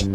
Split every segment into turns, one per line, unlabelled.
In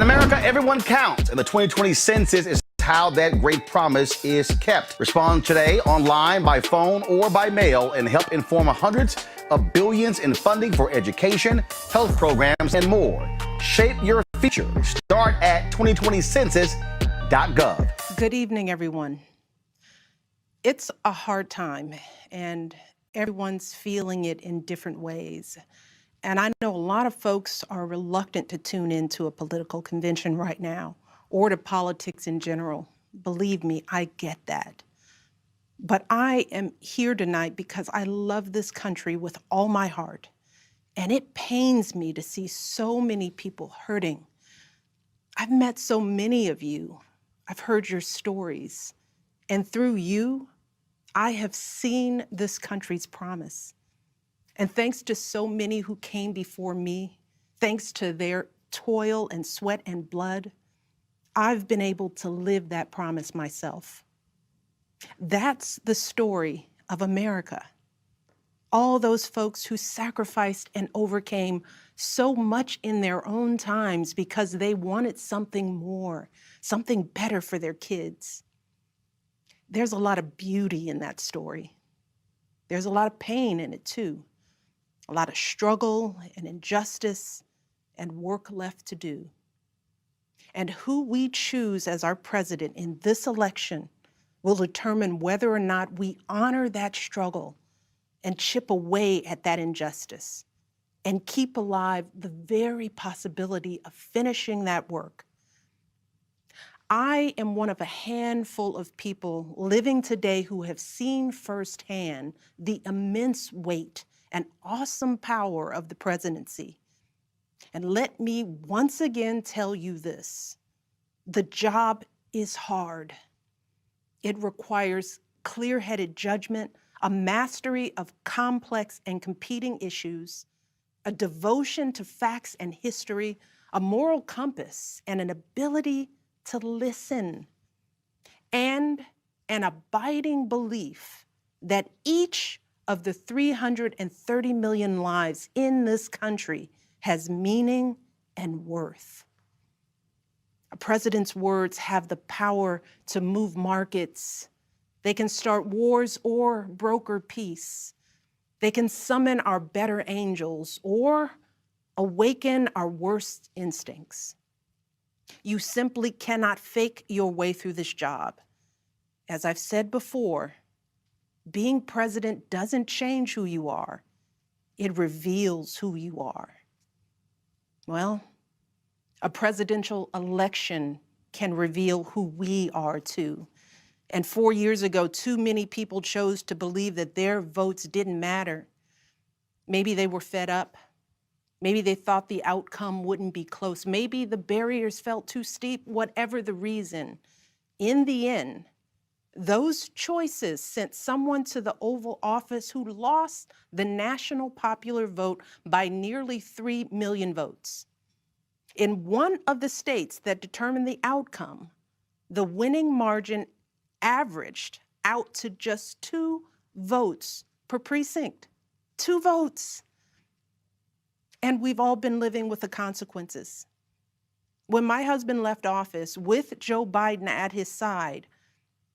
America, everyone counts, and the 2020 census is how that great promise is kept. Respond today online, by phone, or by mail, and help inform hundreds of billions in funding for education, health programs, and more. Shape your future. Start at 2020census.gov.
Good evening, everyone. It's a hard time, and everyone's feeling it in different ways. And I know a lot of folks are reluctant to tune into a political convention right now or to politics in general. Believe me, I get that. But I am here tonight because I love this country with all my heart. And it pains me to see so many people hurting. I've met so many of you. I've heard your stories. And through you, I have seen this country's promise. And thanks to so many who came before me, thanks to their toil and sweat and blood, I've been able to live that promise myself. That's the story of America. All those folks who sacrificed and overcame so much in their own times because they wanted something more, something better for their kids. There's a lot of beauty in that story. There's a lot of pain in it too. A lot of struggle and injustice and work left to do. And who we choose as our president in this election will determine whether or not we honor that struggle and chip away at that injustice and keep alive the very possibility of finishing that work. I am one of a handful of people living today who have seen firsthand the immense weight and awesome power of the presidency. And let me once again tell you this: the job is hard. It requires clear-headed judgment, a mastery of complex and competing issues, a devotion to facts and history, a moral compass, and an ability to listen, and an abiding belief that each of the 330 million lives in this country has meaning and worth. A president's words have the power to move markets. They can start wars or broker peace. They can summon our better angels or awaken our worst instincts. You simply cannot fake your way through this job. As I've said before, being president doesn't change who you are. It reveals who you are. Well, a presidential election can reveal who we are too. And 4 years ago, too many people chose to believe that their votes didn't matter. Maybe they were fed up. Maybe they thought the outcome wouldn't be close. Maybe the barriers felt too steep, whatever the reason. In the end, those choices sent someone to the Oval Office who lost the national popular vote by nearly 3 million votes. In one of the states that determined the outcome, the winning margin averaged out to just 2 votes per precinct. 2 votes. And we've all been living with the consequences. When my husband left office with Joe Biden at his side,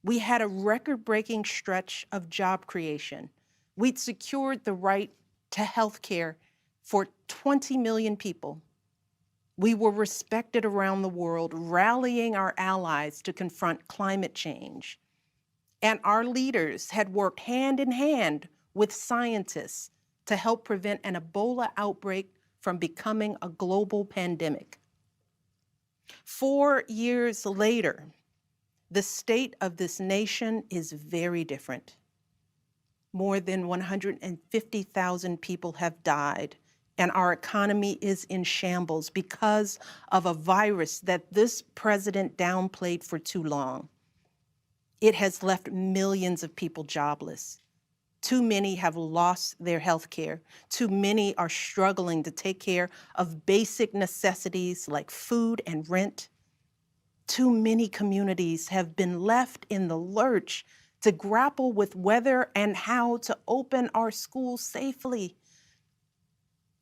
we had a record-breaking stretch of job creation. We'd secured the right to health care for 20 million people. We were respected around the world, rallying our allies to confront climate change. And our leaders had worked hand in hand with scientists to help prevent an Ebola outbreak from becoming a global pandemic. 4 years later, the state of this nation is very different. More than 150,000 people have died and our economy is in shambles because of a virus that this president downplayed for too long. It has left millions of people jobless. Too many have lost their health care. Too many are struggling to take care of basic necessities like food and rent. Too many communities have been left in the lurch to grapple with whether and how to open our schools safely.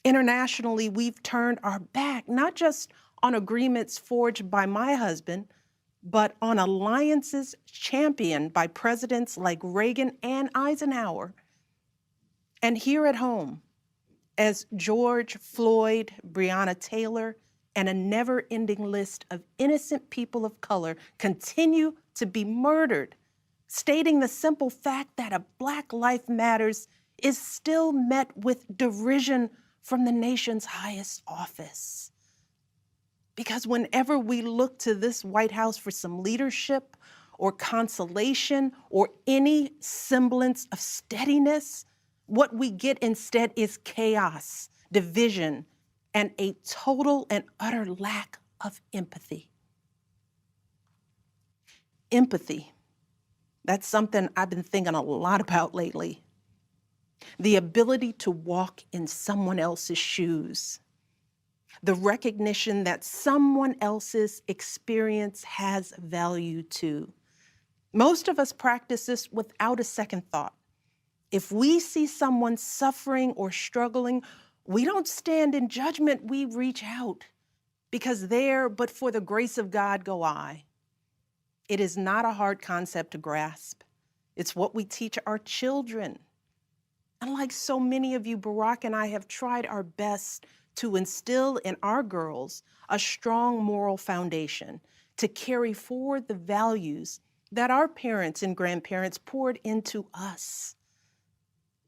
Internationally, we've turned our back, not just on agreements forged by my husband, but on alliances championed by presidents like Reagan and Eisenhower. And here at home, as George Floyd, Breonna Taylor, and a never-ending list of innocent people of color continue to be murdered, stating the simple fact that a Black Life Matters is still met with derision from the nation's highest office. Because whenever we look to this White House for some leadership or consolation or any semblance of steadiness, what we get instead is chaos, division, and a total and utter lack of empathy. Empathy, that's something I've been thinking a lot about lately. The ability to walk in someone else's shoes. The recognition that someone else's experience has value too. Most of us practice this without a second thought. If we see someone suffering or struggling, we don't stand in judgment, we reach out. Because there, but for the grace of God, go I. It is not a hard concept to grasp. It's what we teach our children. And like so many of you, Barack and I have tried our best to instill in our girls a strong moral foundation to carry forward the values that our parents and grandparents poured into us.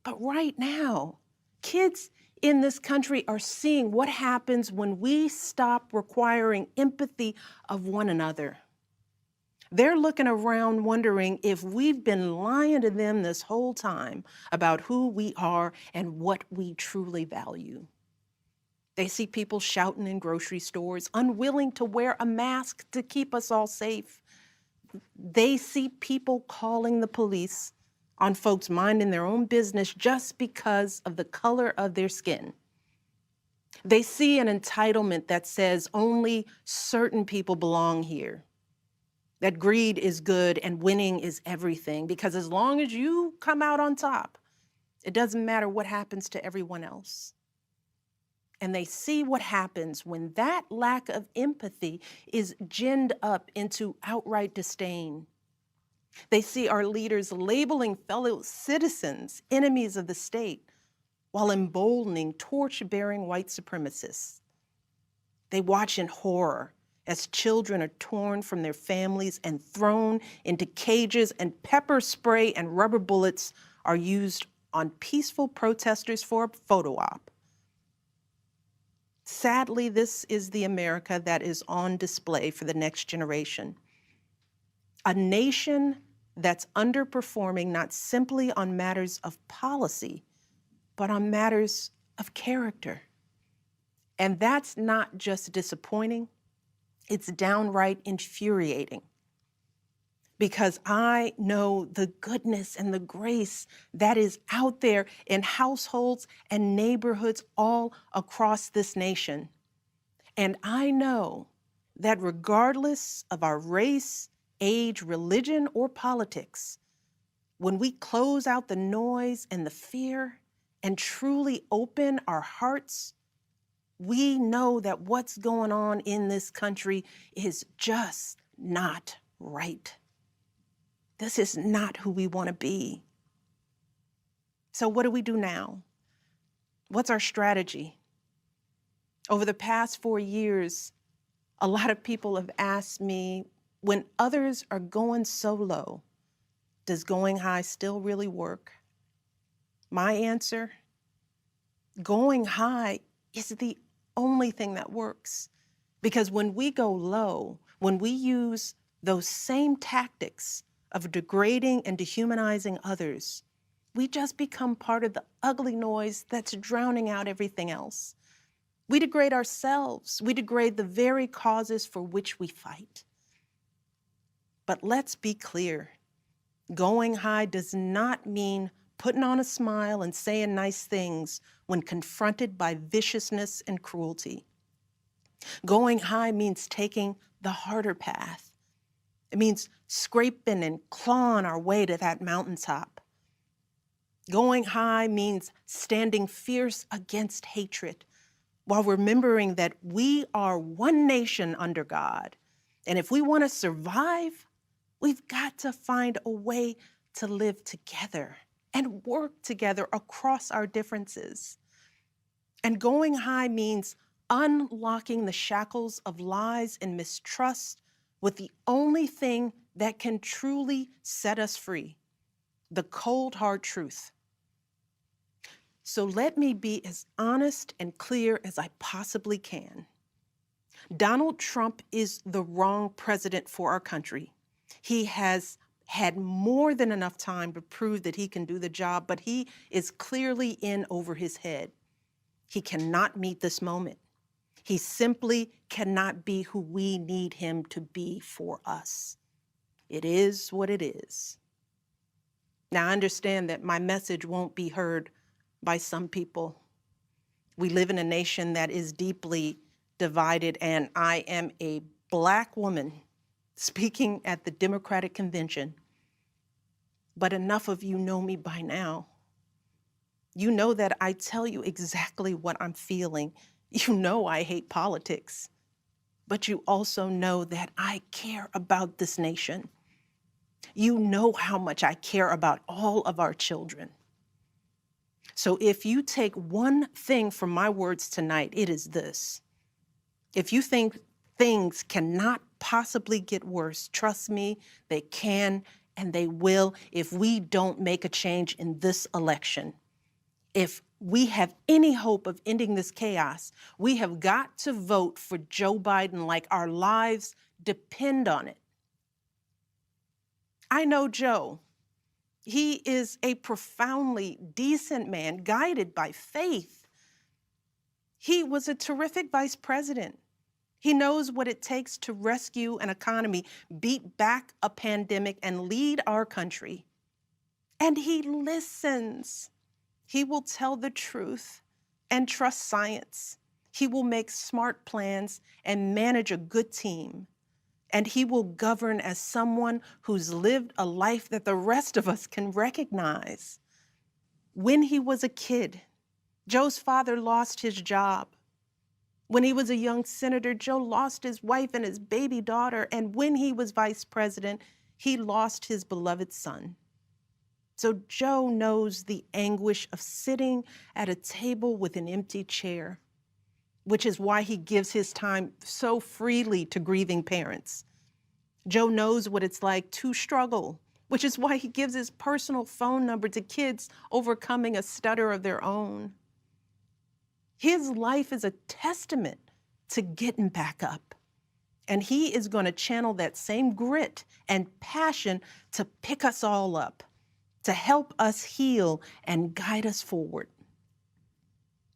But right now, kids in this country are seeing what happens when we stop requiring empathy of one another. They're looking around wondering if we've been lying to them this whole time about who we are and what we truly value. They see people shouting in grocery stores, unwilling to wear a mask to keep us all safe. They see people calling the police on folks minding their own business just because of the color of their skin. They see an entitlement that says only certain people belong here, that greed is good and winning is everything, because as long as you come out on top, it doesn't matter what happens to everyone else. And they see what happens when that lack of empathy is ginned up into outright disdain. They see our leaders labeling fellow citizens enemies of the state while emboldening torch-bearing white supremacists. They watch in horror as children are torn from their families and thrown into cages, and pepper spray and rubber bullets are used on peaceful protesters for a photo op. Sadly, this is the America that is on display for the next generation. A nation that's underperforming not simply on matters of policy, but on matters of character. And that's not just disappointing, it's downright infuriating. Because I know the goodness and the grace that is out there in households and neighborhoods all across this nation. And I know that regardless of our race, age, religion, or politics, when we close out the noise and the fear and truly open our hearts, we know that what's going on in this country is just not right. This is not who we want to be. So what do we do now? What's our strategy? Over the past 4 years, a lot of people have asked me, when others are going so low, does going high still really work? My answer, going high is the only thing that works. Because when we go low, when we use those same tactics of degrading and dehumanizing others, we just become part of the ugly noise that's drowning out everything else. We degrade ourselves. We degrade the very causes for which we fight. But let's be clear. Going high does not mean putting on a smile and saying nice things when confronted by viciousness and cruelty. Going high means taking the harder path. It means scraping and clawing our way to that mountaintop. Going high means standing fierce against hatred while remembering that we are one nation under God. And if we want to survive, we've got to find a way to live together and work together across our differences. And going high means unlocking the shackles of lies and mistrust with the only thing that can truly set us free, the cold, hard truth. So let me be as honest and clear as I possibly can. Donald Trump is the wrong president for our country. He has had more than enough time to prove that he can do the job, but he is clearly in over his head. He cannot meet this moment. He simply cannot be who we need him to be for us. It is what it is. Now, I understand that my message won't be heard by some people. We live in a nation that is deeply divided, and I am a Black woman speaking at the Democratic Convention. But enough of you know me by now. You know that I tell you exactly what I'm feeling. You know I hate politics, but you also know that I care about this nation. You know how much I care about all of our children. So if you take one thing from my words tonight, it is this. If you think things cannot possibly get worse, trust me, they can and they will if we don't make a change in this election. If we have any hope of ending this chaos, we have got to vote for Joe Biden like our lives depend on it. I know Joe. He is a profoundly decent man, guided by faith. He was a terrific vice president. He knows what it takes to rescue an economy, beat back a pandemic, and lead our country. And he listens. He will tell the truth and trust science. He will make smart plans and manage a good team. And he will govern as someone who's lived a life that the rest of us can recognize. When he was a kid, Joe's father lost his job. When he was a young senator, Joe lost his wife and his baby daughter. And when he was vice president, he lost his beloved son. So Joe knows the anguish of sitting at a table with an empty chair, which is why he gives his time so freely to grieving parents. Joe knows what it's like to struggle, which is why he gives his personal phone number to kids overcoming a stutter of their own. His life is a testament to getting back up. And he is going to channel that same grit and passion to pick us all up, to help us heal and guide us forward.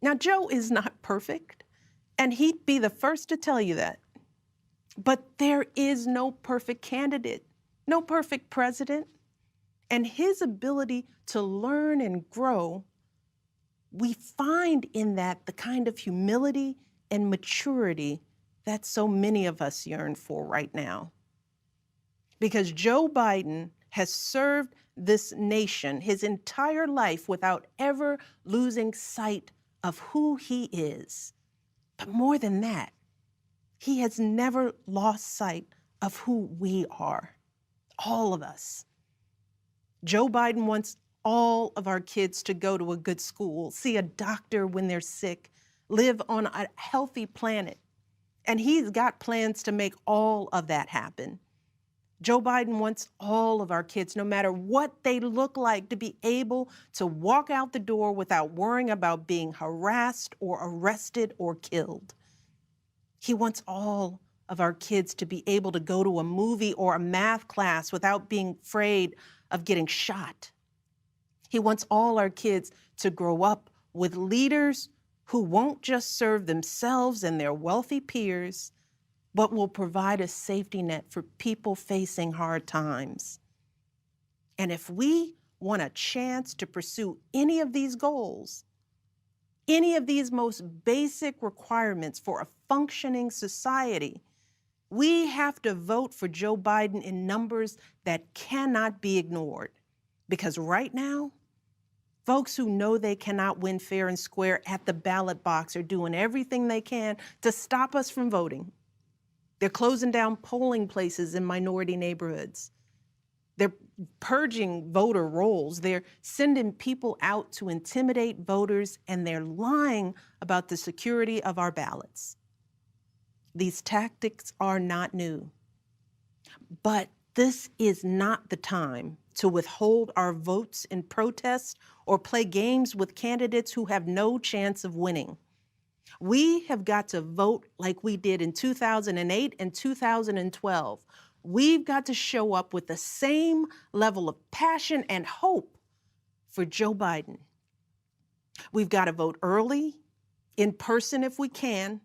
Now, Joe is not perfect, and he'd be the first to tell you that. But there is no perfect candidate, no perfect president, and his ability to learn and grow, we find in that the kind of humility and maturity that so many of us yearn for right now. Because Joe Biden has served this nation his entire life without ever losing sight of who he is. But more than that, he has never lost sight of who we are, all of us. Joe Biden wants all of our kids to go to a good school, see a doctor when they're sick, live on a healthy planet. And he's got plans to make all of that happen. Joe Biden wants all of our kids, no matter what they look like, to be able to walk out the door without worrying about being harassed or arrested or killed. He wants all of our kids to be able to go to a movie or a math class without being afraid of getting shot. He wants all our kids to grow up with leaders who won't just serve themselves and their wealthy peers, but will provide a safety net for people facing hard times. And if we want a chance to pursue any of these goals, any of these most basic requirements for a functioning society, we have to vote for Joe Biden in numbers that cannot be ignored. Because right now, folks who know they cannot win fair and square at the ballot box are doing everything they can to stop us from voting. They're closing down polling places in minority neighborhoods. They're purging voter rolls. They're sending people out to intimidate voters, and they're lying about the security of our ballots. These tactics are not new. But this is not the time to withhold our votes in protest or play games with candidates who have no chance of winning. We have got to vote like we did in 2008 and 2012. We've got to show up with the same level of passion and hope for Joe Biden. We've got to vote early, in person if we can.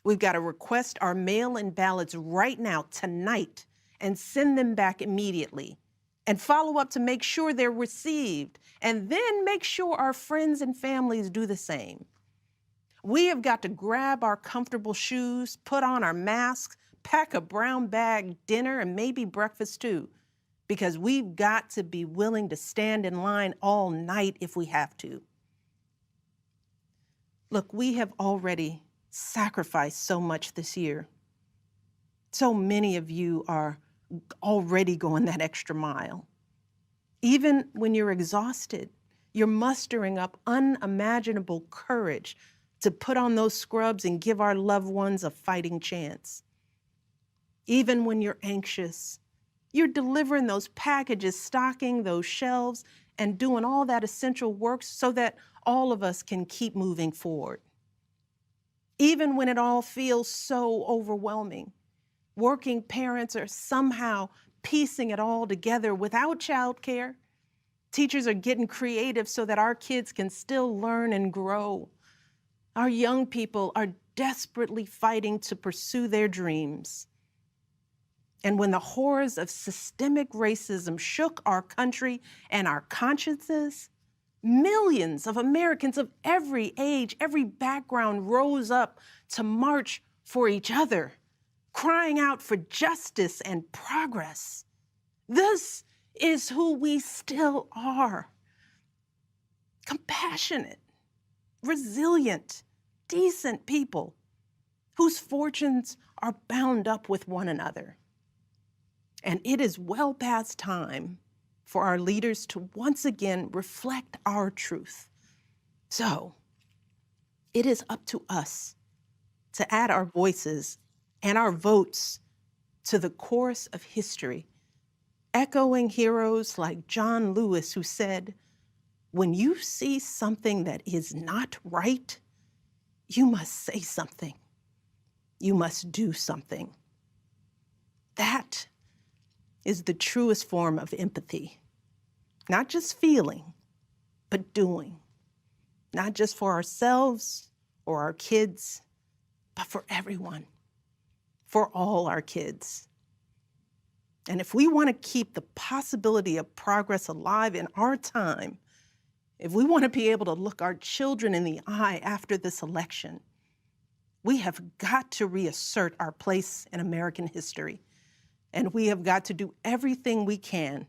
We've got to request our mail-in ballots right now, tonight, and send them back immediately. And follow up to make sure they're received. And then make sure our friends and families do the same. We have got to grab our comfortable shoes, put on our masks, pack a brown bag dinner, and maybe breakfast too, because we've got to be willing to stand in line all night if we have to. Look, we have already sacrificed so much this year. So many of you are already going that extra mile. Even when you're exhausted, you're mustering up unimaginable courage to put on those scrubs and give our loved ones a fighting chance. Even when you're anxious, you're delivering those packages, stocking those shelves, and doing all that essential work so that all of us can keep moving forward. Even when it all feels so overwhelming, working parents are somehow piecing it all together without childcare. Teachers are getting creative so that our kids can still learn and grow. Our young people are desperately fighting to pursue their dreams. And when the horrors of systemic racism shook our country and our consciences, millions of Americans of every age, every background rose up to march for each other, crying out for justice and progress. This is who we still are. Compassionate, resilient, decent people whose fortunes are bound up with one another. And it is well past time for our leaders to once again reflect our truth. So it is up to us to add our voices and our votes to the chorus of history, echoing heroes like John Lewis, who said, "When you see something that is not right, you must say something. You must do something." That is the truest form of empathy. Not just feeling, but doing. Not just for ourselves or our kids, but for everyone, for all our kids. And if we want to keep the possibility of progress alive in our time, if we want to be able to look our children in the eye after this election, we have got to reassert our place in American history. And we have got to do everything we can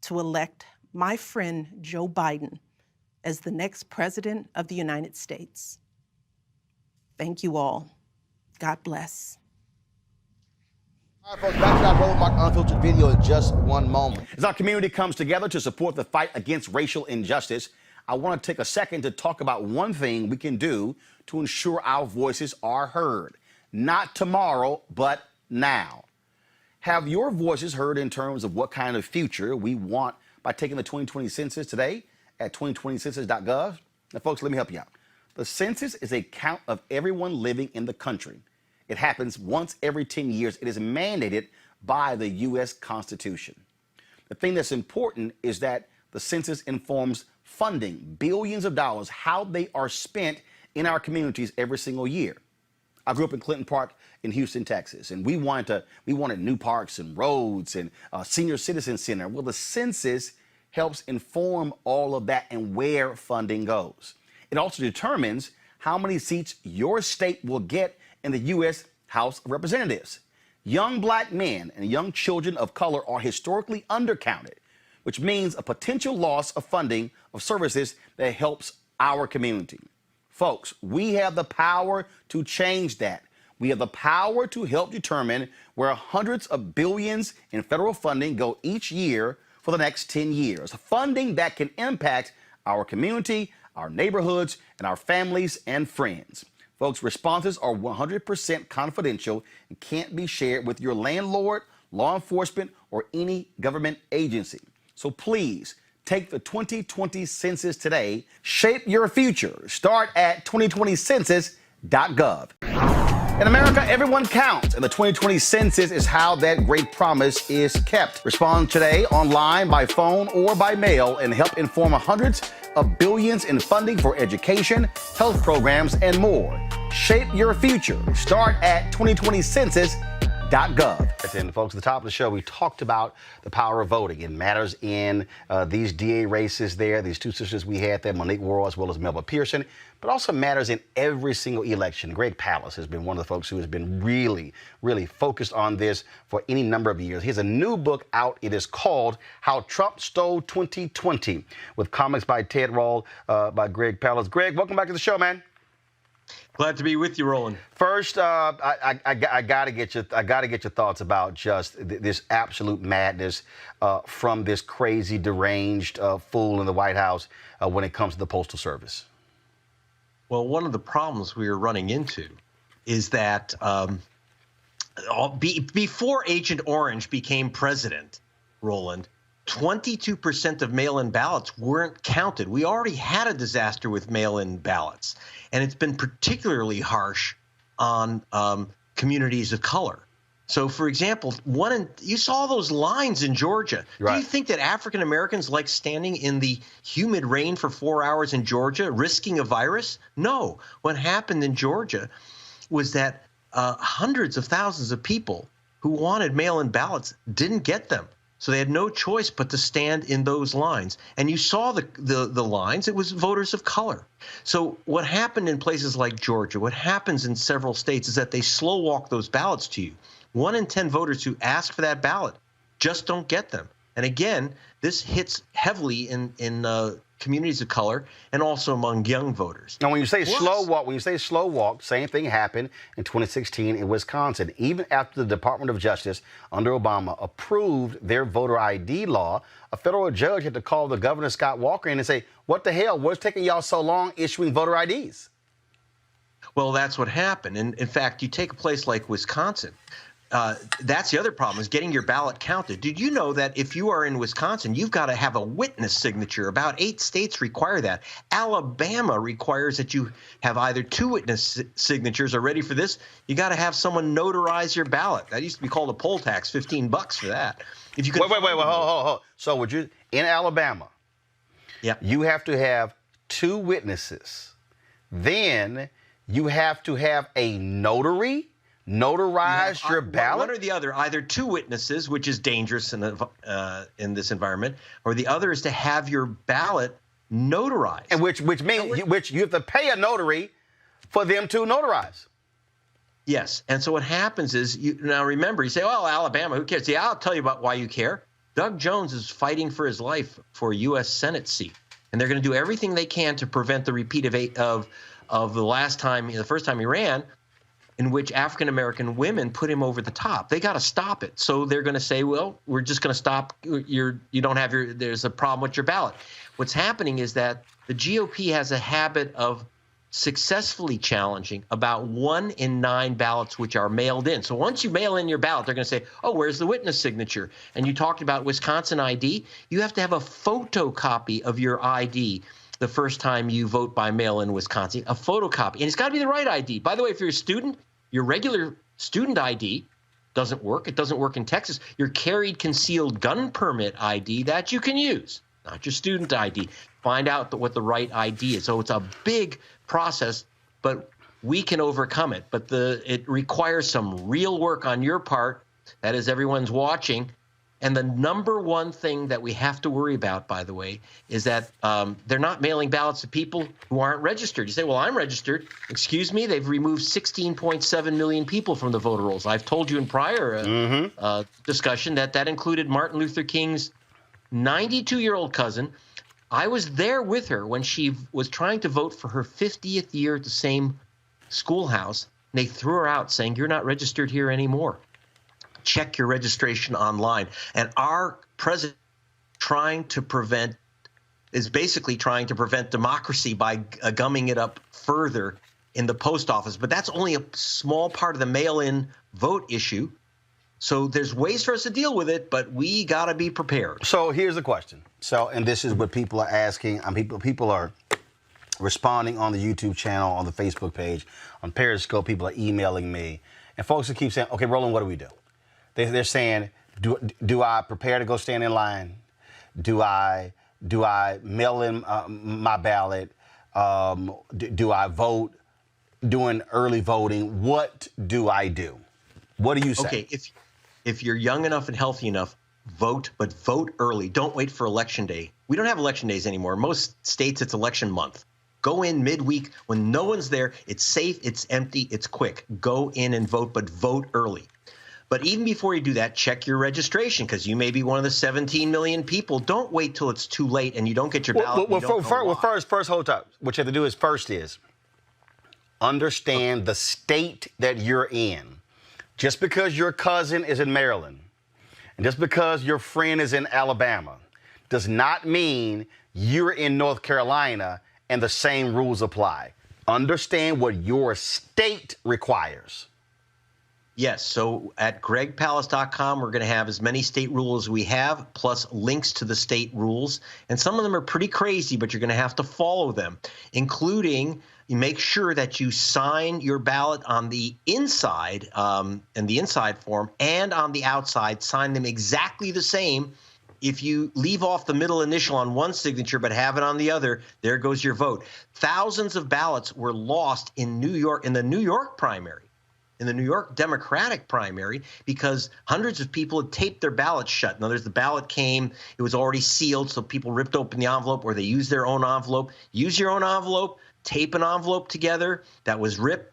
to elect my friend Joe Biden as the next president of the United States. Thank you all. God bless.
All right, folks, back to our Roland Mark Unfiltered video in just one moment. As our community comes together to support the fight against racial injustice, I want to take a second to talk about one thing we can do to ensure our voices are heard. Not tomorrow, but now. Have your voices heard in terms of what kind of future we want by taking the 2020 census today at 2020census.gov? Now, folks, let me help you out. The census is a count of everyone living in the country. It happens once every 10 years. It is mandated by the U.S. Constitution. The thing that's important is that the census informs funding, billions of dollars, how they are spent in our communities every single year. I grew up in Clinton Park in Houston, Texas, and we wanted new parks and roads and a senior citizen center. Well, the census helps inform all of that and where funding goes. It also determines how many seats your state will get in the U.S. House of Representatives. Young black men and young children of color are historically undercounted, which means a potential loss of funding of services that helps our community. Folks, we have the power to change that. We have the power to help determine where hundreds of billions in federal funding go each year for the next 10 years. Funding that can impact our community, our neighborhoods, and our families and friends. Folks, responses are 100% confidential and can't be shared with your landlord, law enforcement, or any government agency. So please, take the 2020 census today. Shape your future. Start at 2020census.gov. In America, everyone counts, and the 2020 census is how that great promise is kept. Respond today online, by phone, or by mail and help inform hundreds of billions in funding for education, health programs, and more. Shape your future. Start at 2020census.gov. And folks, at the top of the show, we talked about the power of voting. It matters in these DA races there, these two sisters we had there, Monique Worrell as well as Melba Pearson, but also matters in every single election. Greg Palast has been one of the folks who has been really, really focused on this for any number of years. He has a new book out. It is called How Trump Stole 2020, with comics by Ted Rall, by Greg Palast. Greg, welcome back to the show, man.
Glad to be with you, Roland.
First, I gotta get your thoughts about just this absolute madness from this crazy, deranged fool in the White House when it comes to the Postal Service.
Well, one of the problems we are running into is that before Agent Orange became president, Roland, 22% of mail-in ballots weren't counted. We already had a disaster with mail-in ballots, and it's been particularly harsh on communities of color. So, for example, you saw those lines in Georgia. Right. Do you think that African Americans like standing in the humid rain for 4 hours in Georgia, risking a virus? No. What happened in Georgia was that hundreds of thousands of people who wanted mail-in ballots didn't get them. So they had no choice but to stand in those lines. And you saw the lines. It was voters of color. So what happened in places like Georgia, what happens in several states is that they slow walk those ballots to you. 1 in 10 voters who ask for that ballot just don't get them. And again, this hits heavily in communities of color and also among young voters.
Now, when you say slow walk, same thing happened in 2016 in Wisconsin. Even after the Department of Justice under Obama approved their voter ID law, a federal judge had to call the governor, Scott Walker, in and say, what the hell? What's taking y'all so long issuing voter IDs?
Well, that's what happened. And in fact, you take a place like Wisconsin. That's the other problem, is getting your ballot counted. Did you know that if you are in Wisconsin, you've got to have a witness signature? About 8 states require that. Alabama requires that you have either 2 witness signatures. Are ready for this? You got to have someone notarize your ballot. That used to be called a poll tax, $15 for that. If you could
wait, hold. So would you, in Alabama, you have to have 2 witnesses. Then you have to have a notary notarize your ballot?
One or the other, either 2 witnesses, which is dangerous in this environment, or the other is to have your ballot notarized.
And which means you have to pay a notary for them to notarize.
Yes. And so what happens is, now remember, you say, well, Alabama, who cares? Yeah, I'll tell you about why you care. Doug Jones is fighting for his life for a U.S. Senate seat, and they're going to do everything they can to prevent the repeat of the first time he ran, in which African-American women put him over the top. They got to stop it. So they're going to say, well, we're just going to stop. There's a problem with your ballot. What's happening is that the GOP has a habit of successfully challenging about 1 in 9 ballots which are mailed in. So once you mail in your ballot, they're going to say, oh, where's the witness signature? And you talked about Wisconsin ID. You have to have a photocopy of your ID the first time you vote by mail in Wisconsin, a photocopy. And it's got to be the right ID. By the way, if you're a student, your regular student ID doesn't work. It doesn't work in Texas. Your carried concealed gun permit ID, that you can use, not your student ID. Find out what the right ID is. So it's a big process but we can overcome it. But it requires some real work on your part. That is, everyone's watching. And the number one thing that we have to worry about, by the way, is that they're not mailing ballots to people who aren't registered. You say, well, I'm registered. Excuse me, they've removed 16.7 million people from the voter rolls. I've told you in prior discussion that included Martin Luther King's 92-year-old cousin. I was there with her when she was trying to vote for her 50th year at the same schoolhouse. And they threw her out saying, you're not registered here anymore. Check your registration online. And our president is basically trying to prevent democracy by gumming it up further in the post office. But that's only a small part of the mail-in vote issue. So there's ways for us to deal with it, but we got to be prepared.
So here's the question. And this is what people are asking. People are responding on the YouTube channel, on the Facebook page, on Periscope. People are emailing me. And folks will keep saying, okay, Roland, what do we do? They're saying, do I prepare to go stand in line? Do I mail in my ballot? Do I vote? Doing early voting? What do I do? What do you say?
Okay, if you're young enough and healthy enough, vote, but vote early. Don't wait for election day. We don't have election days anymore. Most states, it's election month. Go in midweek when no one's there. It's safe, it's empty, it's quick. Go in and vote, but vote early. But even before you do that, check your registration, because you may be one of the 17 million people. Don't wait till it's too late and you don't get your ballot.
First, hold up. What you have to do is understand the state that you're in. Just because your cousin is in Maryland and just because your friend is in Alabama does not mean you're in North Carolina and the same rules apply. Understand what your state requires.
Yes. So at gregpalace.com, we're going to have as many state rules as we have, plus links to the state rules. And some of them are pretty crazy, but you're going to have to follow them, including you make sure that you sign your ballot on the inside, in the inside form, and on the outside, sign them exactly the same. If you leave off the middle initial on one signature but have it on the other, there goes your vote. Thousands of ballots were lost in New York, in the New York primary, in the New York Democratic primary, because hundreds of people had taped their ballots shut. In other words, the ballot came, it was already sealed, so people ripped open the envelope, or they used their own envelope. Use your own envelope, tape an envelope together that was ripped.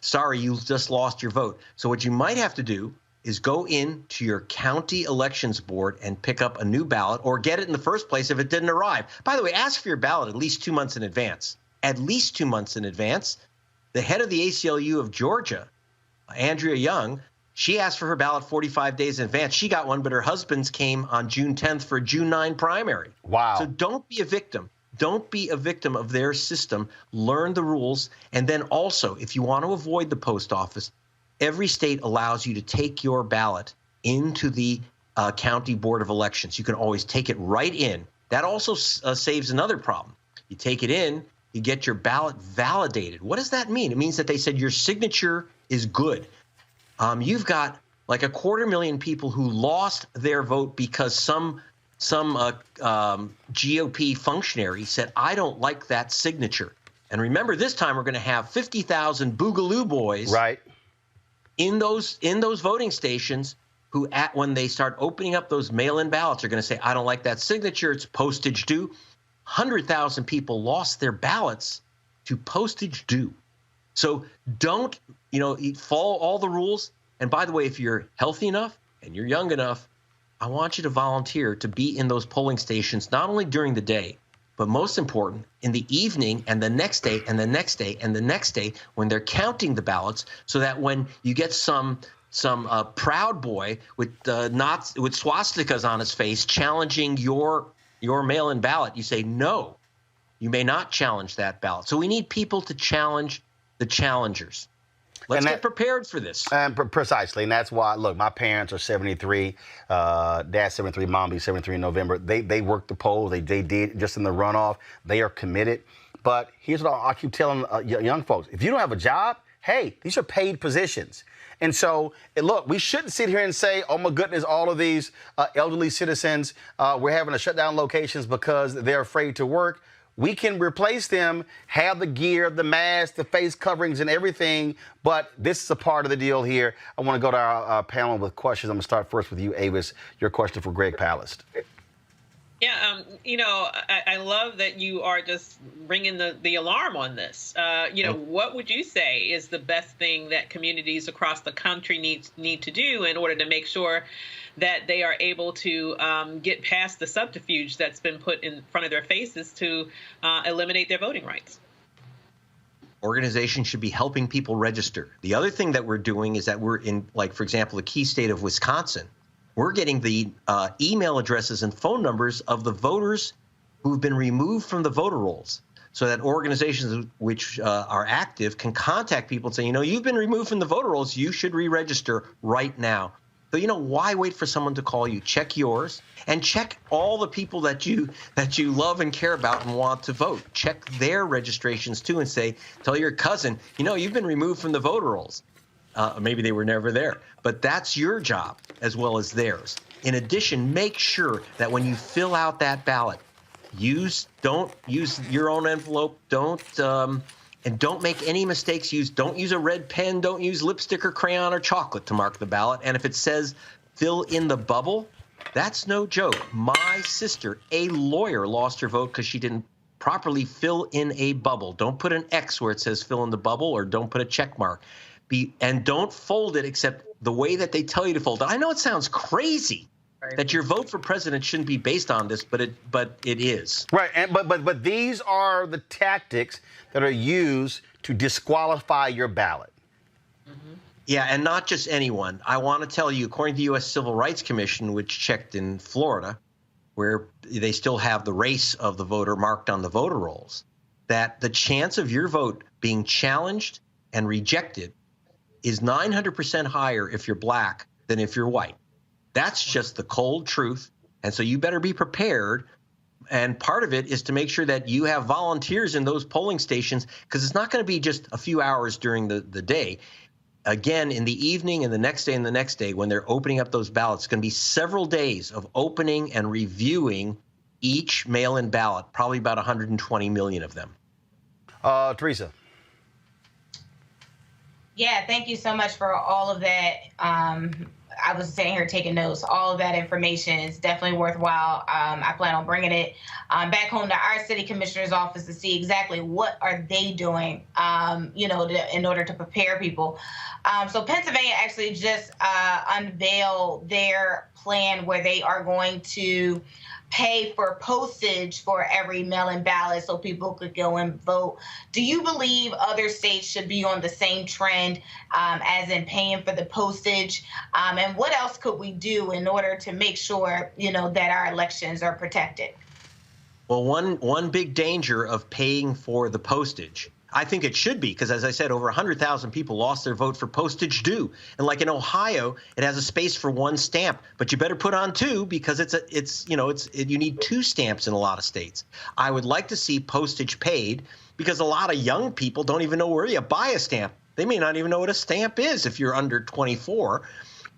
Sorry, you just lost your vote. So what you might have to do is go in to your county elections board and pick up a new ballot, or get it in the first place if it didn't arrive. By the way, ask for your ballot at least 2 months in advance. At least 2 months in advance. The head of the ACLU of Georgia, Andrea Young, she asked for her ballot 45 days in advance. She got one, but her husband's came on June 10th for a June 9 primary.
Wow.
So don't be a victim. Don't be a victim of their system. Learn the rules. And then also, if you want to avoid the post office, every state allows you to take your ballot into the county board of elections. You can always take it right in. That also saves another problem. You take it in, you get your ballot validated. What does that mean? It means that they said your signature is good. You've got like 250,000 people who lost their vote because some GOP functionary said, I don't like that signature. And remember, this time we're going to have 50,000 Boogaloo boys in those voting stations who, when they start opening up those mail-in ballots, are going to say, I don't like that signature. It's postage due. 100,000 people lost their ballots to postage due. So don't, follow all the rules. And by the way, if you're healthy enough and you're young enough, I want you to volunteer to be in those polling stations, not only during the day, but most important, in the evening and the next day and the next day and the next day when they're counting the ballots, so that when you get some proud boy with swastikas on his face challenging your mail-in ballot, you say, no, you may not challenge that ballot. So we need people to challenge the challengers. Let's get prepared for this.
Precisely. And that's why, look, my parents are 73. Dad's 73, mom be 73 in November. They worked the polls. They did just in the runoff. They are committed. But here's what I keep telling young folks. If you don't have a job, hey, these are paid positions. And so, look, we shouldn't sit here and say, oh, my goodness, all of these elderly citizens, we're having to shut down locations because they're afraid to work. We can replace them, have the gear, the mask, the face coverings, and everything. But this is a part of the deal here. I want to go to our panel with questions. I'm going to start first with you, Avis. Your question for Greg Palast.
Yeah, I love that you are just ringing the alarm on this. What would you say is the best thing that communities across the country need to do in order to make sure that they are able to get past the subterfuge that's been put in front of their faces to eliminate their voting rights?
Organizations should be helping people register. The other thing that we're doing is that we're in, like, for example, the key state of Wisconsin. We're getting the email addresses and phone numbers of the voters who've been removed from the voter rolls, so that organizations which are active can contact people and say, you've been removed from the voter rolls, you should re-register right now. So, why wait for someone to call you? Check yours and check all the people that you love and care about and want to vote. Check their registrations too and tell your cousin, you've been removed from the voter rolls. Maybe they were never there, but that's your job as well as theirs. In addition, make sure that when you fill out that ballot, don't use your own envelope. Don't make any mistakes. Don't use a red pen. Don't use lipstick or crayon or chocolate to mark the ballot. And if it says fill in the bubble, that's no joke. My sister, a lawyer, lost her vote because she didn't properly fill in a bubble. Don't put an X where it says fill in the bubble, or don't put a check mark. And don't fold it except the way that they tell you to fold it. I know it sounds crazy that your vote for president shouldn't be based on this, but it is.
Right, but these are the tactics that are used to disqualify your ballot.
Mm-hmm. Yeah, and not just anyone. I want to tell you, according to the U.S. Civil Rights Commission, which checked in Florida, where they still have the race of the voter marked on the voter rolls, that the chance of your vote being challenged and rejected is 900% higher if you're black than if you're white. That's just the cold truth. And so you better be prepared. And part of it is to make sure that you have volunteers in those polling stations, because it's not going to be just a few hours during the day. Again, in the evening and the next day and the next day, when they're opening up those ballots, it's going to be several days of opening and reviewing each mail-in ballot, probably about 120 million of them.
Teresa.
Yeah, thank you so much for all of that. I was sitting here taking notes. All of that information is definitely worthwhile. I plan on bringing it back home to our city commissioner's office to see exactly what are they doing, in order to prepare people. So Pennsylvania actually just unveiled their plan where they are going to pay for postage for every mail-in ballot so people could go and vote. Do you believe other states should be on the same trend, as in paying for the postage? And what else could we do in order to make sure, that our elections are protected?
Well, one big danger of paying for the postage, I think it should be, because as I said, over 100,000 people lost their vote for postage due. And like in Ohio, it has a space for one stamp, but you better put on two, because you need two stamps in a lot of states. I would like to see postage paid, because a lot of young people don't even know where you buy a stamp. They may not even know what a stamp is if you're under 24.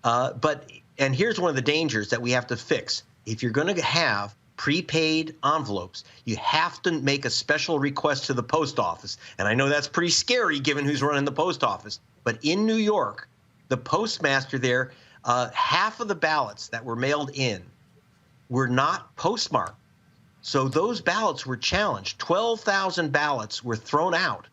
And here's one of the dangers that we have to fix. If you're going to have prepaid envelopes, you have to make a special request to the post office. And I know that's pretty scary given who's running the post office. But in New York, the postmaster there, half of the ballots that were mailed in were not postmarked. So those ballots were challenged. 12,000 ballots were thrown out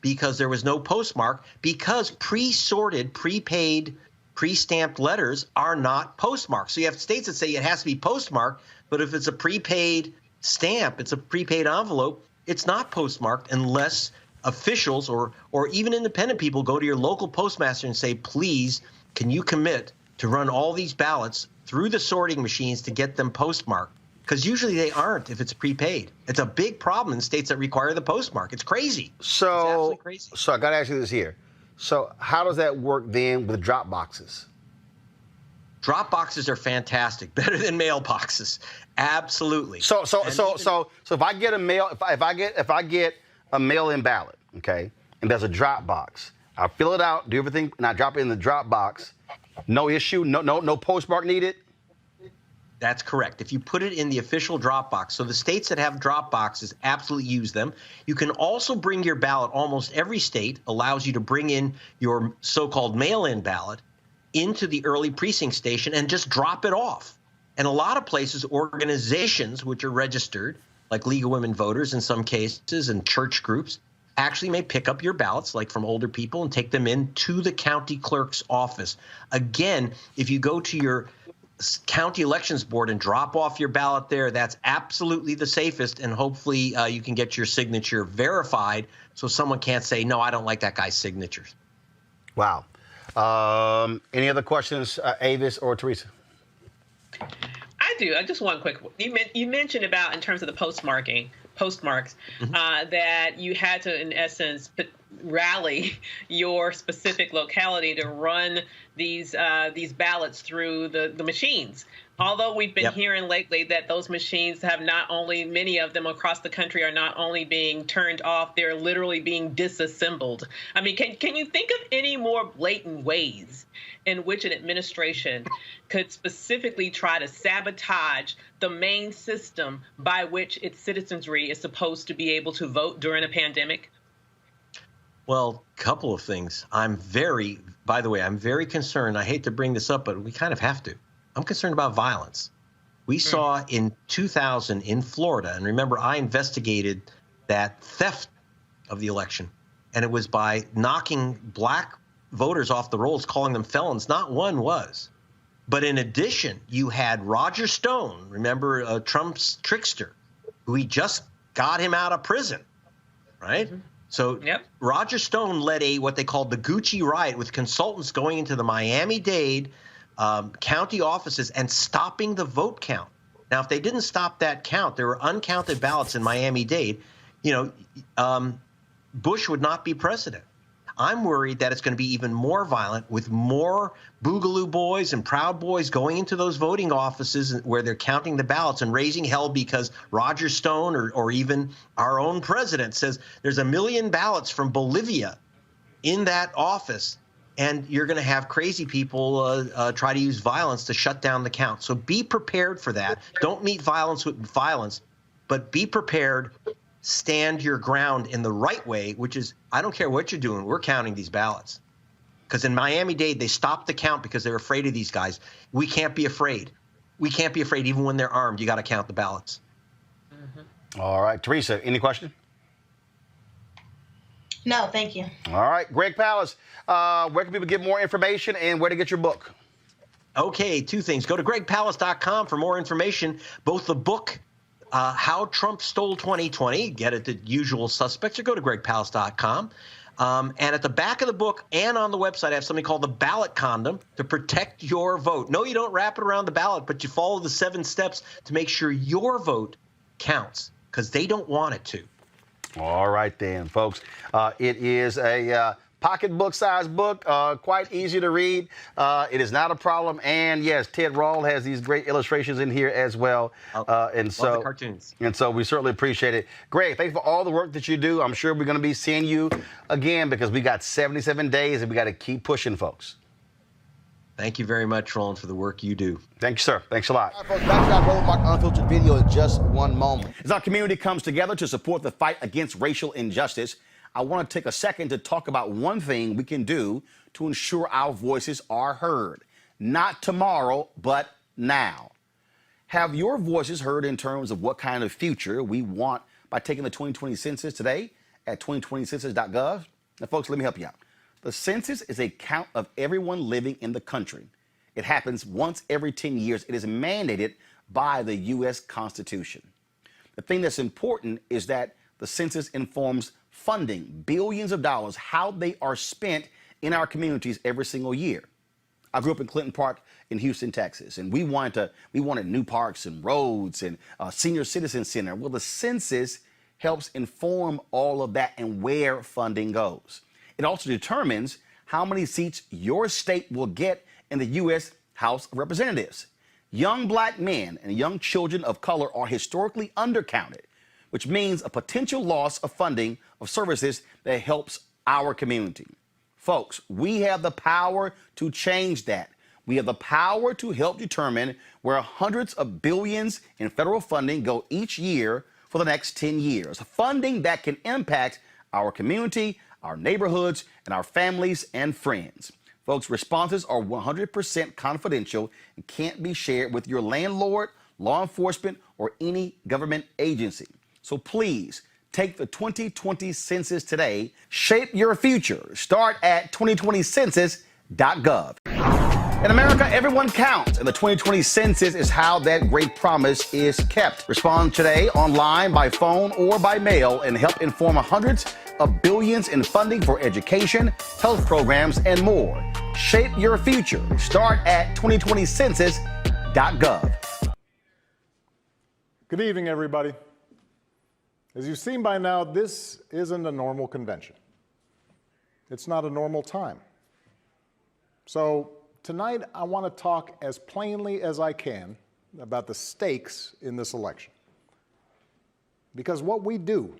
because there was no postmark, because pre-sorted, prepaid, pre-stamped letters are not postmarked. So you have states that say it has to be postmarked, but if it's a prepaid stamp, it's a prepaid envelope, it's not postmarked unless officials or even independent people go to your local postmaster and say, please, can you commit to run all these ballots through the sorting machines to get them postmarked? Because usually they aren't if it's prepaid. It's a big problem in states that require the postmark. It's crazy. It's absolutely crazy.
So I got to ask you this here. So how does that work then with drop boxes?
Drop boxes are fantastic, better than mailboxes. Absolutely.
So if I get a mail-in ballot, okay, and there's a drop box, I fill it out, do everything, and I drop it in the drop box. No issue, no postmark needed.
That's correct. If you put it in the official drop box, so the states that have drop boxes absolutely use them. You can also bring your ballot. Almost every state allows you to bring in your so-called mail-in ballot into the early precinct station and just drop it off. And a lot of places, organizations which are registered, like League of Women Voters in some cases, and church groups, actually may pick up your ballots, like from older people, and take them in to the county clerk's office. Again, if you go to your county elections board and drop off your ballot there, that's absolutely the safest, and hopefully you can get your signature verified so someone can't say, no, I don't like that guy's signatures.
Wow. Any other questions, Avis or Teresa?
I do. I just one quick. You mentioned about in terms of the postmarks, that you had to, in essence, rally your specific locality to run these ballots through the machines. Although we've been hearing lately that those machines have not only, many of them across the country are not only being turned off, they're literally being disassembled. I mean, can you think of any more blatant ways in which an administration could specifically try to sabotage the main system by which its citizenry is supposed to be able to vote during a pandemic?
Well, a couple of things. By the way, I'm very concerned. I hate to bring this up, but we kind of have to. I'm concerned about violence. We saw in 2000 in Florida, and remember, I investigated that theft of the election, and it was by knocking black voters off the rolls, calling them felons. Not one was. But in addition, you had Roger Stone, remember Trump's trickster, who he just got him out of prison, right? So Roger Stone led what they called the Gucci riot, with consultants going into the Miami-Dade county offices and stopping the vote count. Now, if they didn't stop that count, there were uncounted ballots in Miami-Dade, Bush would not be president. I'm worried that it's going to be even more violent, with more Boogaloo boys and Proud Boys going into those voting offices where they're counting the ballots and raising hell because Roger Stone or even our own president says there's 1 million ballots from Bolivia in that office. And you're going to have crazy people try to use violence to shut down the count. So be prepared for that. Don't meet violence with violence, but be prepared. Stand your ground in the right way, which is, I don't care what you're doing, we're counting these ballots. Because in Miami-Dade, they stopped the count because they're afraid of these guys. We can't be afraid. We can't be afraid even when they're armed. You got to count the ballots.
All right. Teresa, any question?
No, thank you.
All right. Greg Palast, where can people get more information and where to get your book?
Okay, two things. Go to gregpalast.com for more information, both the book, How Trump Stole 2020, get it, the usual suspects, or go to gregpalast.com. And at the back of the book and on the website, I have something called the ballot condom to protect your vote. No, you don't wrap it around the ballot, but you follow the 7 steps to make sure your vote counts, because they don't want it to.
All right, then, folks. It is a pocketbook-sized book, quite easy to read. It is not a problem. And, yes, Ted Rall has these great illustrations in here as well.
Love the cartoons.
And so we certainly appreciate it. Greg, thanks for all the work that you do. I'm sure we're going to be seeing you again, because we got 77 days and we got to keep pushing, folks.
Thank you very much, Roland, for the work you do.
Thank you, sir. Thanks a lot.
All right, folks, back to our Roland Mark Unfiltered video in just one moment.
As our community comes together to support the fight against racial injustice, I want to take a second to talk about one thing we can do to ensure our voices are heard. Not tomorrow, but now. Have your voices heard in terms of what kind of future we want by taking the 2020 census today at 2020census.gov? Now, folks, let me help you out. The census is a count of everyone living in the country. It happens once every 10 years. It is mandated by the U.S. Constitution. The thing that's important is that the census informs funding, billions of dollars, how they are spent in our communities every single year. I grew up in Clinton Park in Houston, Texas, and we wanted new parks and roads and a senior citizen center. Well, the census helps inform all of that and where funding goes. It also determines how many seats your state will get in the U.S. House of Representatives. Young black men and young children of color are historically undercounted, which means a potential loss of funding of services that helps our community. Folks, we have the power to change that. We have the power to help determine where hundreds of billions in federal funding go each year for the next 10 years. Funding that can impact our community, our neighborhoods, and our families and friends. Folks, responses are 100% confidential and can't be shared with your landlord, law enforcement, or any government agency. So please take the 2020 census today. Shape your future. Start at 2020census.gov. In America, everyone counts, and the 2020 census is how that great promise is kept. Respond today online, by phone, or by mail and help inform hundreds of billions in funding for education, health programs, and more. Shape your future. Start at 2020census.gov.
Good evening, everybody. As you've seen by now, this isn't a normal convention. It's not a normal time. So tonight, I want to talk as plainly as I can about the stakes in this election. Because what we do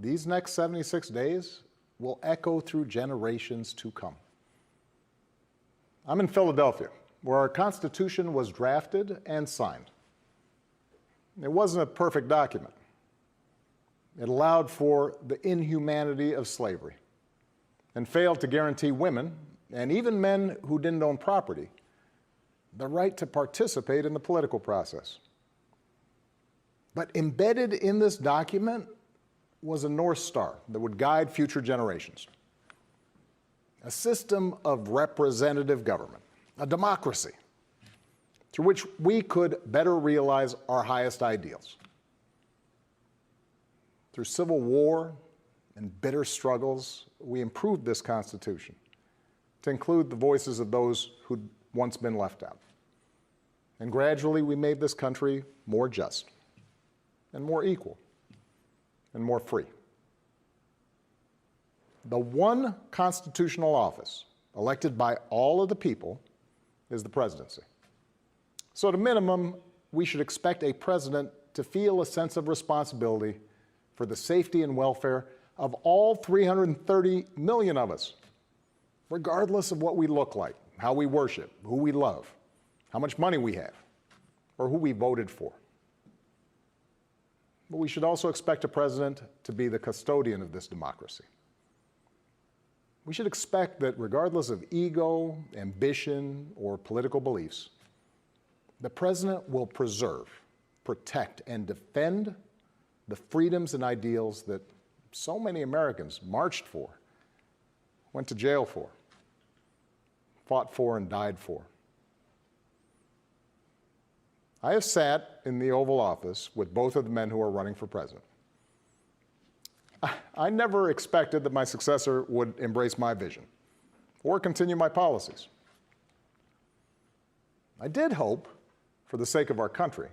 these next 76 days will echo through generations to come. I'm in Philadelphia, where our Constitution was drafted and signed. It wasn't a perfect document. It allowed for the inhumanity of slavery and failed to guarantee women, and even men who didn't own property, the right to participate in the political process. But embedded in this document was a North Star that would guide future generations. A system of representative government, a democracy, through which we could better realize our highest ideals. Through civil war and bitter struggles, we improved this Constitution to include the voices of those who'd once been left out. And gradually, we made this country more just and more equal and more free. The one constitutional office elected by all of the people is the presidency. So at a minimum, we should expect a president to feel a sense of responsibility for the safety and welfare of all 330 million of us, regardless of what we look like, how we worship, who we love, how much money we have, or who we voted for. But we should also expect a president to be the custodian of this democracy. We should expect that regardless of ego, ambition, or political beliefs, the president will preserve, protect, and defend the freedoms and ideals that so many Americans marched for, went to jail for, fought for, and died for. I have sat in the Oval Office with both of the men who are running for president. I never expected that my successor would embrace my vision or continue my policies. I did hope, for the sake of our country,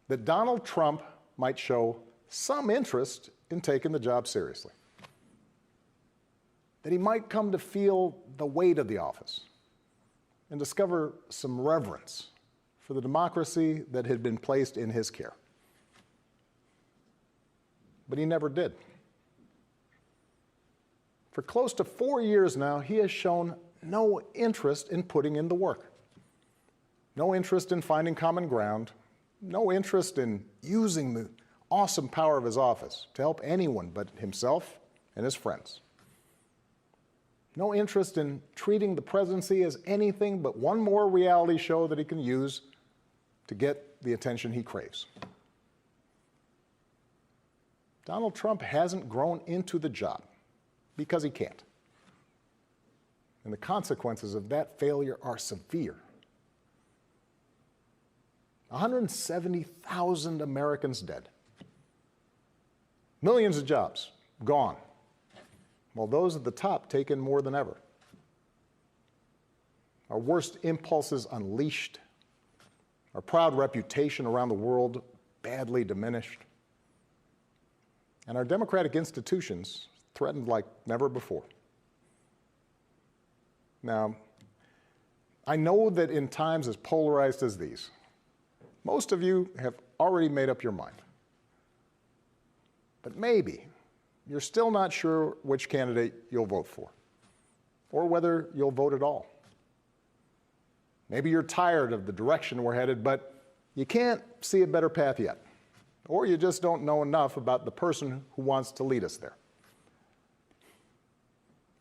that Donald Trump might show some interest in taking the job seriously. That he might come to feel the weight of the office and discover some reverence for the democracy that had been placed in his care. But he never did. For close to 4 years now, he has shown no interest in putting in the work, no interest in finding common ground, no interest in using the awesome power of his office to help anyone but himself and his friends. No interest in treating the presidency as anything but one more reality show that he can use to get the attention he craves. Donald Trump hasn't grown into the job because he can't. And the consequences of that failure are severe. 170,000 Americans dead. Millions of jobs gone, while those at the top take in more than ever. Our worst impulses unleashed, our proud reputation around the world badly diminished, and our democratic institutions threatened like never before. Now, I know that in times as polarized as these, most of you have already made up your mind. But maybe you're still not sure which candidate you'll vote for, or whether you'll vote at all. Maybe you're tired of the direction we're headed, but you can't see a better path yet. Or you just don't know enough about the person who wants to lead us there.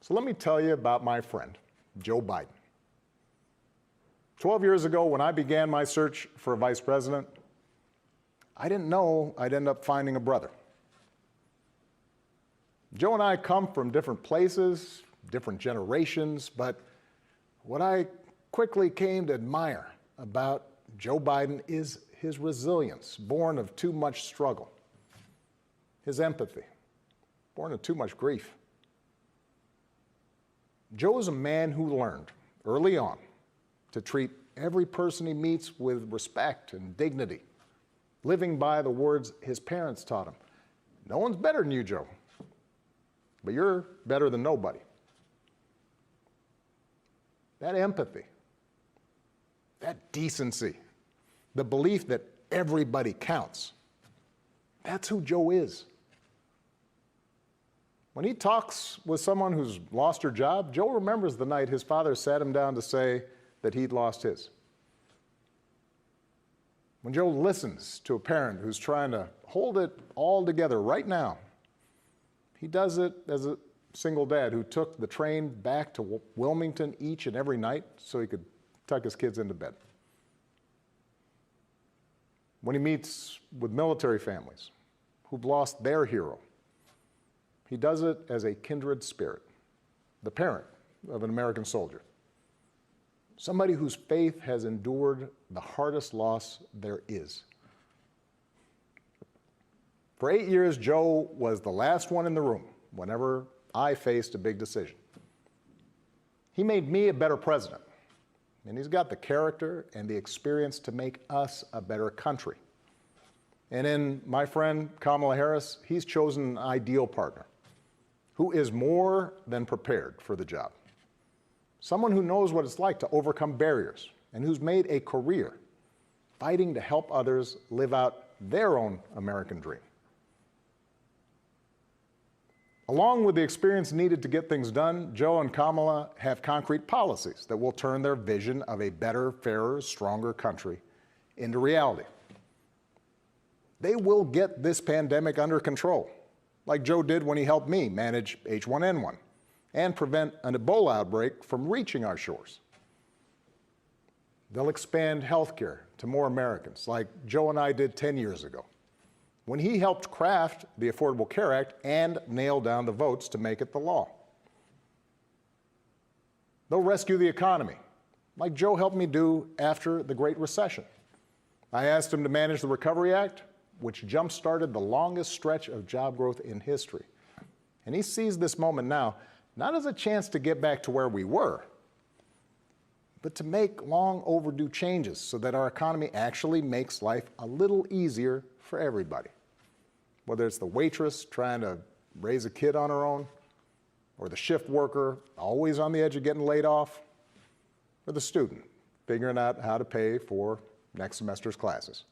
So let me tell you about my friend, Joe Biden. 12 years ago, when I began my search for a vice president, I didn't know I'd end up finding a brother. Joe and I come from different places, different generations, but what I quickly came to admire about Joe Biden is his resilience, born of too much struggle, his empathy, born of too much grief. Joe is a man who learned early on to treat every person he meets with respect and dignity, living by the words his parents taught him. No one's better than you, Joe, but you're better than nobody. That empathy, that decency, the belief that everybody counts, that's who Joe is. When he talks with someone who's lost her job, Joe remembers the night his father sat him down to say that he'd lost his. When Joe listens to a parent who's trying to hold it all together right now, he does it as a single dad who took the train back to Wilmington each and every night so he could tuck his kids into bed. When he meets with military families who've lost their hero, he does it as a kindred spirit, the parent of an American soldier, somebody whose faith has endured the hardest loss there is. For 8 years, Joe was the last one in the room whenever I faced a big decision. He made me a better president, and he's got the character and the experience to make us a better country. And in my friend Kamala Harris, he's chosen an ideal partner who is more than prepared for the job. Someone who knows what it's like to overcome barriers and who's made a career fighting to help others live out their own American dream. Along with the experience needed to get things done, Joe and Kamala have concrete policies that will turn their vision of a better, fairer, stronger country into reality. They will get this pandemic under control, like Joe did when he helped me manage H1N1 and prevent an Ebola outbreak from reaching our shores. They'll expand health care to more Americans, like Joe and I did 10 years ago, when he helped craft the Affordable Care Act and nail down the votes to make it the law. They'll rescue the economy, like Joe helped me do after the Great Recession. I asked him to manage the Recovery Act, which jump-started the longest stretch of job growth in history. And he sees this moment now not as a chance to get back to where we were, but to make long overdue changes so that our economy actually makes life a little easier for everybody. Whether it's the waitress trying to raise a kid on her own, or the shift worker always on the edge of getting laid off, or the student figuring out how to pay for next semester's classes.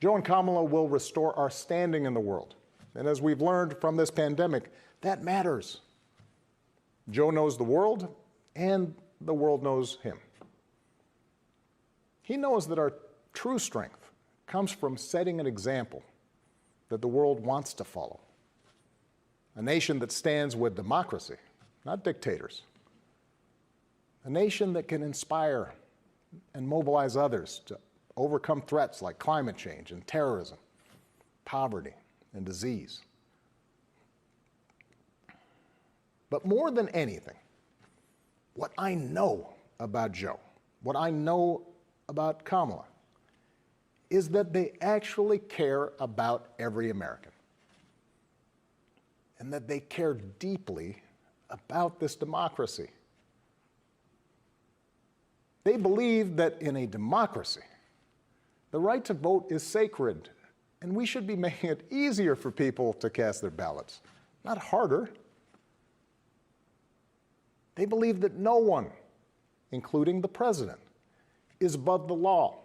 Joe and Kamala will restore our standing in the world. And as we've learned from this pandemic, that matters. Joe knows the world, and the world knows him. He knows that our true strength comes from setting an example that the world wants to follow. A nation that stands with democracy, not dictators. A nation that can inspire and mobilize others to overcome threats like climate change and terrorism, poverty and disease. But more than anything, what I know about Joe, what I know about Kamala, is that they actually care about every American, and that they care deeply about this democracy. They believe that in a democracy, the right to vote is sacred, and we should be making it easier for people to cast their ballots, not harder. They believe that no one, including the president, is above the law,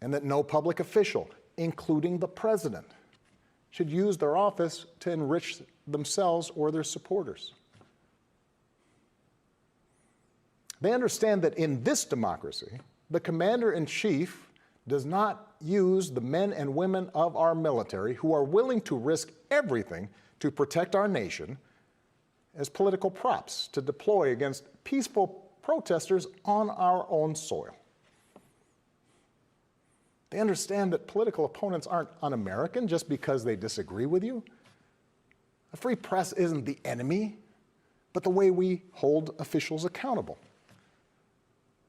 and that no public official, including the president, should use their office to enrich themselves or their supporters. They understand that in this democracy, the commander-in-chief does not use the men and women of our military who are willing to risk everything to protect our nation as political props to deploy against peaceful protesters on our own soil. They understand that political opponents aren't un-American just because they disagree with you. A free press isn't the enemy, but the way we hold officials accountable.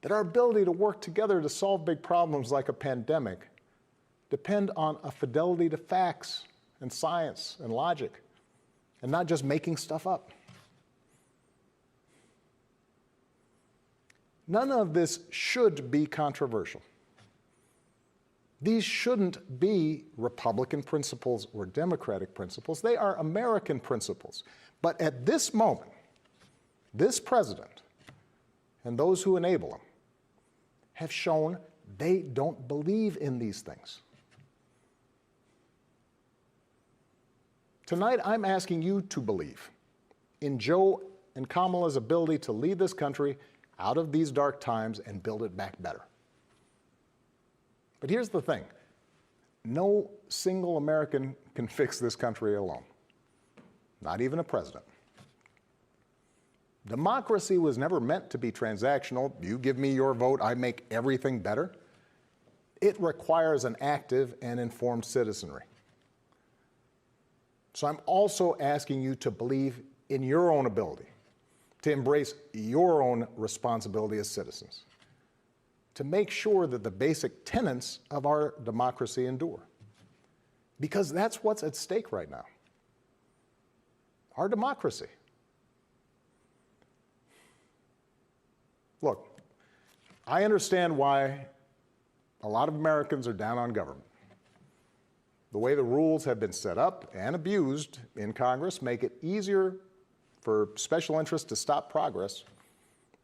That our ability to work together to solve big problems like a pandemic depend on a fidelity to facts and science and logic, and not just making stuff up. None of this should be controversial. These shouldn't be Republican principles or Democratic principles. They are American principles. But at this moment, this president and those who enable him have shown they don't believe in these things. Tonight, I'm asking you to believe in Joe and Kamala's ability to lead this country out of these dark times and build it back better. But here's the thing. No single American can fix this country alone, not even a president. Democracy was never meant to be transactional. You give me your vote, I make everything better. It requires an active and informed citizenry. So I'm also asking you to believe in your own ability, to embrace your own responsibility as citizens, to make sure that the basic tenets of our democracy endure. Because that's what's at stake right now. Our democracy. Look, I understand why a lot of Americans are down on government. The way the rules have been set up and abused in Congress make it easier for special interests to stop progress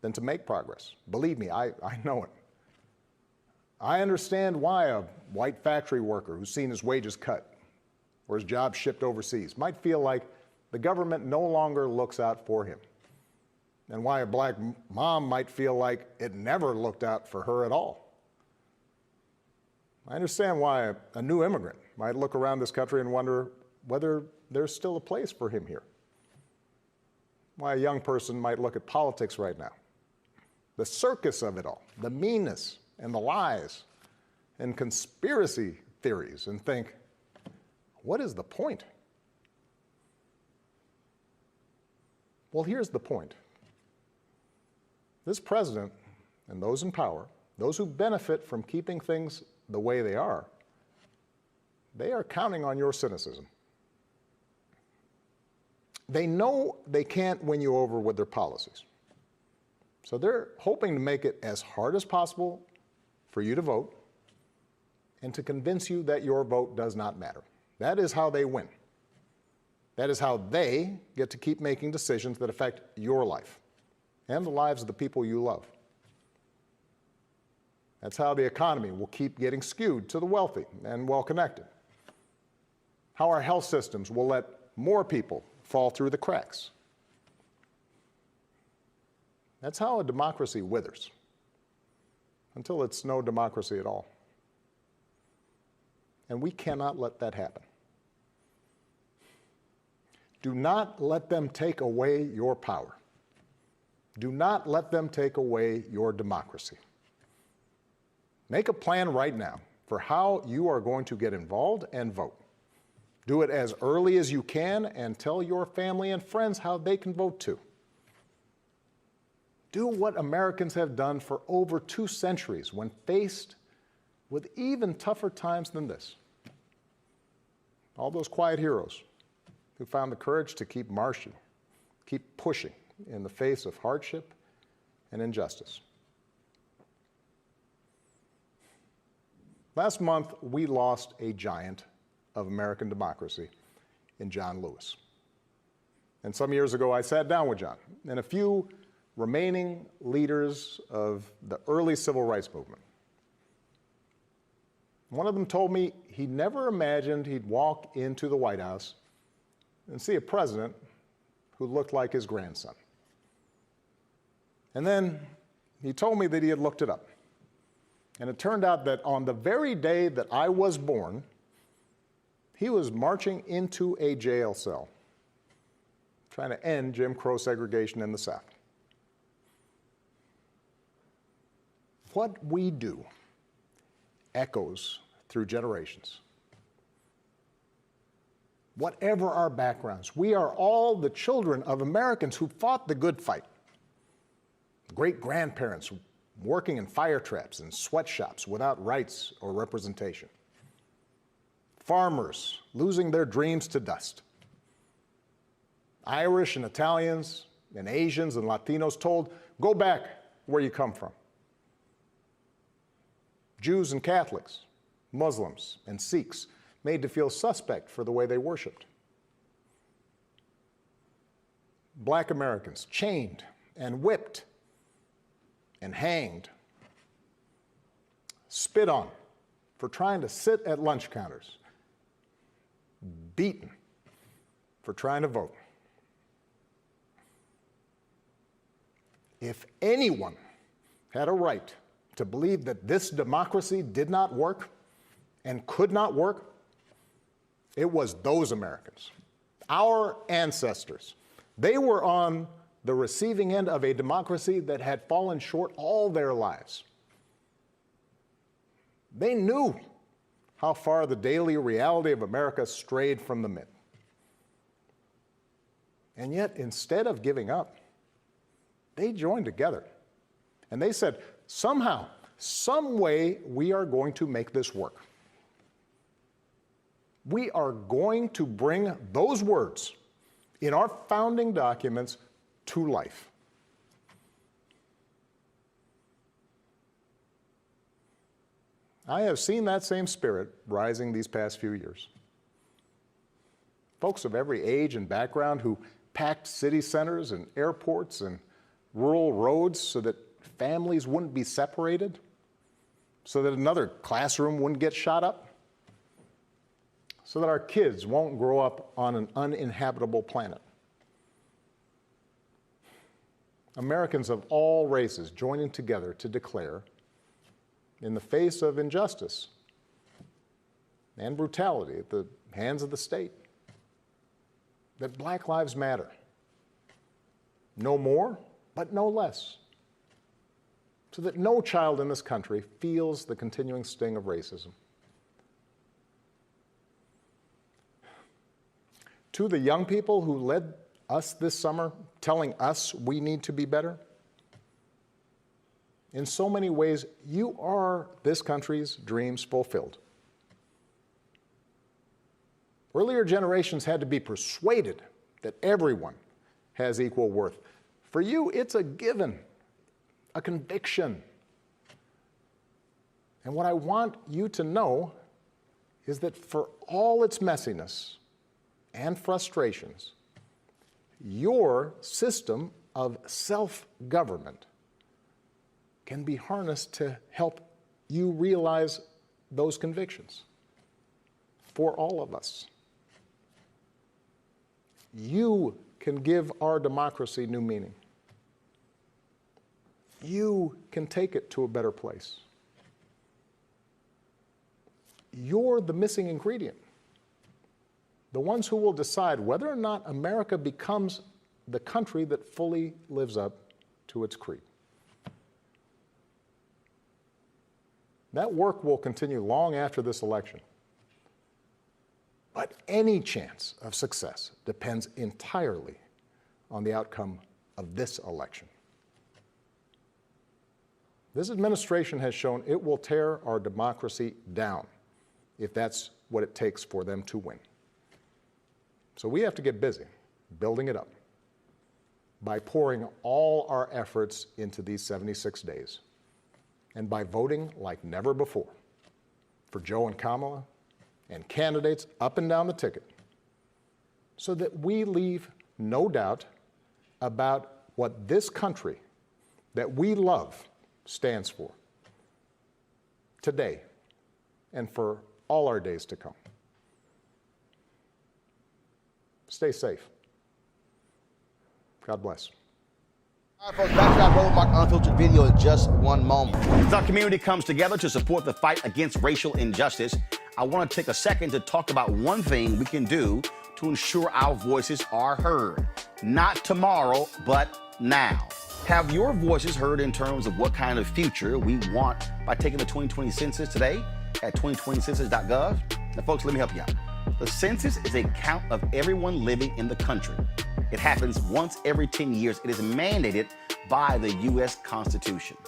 than to make progress. Believe me, I know it. I understand why a white factory worker who's seen his wages cut or his job shipped overseas might feel like the government no longer looks out for him, and why a black mom might feel like it never looked out for her at all. I understand why a new immigrant might look around this country and wonder whether there's still a place for him here. Why a young person might look at politics right now, the circus of it all, the meanness and the lies and conspiracy theories, and think, what is the point? Well, here's the point. This president and those in power, those who benefit from keeping things the way they are counting on your cynicism. They know they can't win you over with their policies. So they're hoping to make it as hard as possible for you to vote and to convince you that your vote does not matter. That is how they win. That is how they get to keep making decisions that affect your life and the lives of the people you love. That's how the economy will keep getting skewed to the wealthy and well-connected. How our health systems will let more people fall through the cracks. That's how a democracy withers, until it's no democracy at all. And we cannot let that happen. Do not let them take away your power. Do not let them take away your democracy. Make a plan right now for how you are going to get involved and vote. Do it as early as you can and tell your family and friends how they can vote too. Do what Americans have done for over 2 centuries when faced with even tougher times than this. All those quiet heroes who found the courage to keep marching, keep pushing in the face of hardship and injustice. Last month, we lost a giant of American democracy in John Lewis. And some years ago, I sat down with John and a few remaining leaders of the early civil rights movement. One of them told me he never imagined he'd walk into the White House and see a president who looked like his grandson. And then He told me that he had looked it up. And it turned out that on the very day that I was born, he was marching into a jail cell, trying to end Jim Crow segregation in the South. What we do echoes through generations. Whatever our backgrounds, we are all the children of Americans who fought the good fight. Great-grandparents working in fire traps and sweatshops without rights or representation. Farmers losing their dreams to dust. Irish and Italians and Asians and Latinos told, go back where you come from. Jews and Catholics, Muslims and Sikhs made to feel suspect for the way they worshiped. Black Americans chained and whipped and hanged, spit on for trying to sit at lunch counters, beaten for trying to vote. If anyone had a right to believe that this democracy did not work and could not work, it was those Americans, our ancestors. They were on the receiving end of a democracy that had fallen short all their lives. They knew how far the daily reality of America strayed from the myth. And yet, instead of giving up, they joined together. And they said, somehow, some way, we are going to make this work. We are going to bring those words in our founding documents to life. I have seen that same spirit rising these past few years. Folks of every age and background who packed city centers and airports and rural roads so that families wouldn't be separated, so that another classroom wouldn't get shot up, so that our kids won't grow up on an uninhabitable planet. Americans of all races joining together to declare, in the face of injustice and brutality at the hands of the state, that Black lives matter. No more, but no less. So that no child in this country feels the continuing sting of racism. To the young people who led us this summer, telling us we need to be better, in so many ways, you are this country's dreams fulfilled. Earlier generations had to be persuaded that everyone has equal worth. For you, it's a given, a conviction. And what I want you to know is that for all its messiness and frustrations, your system of self-government can be harnessed to help you realize those convictions for all of us. You can give our democracy new meaning. You can take it to a better place. You're the missing ingredient. The ones who will decide whether or not America becomes the country that fully lives up to its creed. That work will continue long after this election. But any chance of success depends entirely on the outcome of this election. This administration has shown it will tear our democracy down if that's what it takes for them to win. So we have to get busy building it up by pouring all our efforts into these 76 days and by voting like never before for Joe and Kamala and candidates up and down the ticket so that we leave no doubt about what this country that we love stands for today and for all our days to come. Stay safe. God bless.
All right, folks, back to our Roland Mark Unfiltered video in just one moment.
As our community comes together to support the fight against racial injustice, I want to take a second to talk about one thing we can do to ensure our voices are heard. Not tomorrow, but now. Have your voices heard in terms of what kind of future we want by taking the 2020 census today at 2020census.gov? Now, folks, let me help you out. The census is a count of everyone living in the country. It happens once every 10 years. It is mandated by the U.S. Constitution.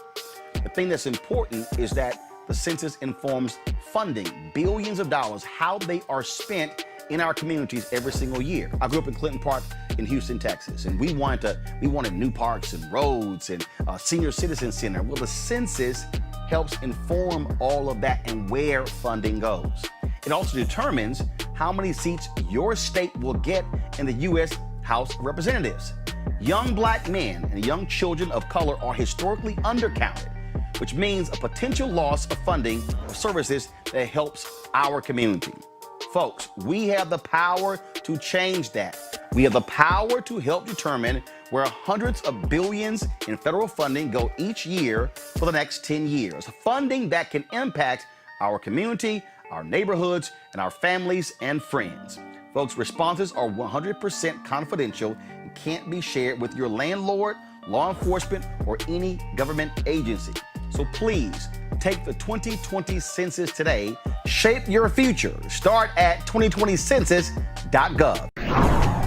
The thing that's important is that the census informs funding, billions of dollars, how they are spent in our communities every single year. I grew up in Clinton Park in Houston, Texas, and we wanted new parks and roads and a senior citizen center. Well, the census helps inform all of that and where funding goes. It also determines how many seats your state will get in the U.S. House of Representatives. Young black men and young children of color are historically undercounted, which means a potential loss of funding for services that helps our community. Folks, we have the power to change that. We have the power to help determine where hundreds of billions in federal funding go each year for the next 10 years. Funding that can impact our community, our neighborhoods, and our families and friends. Folks, responses are 100% confidential and can't be shared with your landlord, law enforcement, or any government agency. So please, take the 2020 census today. Shape your future. Start at 2020census.gov.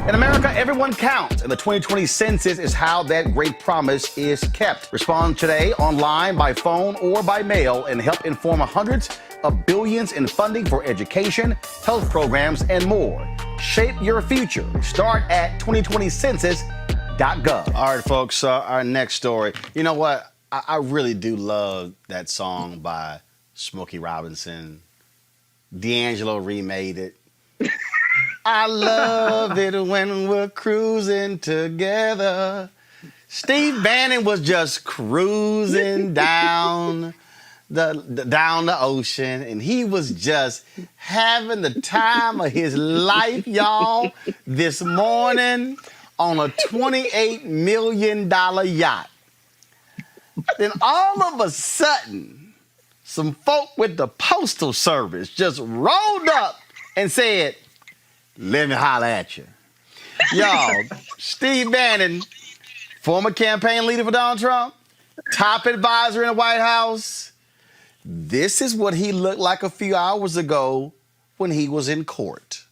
In America, everyone counts, and the 2020 census is how that great promise is kept. Respond today online, by phone, or by mail, and help inform hundreds of billions in funding for education, health programs, and more. Shape your future. Start at 2020census.gov. All right, folks, our next story. You know what? I really do love that song by Smokey Robinson. D'Angelo remade it. I love it when we're cruising together. Steve Bannon was just cruising down the ocean, and he was just having the time of his life, y'all, this morning on a $28 million yacht. Then all of a sudden, some folk with the Postal Service just rolled up and said, "Let me holler at you." Y'all, Steve Bannon, former campaign leader for Donald Trump, top advisor in the White House. This is what he looked like a few hours ago when he was in court.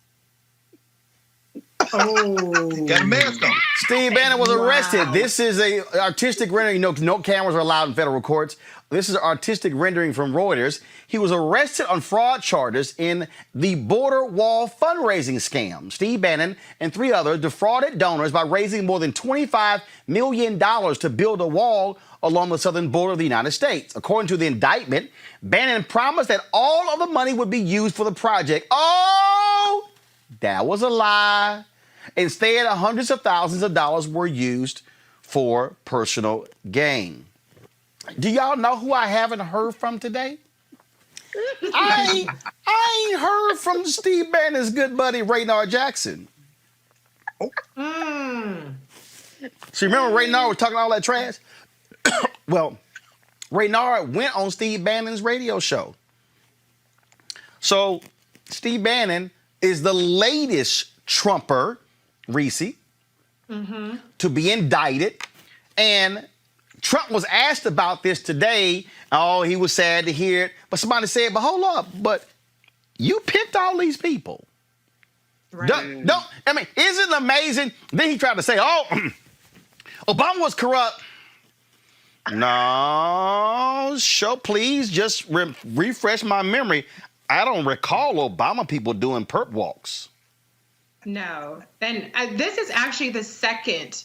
Oh. Got a mask on.
Steve Bannon was arrested. Wow. This is a artistic rendering. No cameras are allowed in federal courts. This is an artistic rendering from Reuters. He was arrested on fraud charges in the border wall fundraising scam. Steve Bannon and 3 others defrauded donors by raising more than $25 million to build a wall along the southern border of the United States. According to the indictment, Bannon promised that all of the money would be used for the project. Oh, that was a lie. Instead, hundreds of thousands of dollars were used for personal gain. Do y'all know who I haven't heard from today? I ain't heard from Steve Bannon's good buddy, Raynard Jackson. So remember Raynard was talking all that trash? Well, Raynard went on Steve Bannon's radio show. So Steve Bannon is the latest Trumper, Reese, to be indicted. And Trump was asked about this today. Oh, he was sad to hear it. But somebody said, but hold up, but you picked all these people. Right. Isn't it amazing? Then he tried to say, oh, Obama was corrupt. No, please just refresh my memory. I don't recall Obama people doing perp walks.
No. And this is actually the second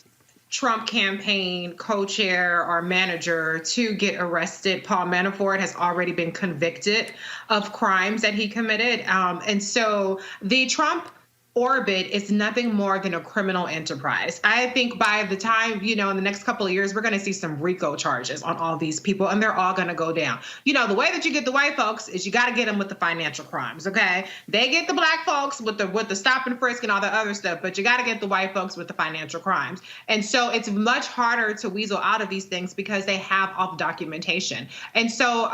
Trump campaign co-chair or manager to get arrested. Paul Manafort has already been convicted of crimes that he committed. And so the Trump orbit is nothing more than a criminal enterprise. I think by the time, in the next couple of years, we're going to see some RICO charges on all these people, and they're all going to go down. The way that you get the white folks is you got to get them with the financial crimes, okay? They get the black folks with the stop and frisk and all the other stuff, but you got to get the white folks with the financial crimes. And so it's much harder to weasel out of these things because they have all the documentation. And so,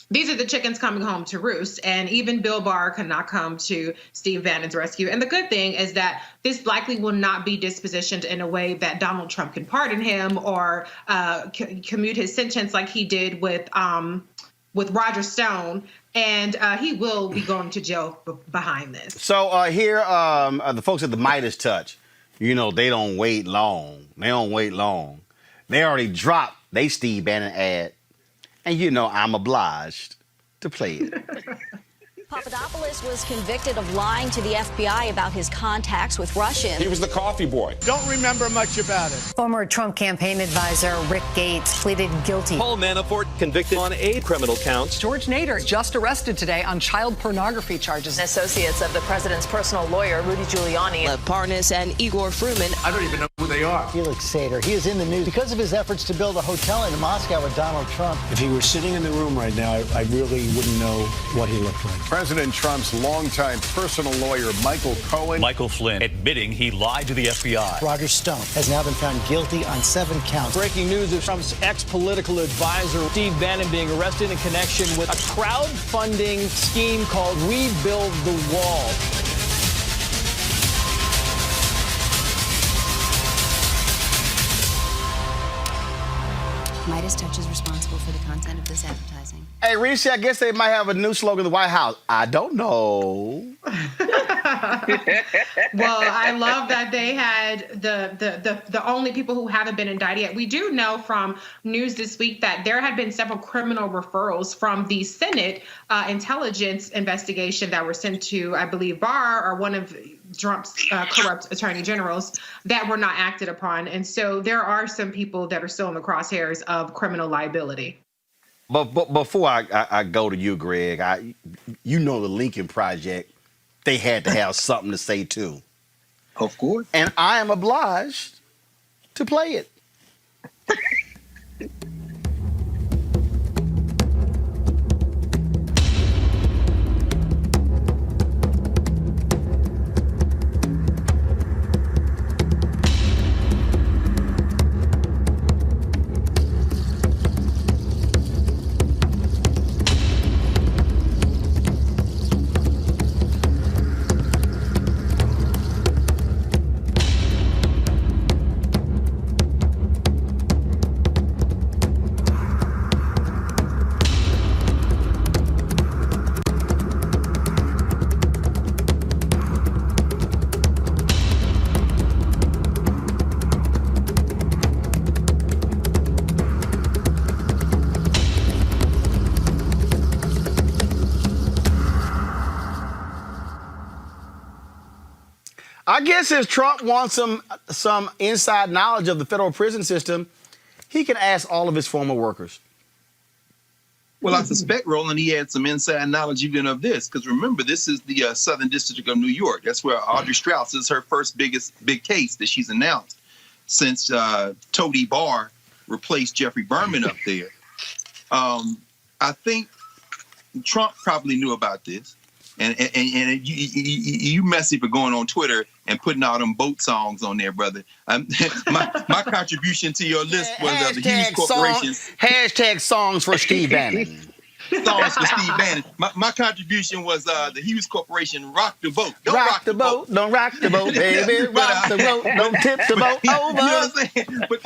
these are the chickens coming home to roost, and even Bill Barr cannot come to Steve Bannon's rescue. And the good thing is that this likely will not be dispositioned in a way that Donald Trump can pardon him or commute his sentence like he did with Roger Stone, and he will be going to jail behind this.
So here, the folks at the Midas Touch, they don't wait long. They already dropped they Steve Bannon ad. And I'm obliged to play it.
Papadopoulos was convicted of lying to the FBI about his contacts with Russians.
He was the coffee boy.
Don't remember much about it.
Former Trump campaign advisor Rick Gates pleaded guilty.
Paul Manafort convicted on 8 criminal counts.
George Nader just arrested today on child pornography charges.
Associates of the president's personal lawyer, Rudy Giuliani.
Lev Parnas and Igor Fruman.
I don't even know who they are.
Felix Sater. He is in the news because of his efforts to build a hotel in Moscow with Donald Trump.
If he were sitting in the room right now, I really wouldn't know what he looked like.
President Trump's longtime personal lawyer, Michael Cohen.
Michael Flynn admitting he lied to the FBI.
Roger Stone has now been found guilty on 7 counts.
Breaking news of Trump's ex-political advisor, Steve Bannon, being arrested in connection with a crowdfunding scheme called Rebuild the Wall.
Midas Touch is responsible for the content of this advertising.
Hey, Reese, I guess they might have a new slogan in the White House. I don't know.
Well, I love that they had the only people who haven't been indicted yet. We do know from news this week that there had been several criminal referrals from the Senate intelligence investigation that were sent to, I believe, Barr or one of Trump's corrupt attorney generals that were not acted upon. And so there are some people that are still in the crosshairs of criminal liability.
But before I go to you, Greg, the Lincoln Project, they had to have something to say too.
Of course.
And I am obliged to play it. I guess if Trump wants some inside knowledge of the federal prison system, he can ask all of his former workers.
Well, I suspect, Roland, he had some inside knowledge even of this, because remember, this is the Southern District of New York. That's where Audrey Strauss is her first big case that she's announced since Toady Barr replaced Jeffrey Berman up there. I think Trump probably knew about this. And you messy for going on Twitter and putting all them boat songs on there, brother. My contribution to your list was the Hughes Corporation.
Hashtag songs for Steve Bannon.
Songs for Steve Bannon. My contribution was the Hughes Corporation, Rock the Boat.
Don't rock the boat. Don't rock the boat, baby. Rock the boat. Don't tip the boat over.
You know what I'm saying? But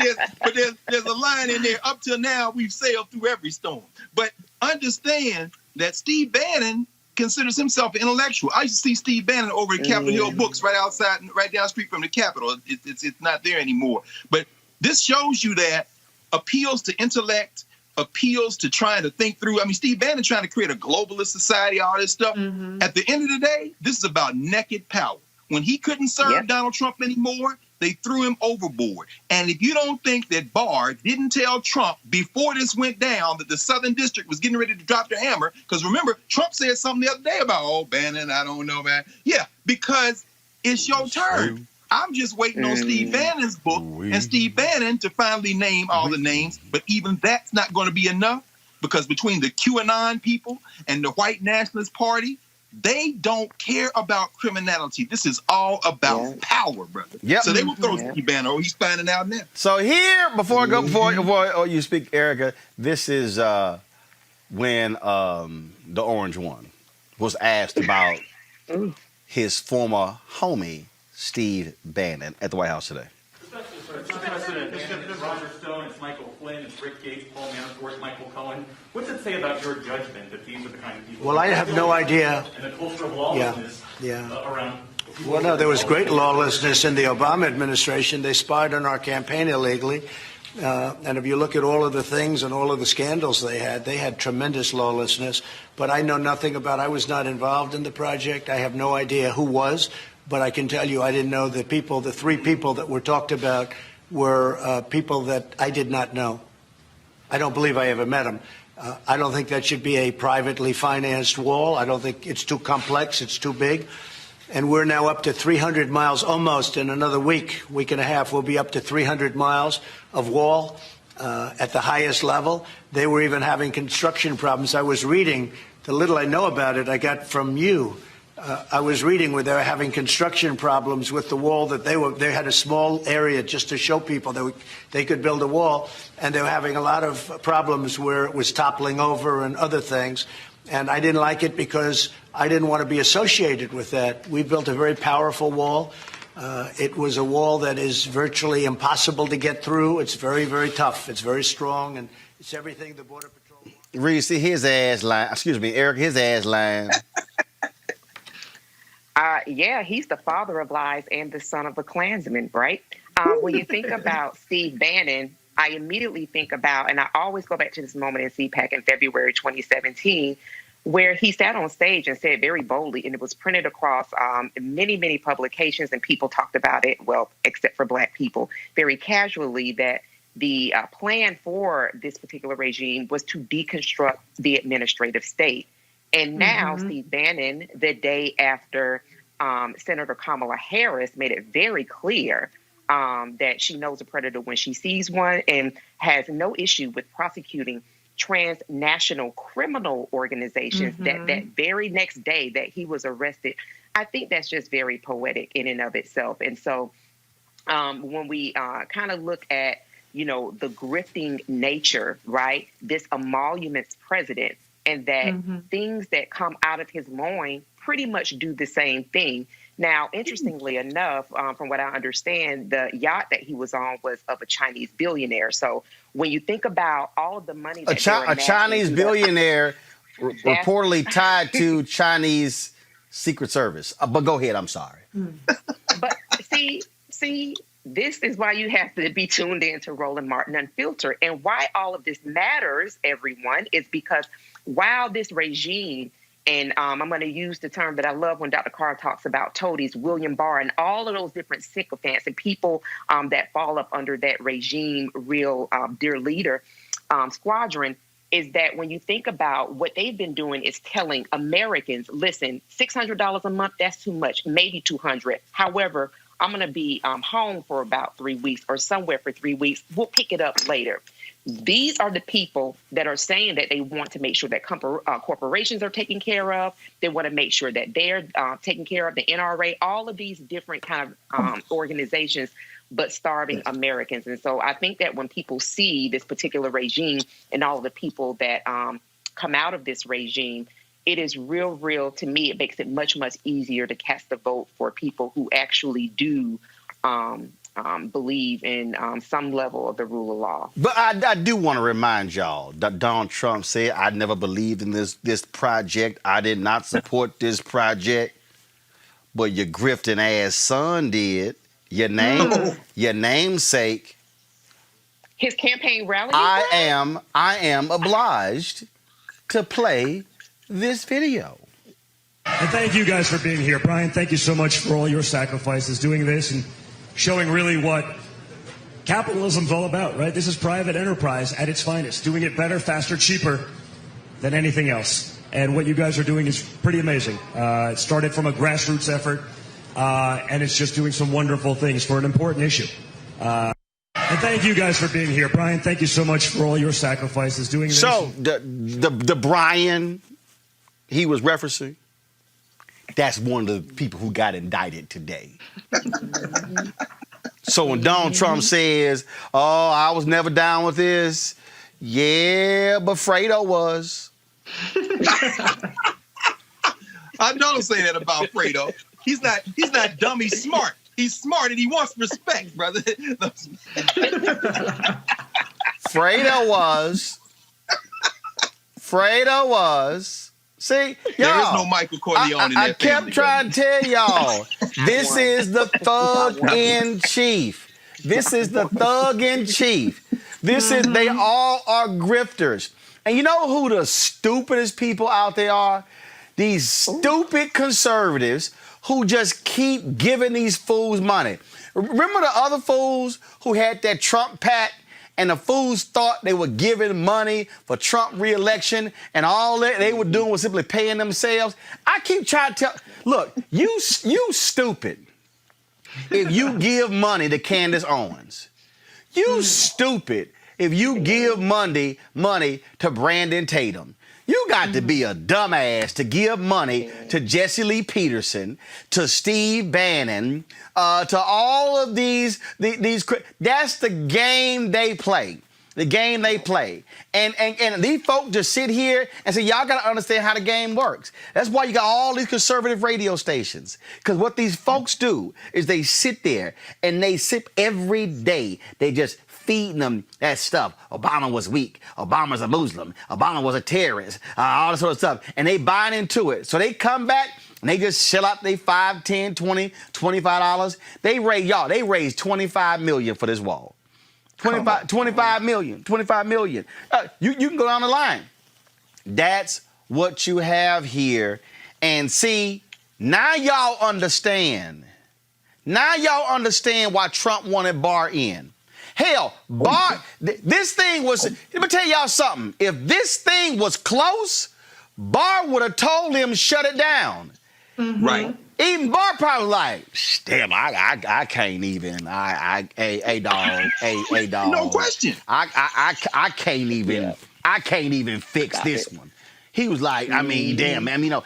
there's a line in there. Up till now, we've sailed through every storm. But understand that Steve Bannon considers himself an intellectual. I used to see Steve Bannon over at Capitol Hill Books right outside, right down the street from the Capitol. It's not there anymore. But this shows you that appeals to intellect, appeals to trying to think through. I mean, Steve Bannon trying to create a globalist society, all this stuff. Mm-hmm. At the end of the day, this is about naked power. When he couldn't serve Donald Trump anymore, they threw him overboard. And if you don't think that Barr didn't tell Trump before this went down that the Southern District was getting ready to drop the hammer, because remember, Trump said something the other day about, Bannon, I don't know, man. Yeah, because it's your turn. I'm just waiting on Steve Bannon's book and Steve Bannon to finally name all the names. But even that's not going to be enough, because between the QAnon people and the white nationalist party, they don't care about criminality. This is all about power, brother.
Yep.
So they will throw Steve Bannon. Oh, he's finding out now.
So here, before you speak, Erica, this is when the Orange one was asked about his former homie, Steve Bannon, at the White House today.
Mr. President, it's Roger Stone, it's Michael Flynn, it's Rick Gates, Paul Manafort, Michael Cohen. What's it say about your judgment that these are the kind of people?
Well, I have no idea.
And the culture of lawlessness around.
Well, no, there was great lawlessness in the Obama administration. They spied on our campaign illegally. And if you look at all of the things and all of the scandals they had tremendous lawlessness. But I know nothing about, I was not involved in the project. I have no idea who was. But I can tell you, I didn't know that the three people that were talked about were people that I did not know. I don't believe I ever met them. I don't think that should be a privately financed wall. I don't think it's too complex. It's too big. And we're now up to 300 miles, almost in another week and a half, we'll be up to 300 miles of wall at the highest level. They were even having construction problems. I was reading, the little I know about it, I got from you. I was reading where they were having construction problems with the wall, that they had a small area just to show people that they could build a wall, and they were having a lot of problems where it was toppling over and other things. And I didn't like it because I didn't want to be associated with that. We built a very powerful wall. It was a wall that is virtually impossible to get through. It's very, very tough. It's very strong, and it's everything the Border Patrol.
Reese, his ass line. Excuse me, Eric, his ass line.
Yeah, he's the father of lies and the son of a Klansman, right? When you think about Steve Bannon, I immediately think about, and I always go back to this moment in CPAC in February 2017, where he sat on stage and said very boldly, and it was printed across many, many publications, and people talked about it, well, except for Black people, very casually, that the plan for this particular regime was to deconstruct the administrative state. And now Steve Bannon, the day after Senator Kamala Harris made it very clear that she knows a predator when she sees one, and has no issue with prosecuting transnational criminal organizations that very next day that he was arrested. I think that's just very poetic in and of itself. And so when we kind of look at, the grifting nature, right, this emoluments president, and that things that come out of his loin pretty much do the same thing. Now, interestingly enough, from what I understand, the yacht that he was on was of a Chinese billionaire. So when you think about all of the money that
a Chinese billionaire reportedly tied to Chinese Secret Service. But go ahead, I'm sorry.
But see, this is why you have to be tuned in to Roland Martin Unfiltered. And why all of this matters, everyone, is because while this regime, and I'm going to use the term that I love when Dr. Carr talks about toadies, William Barr, and all of those different sycophants and people that fall up under that regime, real dear leader squadron, is that when you think about what they've been doing is telling Americans, listen, $600 a month, that's too much, maybe $200. However, I'm going to be home for about 3 weeks or somewhere for 3 weeks. We'll pick it up later. These are the people that are saying that they want to make sure that corporations are taken care of. They want to make sure that they're taken care of, the NRA, all of these different kind of organizations, but starving Americans. And so I think that when people see this particular regime and all of the people that come out of this regime, it is real, to me, it makes it much, much easier to cast a vote for people who actually do believe in some level of the rule of law.
But I do want to remind y'all that Donald Trump said, I never believed in this project. I did not support this project. But your grifting ass son did. Your namesake.
His campaign rally?
I am obliged to play this video.
And thank you guys for being here. Brian, thank you so much for all your sacrifices doing this and showing really what capitalism's all about, right? This is private enterprise at its finest, doing it better, faster, cheaper than anything else. And what you guys are doing is pretty amazing. It started from a grassroots effort and it's just doing some wonderful things for an important issue. And thank you guys for being here. Brian, thank you so much for all your sacrifices doing this.
So, the Brian he was referencing, that's one of the people who got indicted today. So when Donald Trump says, oh, I was never down with this, yeah, but Fredo was.
I don't say that about Fredo. He's not dumb, he's smart. He's smart and he wants respect, brother.
Fredo was. See, y'all.
There is no Michael Corleone in that
I kept trying to tell y'all, this is the thug in chief. This is the thug in chief. This is, they all are grifters. And you know who the stupidest people out there are? These stupid conservatives who just keep giving these fools money. Remember the other fools who had that Trump PAC and the fools thought they were giving money for Trump re-election and all that they were doing was simply paying themselves? I keep trying to tell, look, you stupid if you give money to Candace Owens. You stupid if you give money to Brandon Tatum. You got to be a dumbass to give money to Jesse Lee Peterson, to Steve Bannon, to all of these. That's the game they play. The game they play. And these folks just sit here and say, y'all got to understand how the game works. That's why you got all these conservative radio stations. Because what these folks do is they sit there and they sip every day. They just feeding them that stuff. Obama was weak. Obama's a Muslim. Obama was a terrorist. All this sort of stuff. And they buying into it. So they come back and they just shell out their $5, $10, $20, $25. They raised $25 million for this wall. 25 million. You can go down the line. That's what you have here. And see, now y'all understand. Now y'all understand why Trump wanted Barr in. Hell, Barr, this thing was, let me tell y'all something. If this thing was close, Barr would have told him shut it down.
Right.
Even Barr probably like, damn, I can't even. Hey dog.
No question.
I can't even fix this one. He was like, I mean, damn, man, you know,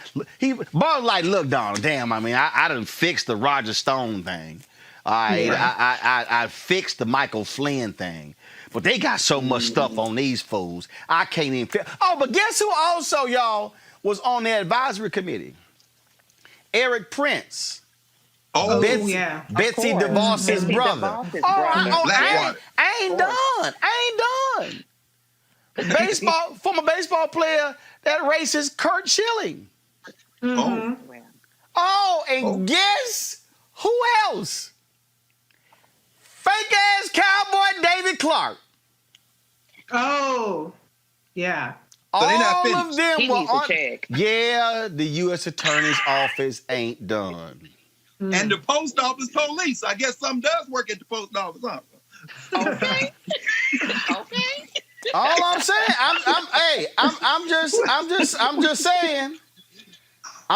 Barr was like, look, Donald, damn, I mean, I done fixed the Roger Stone thing. All right, I fixed the Michael Flynn thing. But they got so much stuff on these fools, I can't even fix. Oh, but guess who also, y'all, was on the advisory committee? Eric Prince.
Oh,
Betsy,
yeah.
Betsy DeVos's brother. I ain't done. Former baseball player, that racist Kurt Schilling. Oh, and guess who else? Fake-ass cowboy David Clark.
Oh, yeah.
So
all of them
he
were
needs
on.
to check.
Yeah, the U.S. Attorney's Office ain't done.
And the post office police. I guess some does work at the post office, huh?
Okay.
All I'm saying, I'm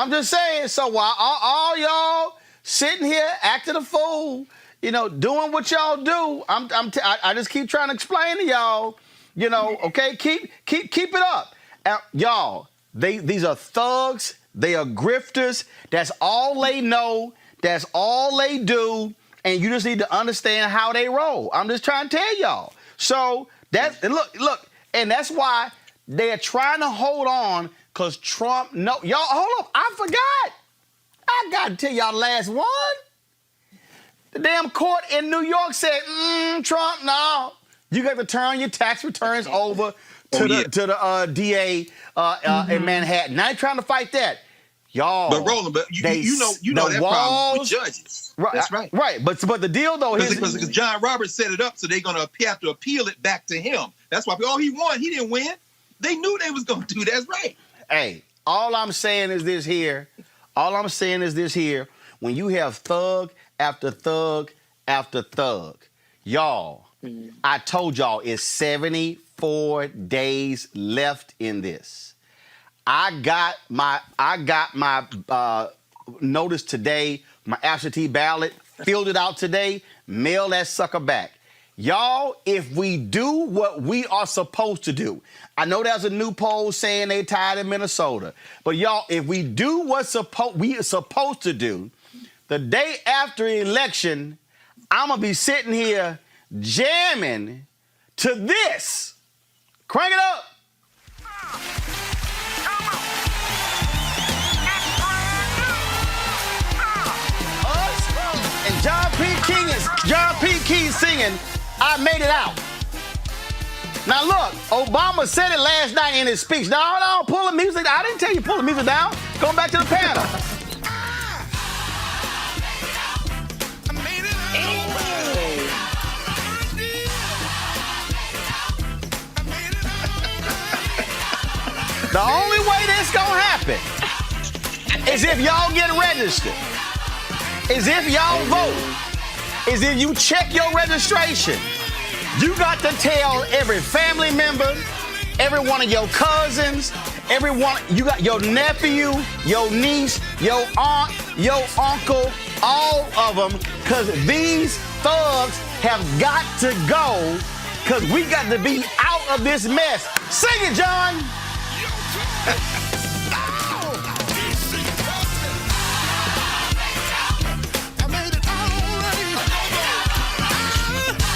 just saying. So while all y'all sitting here acting a fool, you know, doing what y'all do, I just keep trying to explain to y'all. You know, okay, keep it up. Y'all, these are thugs. They are grifters. That's all they know. That's all they do. And you just need to understand how they roll. I'm just trying to tell y'all. So and look, and that's why they're trying to hold on, because Trump, y'all, hold up, I forgot. I got to tell y'all the last one. The damn court in New York said, Trump, no. You got to turn your tax returns over to the DA in Manhattan. Now they're trying to fight that. Y'all.
But Roland, you know that problem with judges.
Right,
that's right.
Right, but the deal though is
because John Roberts set it up, so they're gonna have to appeal it back to him. That's why he won. He didn't win. They knew they was gonna do. That's right.
Hey, all I'm saying is this here. When you have thug after thug after thug, y'all. I told y'all it's 74 days left in this. I got my notice today my absentee ballot, filled it out today, mail that sucker back. Y'all, if we do what we are supposed to do, I know there's a new poll saying they tied in Minnesota, but y'all, if we do what we are supposed to do, the day after election, I'm going to be sitting here jamming to this. Crank it up. Us and John P. Key singing, I Made It Out. Now look, Obama said it last night in his speech. No, pull the music. I didn't tell you pull the music down. Going back to the panel. The only way this gonna happen is if y'all get registered, is if y'all vote, is if you check your registration. You got to tell every family member, every one of your cousins, everyone, you got your nephew, your niece, your aunt, your uncle, all of them, because these thugs have got to go, because we got to be out of this mess. Sing it, John.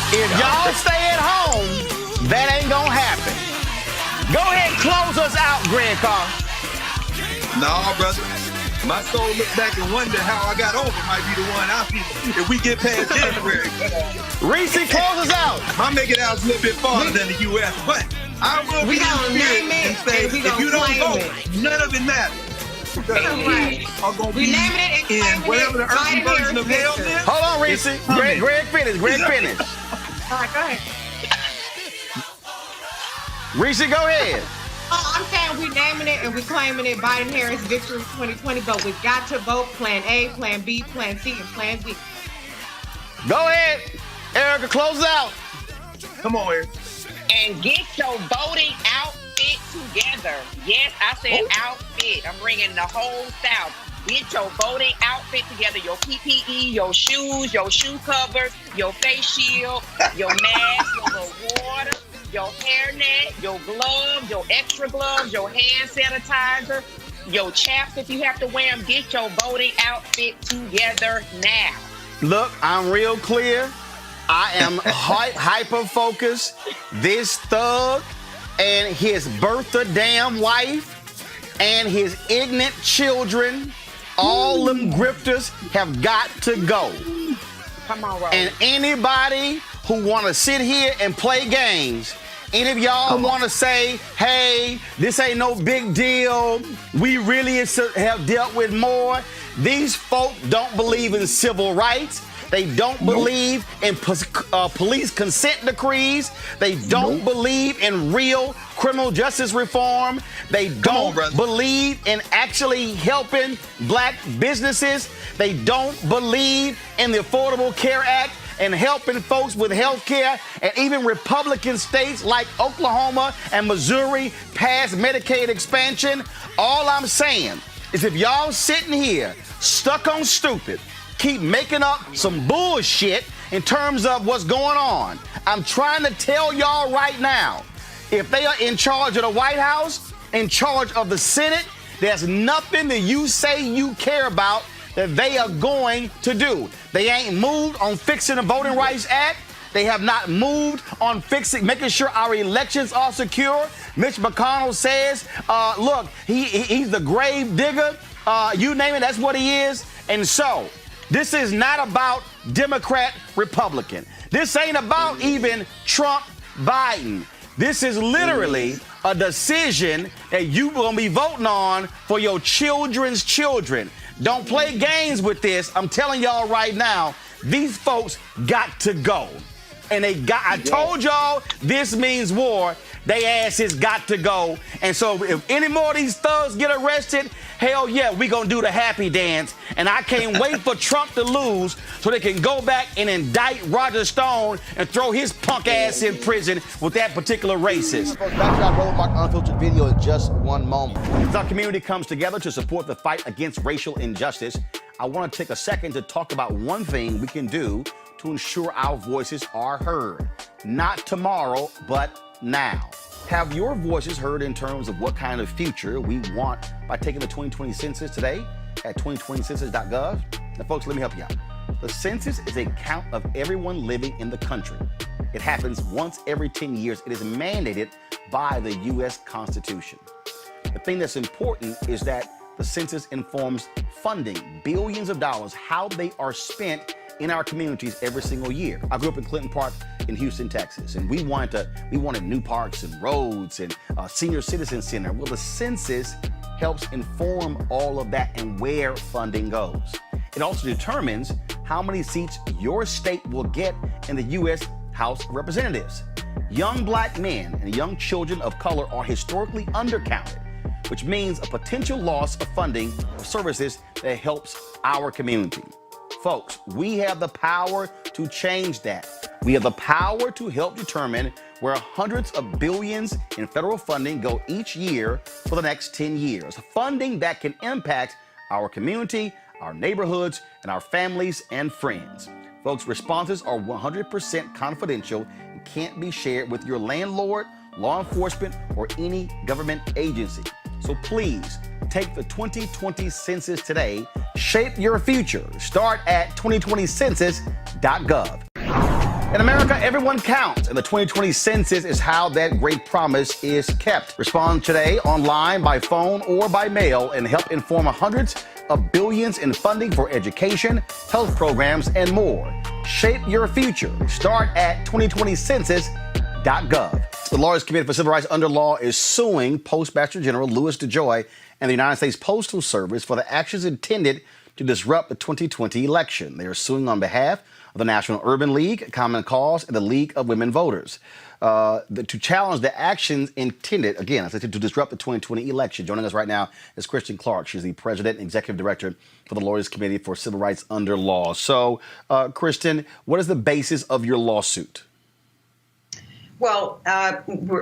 If y'all stay at home, that ain't gonna happen. Go ahead and close us out, Greg Carr.
No, brother. My soul look back and wonder how I got over might be the one I feel if we get past January.
Reese, close us out.
My make it out's a little bit farther than the U.S., but I will be here and say, if you don't vote, none of it matters.
Right.
We naming it in whatever the urban version of hell is.
Hold on, Reese. Greg finish.
All right, go ahead.
Reese, go ahead.
Oh, I'm saying we naming it and we claiming it Biden-Harris victory 2020, but we got to vote Plan A, Plan B, Plan C, and Plan D.
Go ahead. Erica, close out.
Come on, Eric.
And get your voting outfit together. Yes, I said outfit. I'm bringing the whole South. Get your voting outfit together. Your PPE, your shoes, your shoe covers, your face shield, your mask, your little water, your hairnet, your gloves, your extra gloves, your hand sanitizer, your chaps if you have to wear them. Get your voting outfit together now.
Look, I'm real clear. I am hyper-focused. This thug and his birth-a-damn wife and his ignorant children, all them grifters have got to go.
Come on, Roland.
And anybody who want to sit here and play games, any of y'all want to say, hey, this ain't no big deal, we really have dealt with more. These folk don't believe in civil rights. They don't believe in police consent decrees. They don't believe in real criminal justice reform. They don't believe in actually helping black businesses. They don't believe in the Affordable Care Act and helping folks with health care. And even Republican states like Oklahoma and Missouri passed Medicaid expansion. All I'm saying is if y'all sitting here stuck on stupid, keep making up some bullshit in terms of what's going on. I'm trying to tell y'all right now, if they are in charge of the White House, in charge of the Senate, there's nothing that you say you care about that they are going to do. They ain't moved on fixing the Voting Rights Act. They have not moved on making sure our elections are secure. Mitch McConnell says, look, he's the grave digger. You name it, that's what he is. And so, this is not about Democrat, Republican. This ain't about even Trump, Biden. This is literally a decision that you're going to be voting on for your children's children. Don't play games with this. I'm telling y'all right now, these folks got to go. And I told y'all this means war. They asses got to go. And so if any more of these thugs get arrested, hell yeah, we gonna do the happy dance. And I can't wait for Trump to lose so they can go back and indict Roger Stone and throw his punk ass in prison with that particular racist.
Back to that Roland Mark Unfiltered video in just one moment.
As our community comes together to support the fight against racial injustice, I want to take a second to talk about one thing we can do to ensure our voices are heard. Not tomorrow, but now. Have your voices heard in terms of what kind of future we want by taking the 2020 census today at 2020census.gov? Now, folks, let me help you out. The census is a count of everyone living in the country. It happens once every 10 years. It is mandated by the U.S. Constitution. The thing that's important is that the census informs funding, billions of dollars, how they are spent in our communities every single year. I grew up in Clinton Park in Houston, Texas, and we wanted new parks and roads and a senior citizen center. Well, the census helps inform all of that and where funding goes. It also determines how many seats your state will get in the U.S. House of Representatives. Young black men and young children of color are historically undercounted, which means a potential loss of funding for services that helps our community. Folks, we have the power to change that. We have the power to help determine where hundreds of billions in federal funding go each year for the next 10 years. Funding that can impact our community, our neighborhoods, and our families and friends. Folks, responses are 100% confidential and can't be shared with your landlord, law enforcement, or any government agency. So please, take the 2020 census today. Shape your future. Start at 2020census.gov. In America, everyone counts, and the 2020 census is how that great promise is kept. Respond today online, by phone, or by mail and help inform hundreds of billions in funding for education, health programs, and more. Shape your future. Start at 2020census.gov. The Lawyers Committee for Civil Rights Under Law is suing Postmaster General Louis DeJoy and the United States Postal Service for the actions intended to disrupt the 2020 election. They are suing on behalf of the National Urban League, Common Cause, and the League of Women Voters to challenge the actions intended, again, as I said, to disrupt the 2020 election. Joining us right now is Kristen Clark. She's the President and Executive Director for the Lawyers Committee for Civil Rights Under Law. So, Kristen, what is the basis of your lawsuit?
Well,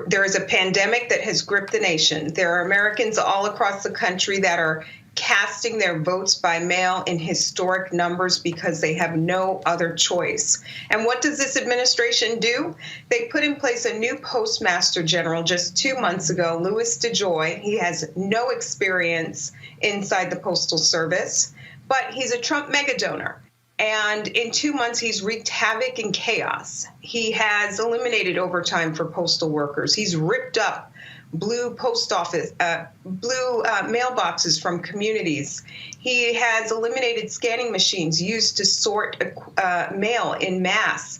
there is a pandemic that has gripped the nation. There are Americans all across the country that are casting their votes by mail in historic numbers because they have no other choice. And what does this administration do? They put in place a new Postmaster General just 2 months ago, Louis DeJoy. He has no experience inside the Postal Service, but he's a Trump mega donor. And in 2 months, he's wreaked havoc and chaos. He has eliminated overtime for postal workers. He's ripped up blue mailboxes from communities. He has eliminated scanning machines used to sort mail in mass.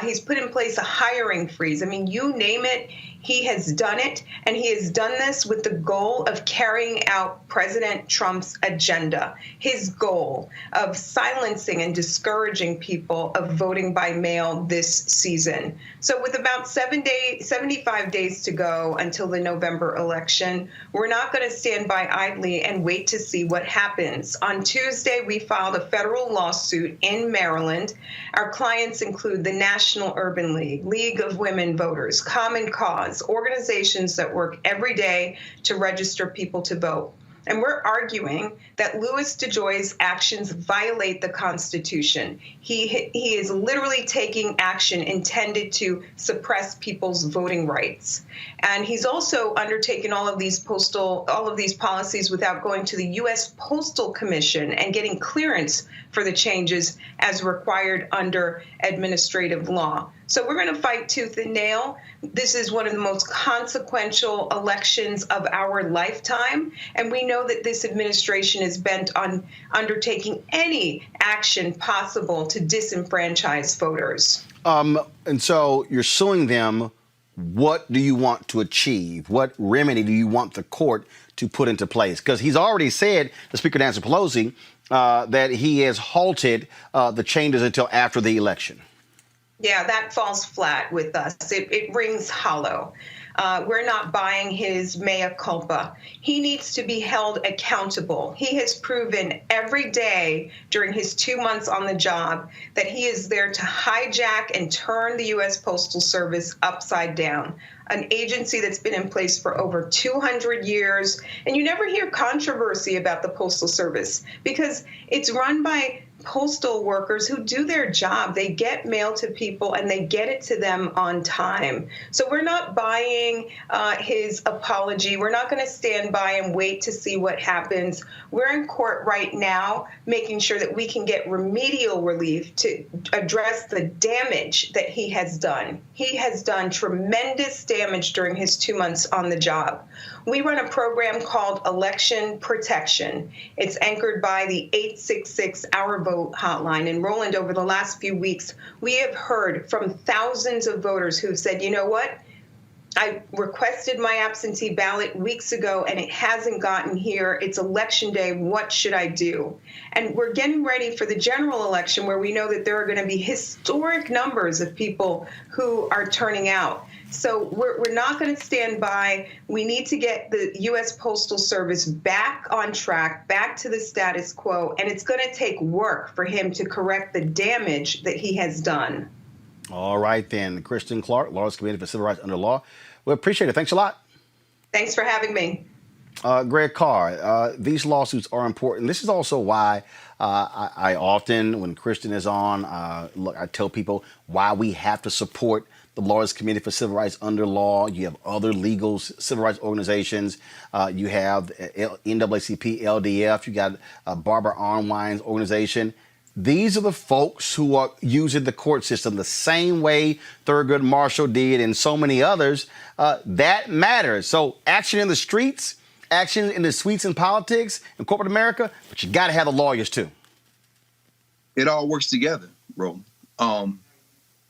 He's put in place a hiring freeze. I mean, you name it, he has done it. And he has done this with the goal of carrying out President Trump's agenda, his goal of silencing and discouraging people of voting by mail this season. So with about 75 days to go until the November election, we're not going to stand by idly and wait to see what happens. On Tuesday, we filed a federal lawsuit in Maryland. Our clients include the National Urban League, League of Women Voters, Common Cause, organizations that work every day to register people to vote. And we're arguing that Louis DeJoy's actions violate the Constitution. He is literally taking action intended to suppress people's voting rights. And he's also undertaken all of these policies without going to the U.S. Postal Commission and getting clearance for the changes as required under administrative law. So we're going to fight tooth and nail. This is one of the most consequential elections of our lifetime. And we know that this administration is bent on undertaking any action possible to disenfranchise voters.
And so you're suing them. What do you want to achieve? What remedy do you want the court to put into place? Because he's already said, the Speaker Nancy Pelosi, that he has halted the changes until after the election.
Yeah, that falls flat with us. It rings hollow. We're not buying his mea culpa. He needs to be held accountable. He has proven every day during his 2 months on the job that he is there to hijack and turn the U.S. Postal Service upside down, an agency that's been in place for over 200 years. And you never hear controversy about the Postal Service because it's run by postal workers who do their job. They get mail to people and they get it to them on time. So we're not buying his apology. We're not going to stand by and wait to see what happens. We're in court right now making sure that we can get remedial relief to address the damage that he has done. He has done tremendous damage during his 2 months on the job. We run a program called Election Protection. It's anchored by the 866 Our Vote hotline. And Roland, over the last few weeks, we have heard from thousands of voters who've said, you know what? I requested my absentee ballot weeks ago and it hasn't gotten here. It's election day. What should I do? And we're getting ready for the general election where we know that there are going to be historic numbers of people who are turning out. So we're not going to stand by. We need to get the U.S. Postal Service back on track, back to the status quo, and it's going to take work for him to correct the damage that he has done.
All right, then. Kristen Clark, Lawyers Committee for Civil Rights Under Law. We appreciate it. Thanks a lot.
Thanks for having me.
Greg Carr, these lawsuits are important. This is also why I often, when Kristen is on, I tell people why we have to support the Lawyers Committee for Civil Rights Under Law. You have other legal civil rights organizations. You have NAACP, LDF. You got Barbara Arnwine's organization. These are the folks who are using the court system the same way Thurgood Marshall did and so many others. That matters. So action in the streets, action in the suites and politics in corporate America, but you got to have the lawyers too.
It all works together, Roland.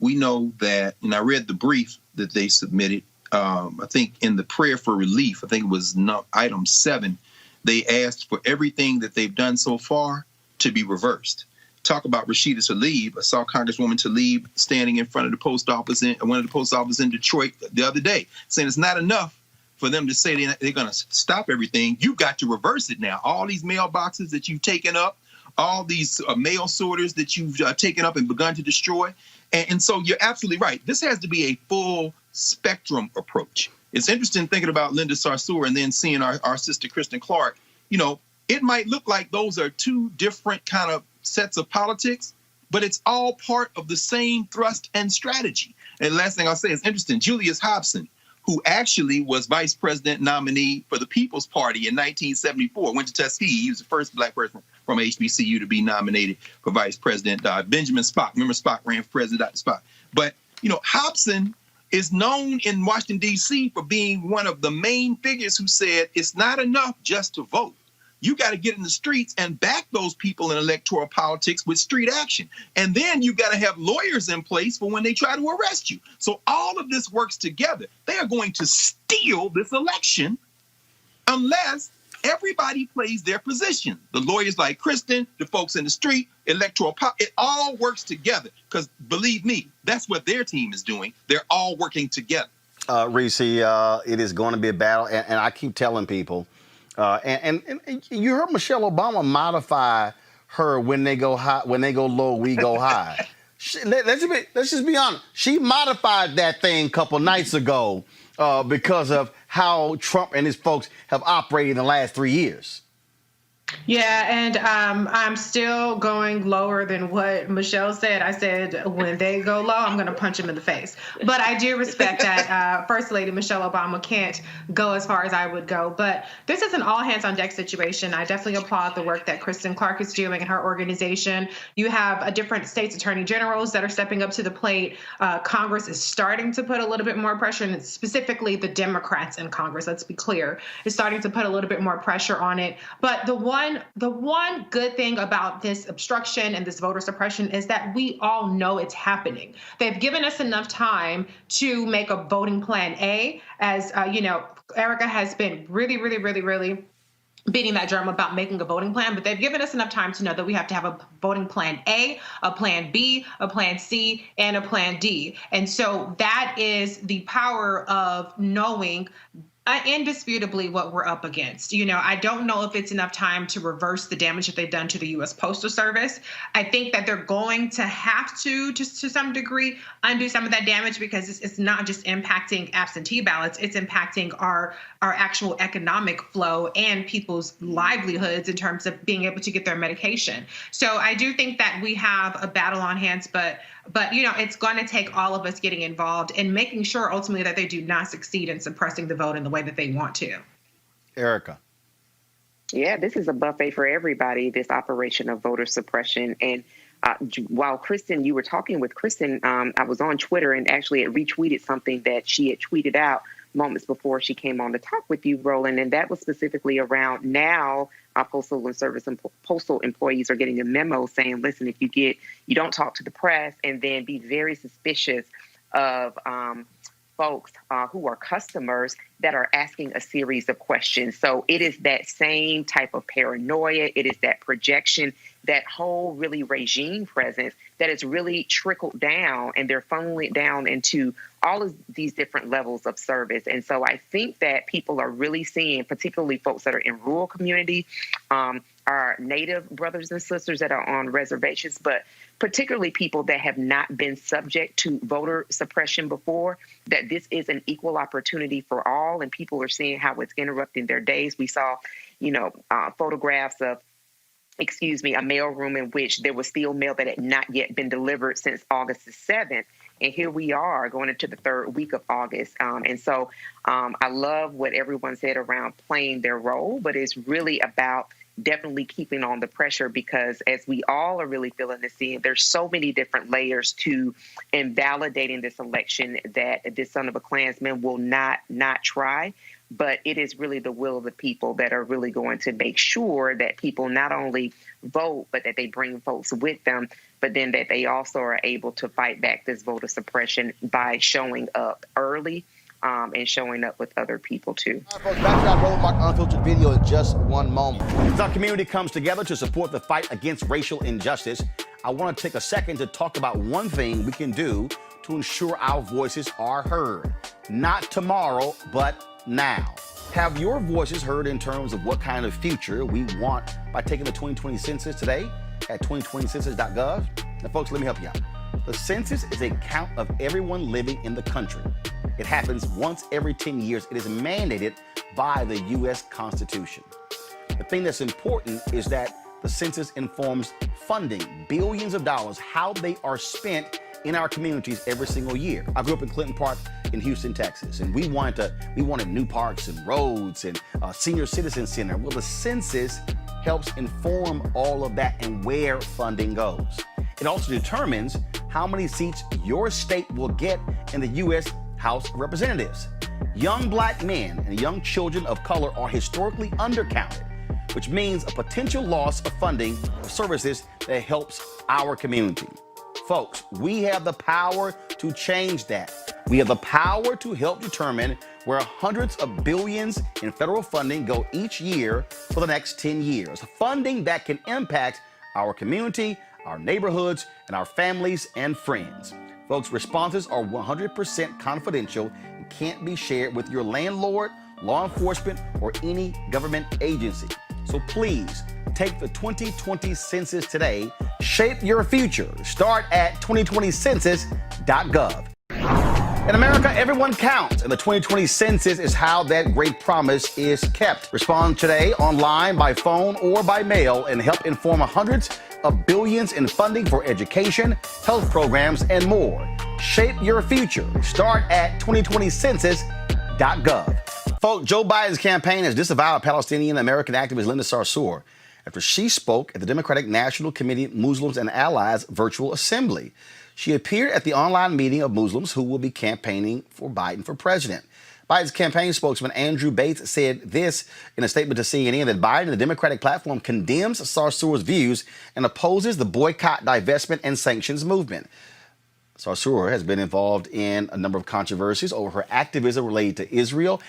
We know that, and I read the brief that they submitted, I think in the prayer for relief, I think it was item 7, they asked for everything that they've done so far to be reversed. Talk about Rashida Tlaib. I saw Congresswoman Tlaib standing in front of the post office, one of the post offices in Detroit the other day, saying it's not enough for them to say they're going to stop everything. You've got to reverse it now. All these mailboxes that you've taken up, all these mail sorters that you've taken up and begun to destroy. And so you're absolutely right. This has to be a full spectrum approach. It's interesting thinking about Linda Sarsour and then seeing our sister Kristen Clark. You know, it might look like those are two different kind of sets of politics, but it's all part of the same thrust and strategy. And the last thing I'll say is interesting. Julius Hobson, who actually was vice president nominee for the People's Party in 1974, went to Tuskegee. He was the first black person from HBCU to be nominated for vice president. Benjamin Spock. Remember Spock ran for president, Dr. Spock. But, you know, Hobson is known in Washington, D.C. for being one of the main figures who said it's not enough just to vote. You got to get in the streets and back those people in electoral politics with street action. And then you got to have lawyers in place for when they try to arrest you. So all of this works together. They are going to steal this election unless everybody plays their position. The lawyers like Kristen, the folks in the street, electoral it all works together. Because believe me, that's what their team is doing. They're all working together.
Reese, it is going to be a battle. And I keep telling people, and you heard Michelle Obama modify her when they go high, when they go low, we go high. Let's just be honest. She modified that thing a couple nights ago because of how Trump and his folks have operated in the last 3 years.
Yeah, and I'm still going lower than what Michelle said. I said, when they go low, I'm going to punch them in the face. But I do respect that First Lady Michelle Obama can't go as far as I would go. But this is an all-hands-on-deck situation. I definitely applaud the work that Kristen Clark is doing and her organization. You have different states' attorney generals that are stepping up to the plate. Congress is starting to put a little bit more pressure, and specifically the Democrats in Congress, let's be clear, is starting to put a little bit more pressure on it. But the one good thing about this obstruction and this voter suppression is that we all know it's happening. They've given us enough time to make a voting plan A, as you know, Erica has been really beating that drum about making a voting plan, but they've given us enough time to know that we have to have a voting plan A, a plan B, a plan C, and a plan D. And so that is the power of knowing indisputably what we're up against. I don't know if it's enough time to reverse the damage that they've done to the U.S. Postal Service. I think that they're going to have to, just to some degree, undo some of that damage, because it's not just impacting absentee ballots, it's impacting our actual economic flow and people's livelihoods in terms of being able to get their medication. So I do think that we have a battle on hands, but it's going to take all of us getting involved and making sure ultimately that they do not succeed in suppressing the vote in the way that they want to.
Erica.
Yeah, this is a buffet for everybody, this operation of voter suppression. And while Kristen, you were talking with Kristen, I was on Twitter and actually had retweeted something that she had tweeted out moments before she came on to talk with you, Roland. And that was specifically around now postal and service and postal employees are getting a memo saying, listen, if you don't talk to the press, and then be very suspicious of folks who are customers that are asking a series of questions. So it is that same type of paranoia. It is that projection, that whole really regime presence that is really trickled down, and they're funneling it down into all of these different levels of service. And so I think that people are really seeing, particularly folks that are in rural community, our Native brothers and sisters that are on reservations, but particularly people that have not been subject to voter suppression before, that this is an equal opportunity for all, and people are seeing how it's interrupting their days. We saw, photographs of, a mailroom in which there was still mail that had not yet been delivered since August the 7th. And here we are going into the third week of August. And so I love what everyone said around playing their role, but it's really about definitely keeping on the pressure, because as we all are really feeling this in, there's so many different layers to invalidating this election that this son of a Klansman will not try. But it is really the will of the people that are really going to make sure that people not only vote, but that they bring folks with them, but then that they also are able to fight back this voter suppression by showing up early and showing up with other people too.
All right, folks, back to that Roland Mark Unfiltered video in just one moment.
As our community comes together to support the fight against racial injustice, I want to take a second to talk about one thing we can do to ensure our voices are heard. Not tomorrow, but now. Have your voices heard in terms of what kind of future we want by taking the 2020 census today at 2020census.gov? Now, folks, let me help you out. The census is a count of everyone living in the country. It happens once every 10 years. It is mandated by the U.S. Constitution. The thing that's important is that the census informs funding, billions of dollars, how they are spent in our communities every single year. I grew up in Clinton Park in Houston, Texas, and we wanted new parks and roads and a senior citizen center. Well, the census helps inform all of that and where funding goes. It also determines how many seats your state will get in the U.S. House of Representatives. Young black men and young children of color are historically undercounted, which means a potential loss of funding for services that helps our community. Folks, we have the power to change that. We have the power to help determine where hundreds of billions in federal funding go each year for the next 10 years. Funding that can impact our community, our neighborhoods, and our families and friends. Folks, responses are 100% confidential and can't be shared with your landlord, law enforcement, or any government agency. So please, take the 2020 census today. Shape your future. Start at 2020census.gov. In America, everyone counts, and the 2020 census is how that great promise is kept. Respond today online, by phone, or by mail, and help inform hundreds of billions in funding for education, health programs, and more. Shape your future. Start at 2020census.gov. Folks, Joe Biden's campaign has disavowed Palestinian-American activist Linda Sarsour after she spoke at the Democratic National Committee Muslims and Allies virtual assembly. She appeared at the online meeting of Muslims who will be campaigning for Biden for president. Biden's campaign spokesman Andrew Bates said this in a statement to CNN, that Biden and the Democratic platform condemns Sarsour's views and opposes the boycott, divestment, and sanctions movement. Sarsour has been involved in a number of controversies over her activism related to Israel.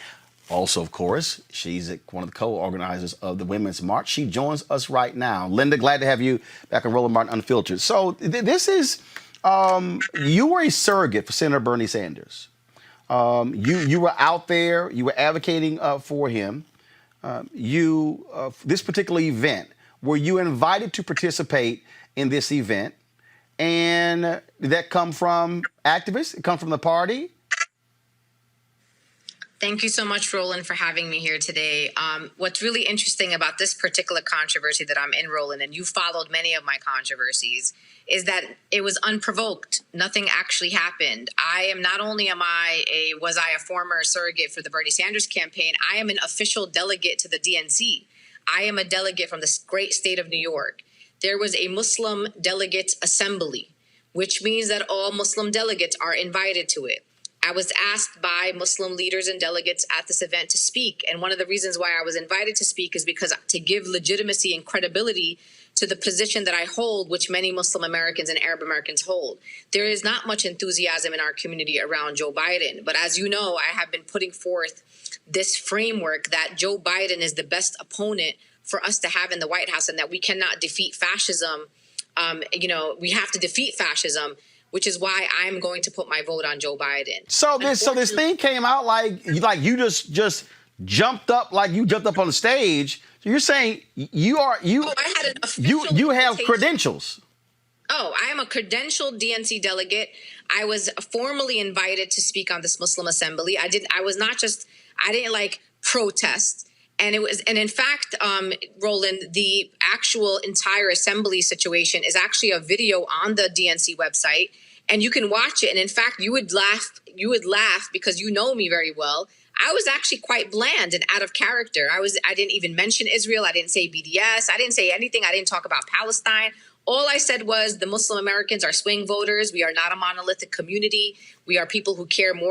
Also, of course, she's one of the co-organizers of the Women's March. She joins us right now. Linda, glad to have you back on Roland Martin Unfiltered. So this is, you were a surrogate for Senator Bernie Sanders. You were out there, you were advocating for him. This particular event, were you invited to participate in this event? And did that come from activists? It come from the party?
Thank you so much, Roland, for having me here today. What's really interesting about this particular controversy that I'm in, Roland, and you followed many of my controversies, is that it was unprovoked. Nothing actually happened. Not only was I a former surrogate for the Bernie Sanders campaign, I am an official delegate to the DNC. I am a delegate from the great state of New York. There was a Muslim delegates assembly, which means that all Muslim delegates are invited to it. I was asked by Muslim leaders and delegates at this event to speak. And one of the reasons why I was invited to speak is because to give legitimacy and credibility to the position that I hold, which many Muslim Americans and Arab Americans hold. There is not much enthusiasm in our community around Joe Biden. But as you know, I have been putting forth this framework that Joe Biden is the best opponent for us to have in the White House and that we cannot defeat fascism. We have to defeat fascism, which is why I'm going to put my vote on Joe Biden. So this thing came out like you just jumped up, like you jumped up on the stage. So you're saying you have credentials. Oh, I am a credentialed DNC delegate. I was formally invited to speak on this Muslim assembly. I didn't protest. And in fact, Roland, the actual entire assembly situation is actually a video on the DNC website, and you can watch it. And in fact, you would laugh because you know me very well. I was actually quite bland and out of character. I didn't even mention Israel. I didn't say BDS. I didn't say anything. I didn't talk about Palestine. All I said was the Muslim Americans are swing voters. We are not a monolithic community. We are people who care about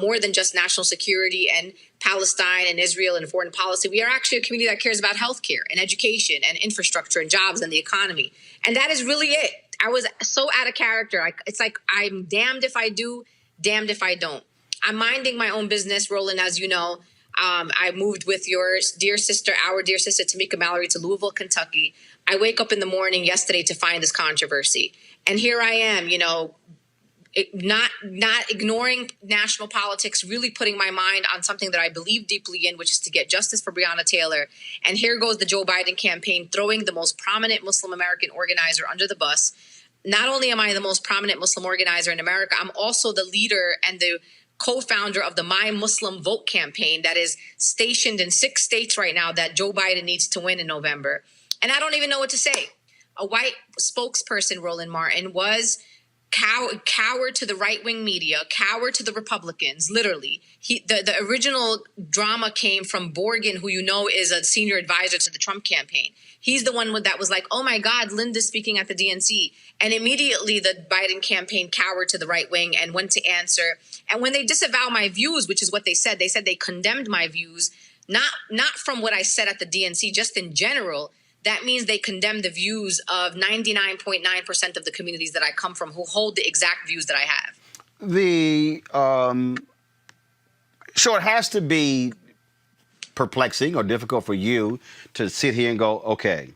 more than just national security and Palestine and Israel and foreign policy. We are actually a community that cares about healthcare and education and infrastructure and jobs and the economy. And that is really it. I was so out of character. It's like I'm damned if I do, damned if I don't. I'm minding my own business, Roland, as you know. I moved with our dear sister, Tamika Mallory, to Louisville, Kentucky. I wake up in the morning yesterday to find this controversy. And here I am, not ignoring national politics, really putting my mind on something that I believe deeply in, which is to get justice for Breonna Taylor. And here goes the Joe Biden campaign throwing the most prominent Muslim American organizer under the bus. Not only am I the most prominent Muslim organizer in America, I'm also the leader and the co-founder of the My Muslim Vote campaign that is stationed in 6 states right now that Joe Biden needs to win in November. And I don't even know what to say. A white spokesperson, Roland Martin, was coward to the right-wing media, coward to the Republicans, literally. The original drama came from Borgen, who you know is a senior advisor to the Trump campaign. He's the one that was like, oh my God, Linda's speaking at the DNC. And immediately the Biden campaign cowered to the right wing and went to answer. And when they disavow my views, which is what they said they condemned my views, not from what I said at the DNC, just in general. That means they condemn the views of 99.9% of the communities that I come from who hold the exact views that I have. So it has to be perplexing or difficult for you to sit here and go, okay,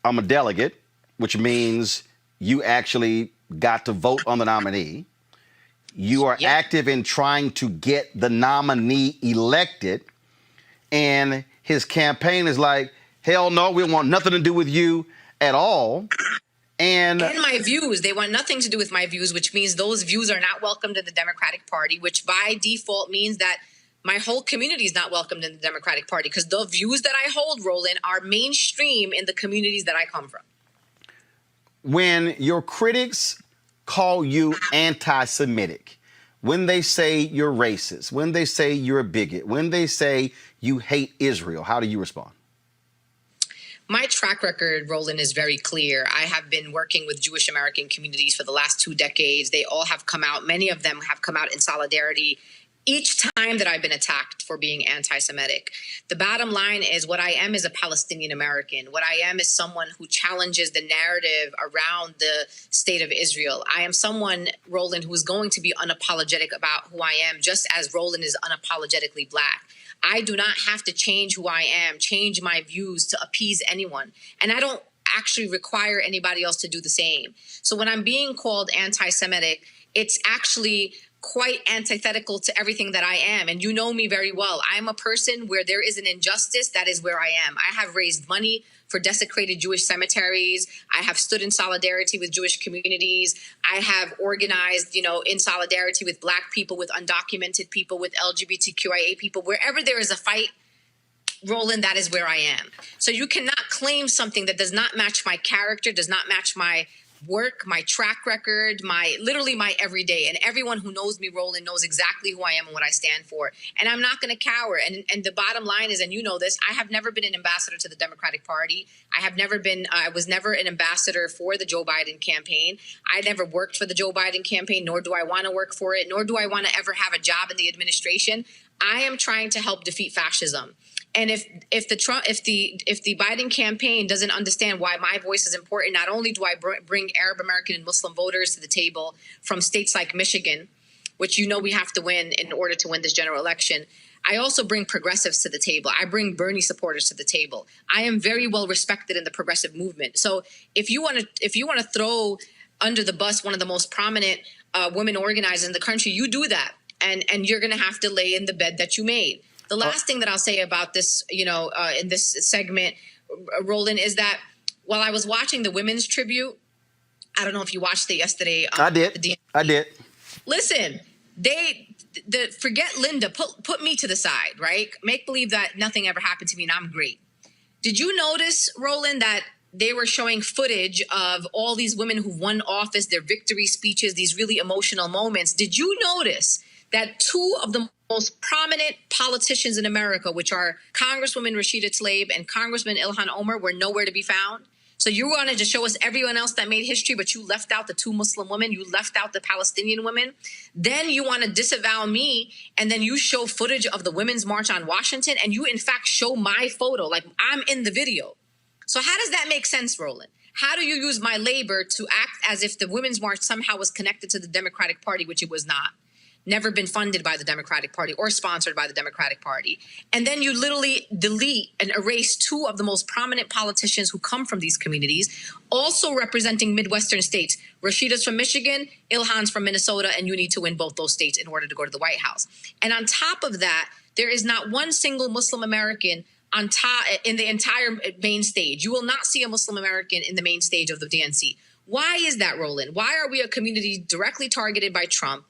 I'm a delegate, which means you actually got to vote on the nominee. You are active in trying to get the nominee elected. And his campaign is like, hell no, we want nothing to do with you at all. And my views, they want nothing to do with my views, which means those views are not welcomed in the Democratic Party, which by default means that my whole community is not welcomed in the Democratic Party because the views that I hold, Roland, are mainstream in the communities that I come from. When your critics call you anti-Semitic, when they say you're racist, when they say you're a bigot, when they say you hate Israel, how do you respond? My track record, Roland, is very clear. I have been working with Jewish American communities for the last 2 decades. They all have come out. Many of them have come out in solidarity each time that I've been attacked for being anti-Semitic. The bottom line is what I am is a Palestinian American. What I am is someone who challenges the narrative around the state of Israel. I am someone, Roland, who is going to be unapologetic about who I am, just as Roland is unapologetically Black. I do not have to change who I am, change my views to appease anyone. And I don't actually require anybody else to do the same. So when I'm being called anti-Semitic, it's actually quite antithetical to everything that I am. And you know me very well. I'm a person where there is an injustice, that is where I am. I have raised money for desecrated Jewish cemeteries. I have stood in solidarity with Jewish communities. I have organized, in solidarity with Black people, with undocumented people, with LGBTQIA people. Wherever there is a fight, Roland, that is where I am. So you cannot claim something that does not match my character, does not match my work, my track record, literally my everyday. And everyone who knows me, Roland, knows exactly who I am and what I stand for. And I'm not going to cower. And the bottom line is, and you know this, I have never been an ambassador to the Democratic Party. I was never an ambassador for the Joe Biden campaign. I never worked for the Joe Biden campaign, nor do I want to work for it, nor do I want to ever have a job in the administration. I am trying to help defeat fascism. And if the Biden campaign doesn't understand why my voice is important, not only do I bring Arab American and Muslim voters to the table from states like Michigan, which we have to win in order to win this general election, I also bring progressives to the table. I bring Bernie supporters to the table. I am very well respected in the progressive movement. So if you want to throw under the bus one of the most prominent women organizers in the country, you do that, and you're going to have to lay in the bed that you made. The last thing that I'll say about this, in this segment, Roland, is that while I was watching the women's tribute, I don't know if you watched it yesterday.
I did.
Listen, forget Linda, put me to the side, right? Make believe that nothing ever happened to me and I'm great. Did you notice, Roland, that they were showing footage of all these women who won office, their victory speeches, these really emotional moments? Did you notice that two of the most prominent politicians in America, which are Congresswoman Rashida Tlaib and Congressman Ilhan Omar, were nowhere to be found? So you wanted to show us everyone else that made history, but you left out the two Muslim women, you left out the Palestinian women. Then you want to disavow me, and then you show footage of the Women's March on Washington, and you in fact show my photo, like I'm in the video. So how does that make sense, Roland? How do you use my labor to act as if the Women's March somehow was connected to the Democratic Party, which it was not? Never been funded by the Democratic Party or sponsored by the Democratic Party. And then you literally delete and erase two of the most prominent politicians who come from these communities, also representing Midwestern states. Rashida's from Michigan, Ilhan's from Minnesota, and you need to win both those states in order to go to the White House. And on top of that, there is not one single Muslim American on top in the entire main stage. You will not see a Muslim American in the main stage of the DNC. Why is that, Roland? Why are we a community directly targeted by Trump?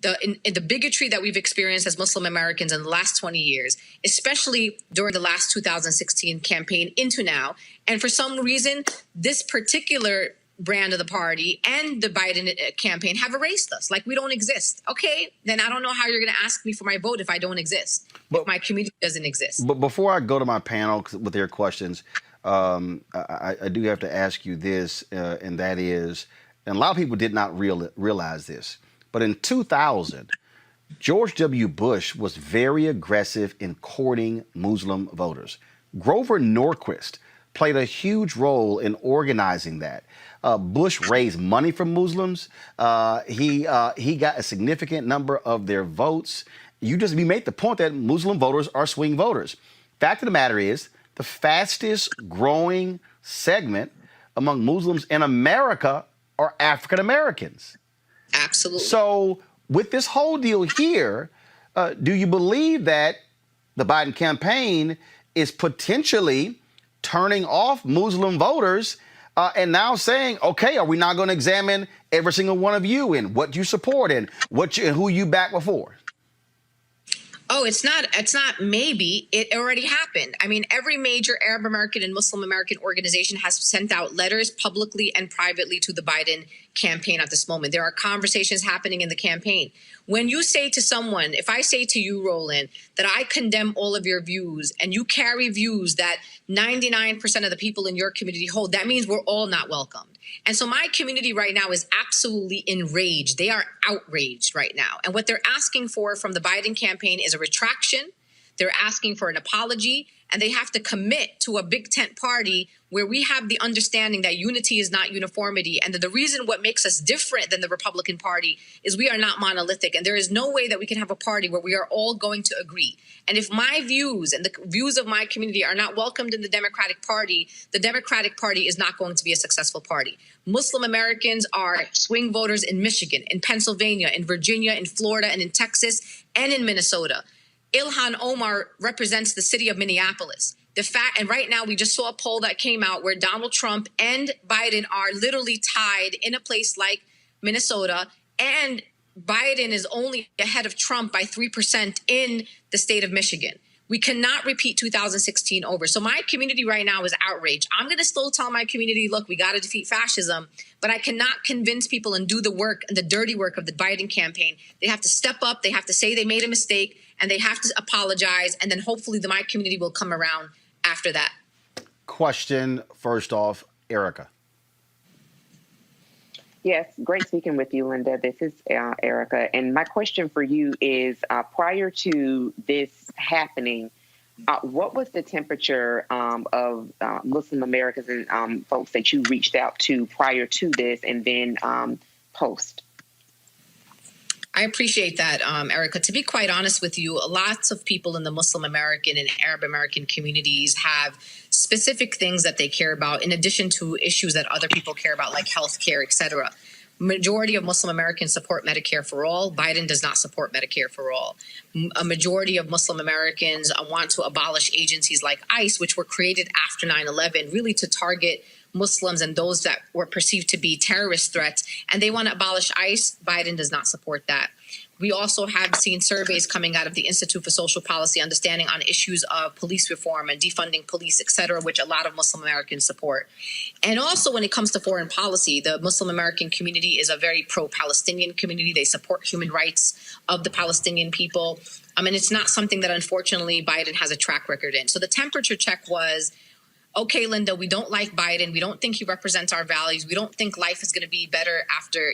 The bigotry that we've experienced as Muslim Americans in the last 20 years, especially during the last 2016 campaign into now. And for some reason, this particular brand of the party and the Biden campaign have erased us, like we don't exist. Okay, then I don't know how you're going to ask me for my vote if I don't exist, if my community doesn't exist.
But before I go to my panel with their questions, I do have to ask you this, and that is, and a lot of people did not realize this, but in 2000, George W. Bush was very aggressive in courting Muslim voters. Grover Norquist played a huge role in organizing that. Bush raised money from Muslims. He got a significant number of their votes. You made the point that Muslim voters are swing voters. Fact of the matter is, the fastest growing segment among Muslims in America are African Americans.
Absolutely.
So with this whole deal here, do you believe that the Biden campaign is potentially turning off Muslim voters and now saying, okay, are we not going to examine every single one of you and what you support and who you back before?
Oh, it's not maybe. It already happened. I mean, every major Arab American and Muslim American organization has sent out letters publicly and privately to the Biden campaign at this moment. There are conversations happening in the campaign. When you say to someone, if I say to you, Roland, that I condemn all of your views and you carry views that 99% of the people in your community hold, that means we're all not welcomed. And so my community right now is absolutely enraged. They are outraged right now. And what they're asking for from the Biden campaign is a retraction. They're asking for an apology, and they have to commit to a big tent party where we have the understanding that unity is not uniformity, and that the reason what makes us different than the Republican Party is we are not monolithic, and there is no way that we can have a party where we are all going to agree. And if my views and the views of my community are not welcomed in the Democratic Party is not going to be a successful party. Muslim Americans are swing voters in Michigan, in Pennsylvania, in Virginia, in Florida, and in Texas, and in Minnesota. Ilhan Omar represents the city of Minneapolis. And right now we just saw a poll that came out where Donald Trump and Biden are literally tied in a place like Minnesota, and Biden is only ahead of Trump by 3% in the state of Michigan. We cannot repeat 2016 over. So my community right now is outraged. I'm going to still tell my community, look, we got to defeat fascism, but I cannot convince people and do the work and the dirty work of the Biden campaign. They have to step up. They have to say they made a mistake, and they have to apologize. And then hopefully my community will come around after that.
Question first off, Erica.
Yes, great speaking with you, Linda. This is Erica. And my question for you is, prior to this happening, what was the temperature of Muslim Americans and folks that you reached out to prior to this and then post?
I appreciate that, Erica. To be quite honest with you, lots of people in the Muslim American and Arab American communities have specific things that they care about, in addition to issues that other people care about, like health care, et cetera. Majority of Muslim Americans support Medicare for all. Biden does not support Medicare for all. A majority of Muslim Americans want to abolish agencies like ICE, which were created after 9/11, really to target Muslims and those that were perceived to be terrorist threats, and they want to abolish ICE. Biden does not support that. We also have seen surveys coming out of the Institute for Social Policy Understanding on issues of police reform and defunding police, et cetera, which a lot of Muslim Americans support. And also when it comes to foreign policy, the Muslim American community is a very pro-Palestinian community. They support human rights of the Palestinian people. And it's not something that, unfortunately, Biden has a track record in. So the temperature check was, okay, Linda, we don't like Biden. We don't think he represents our values. We don't think life is going to be better after,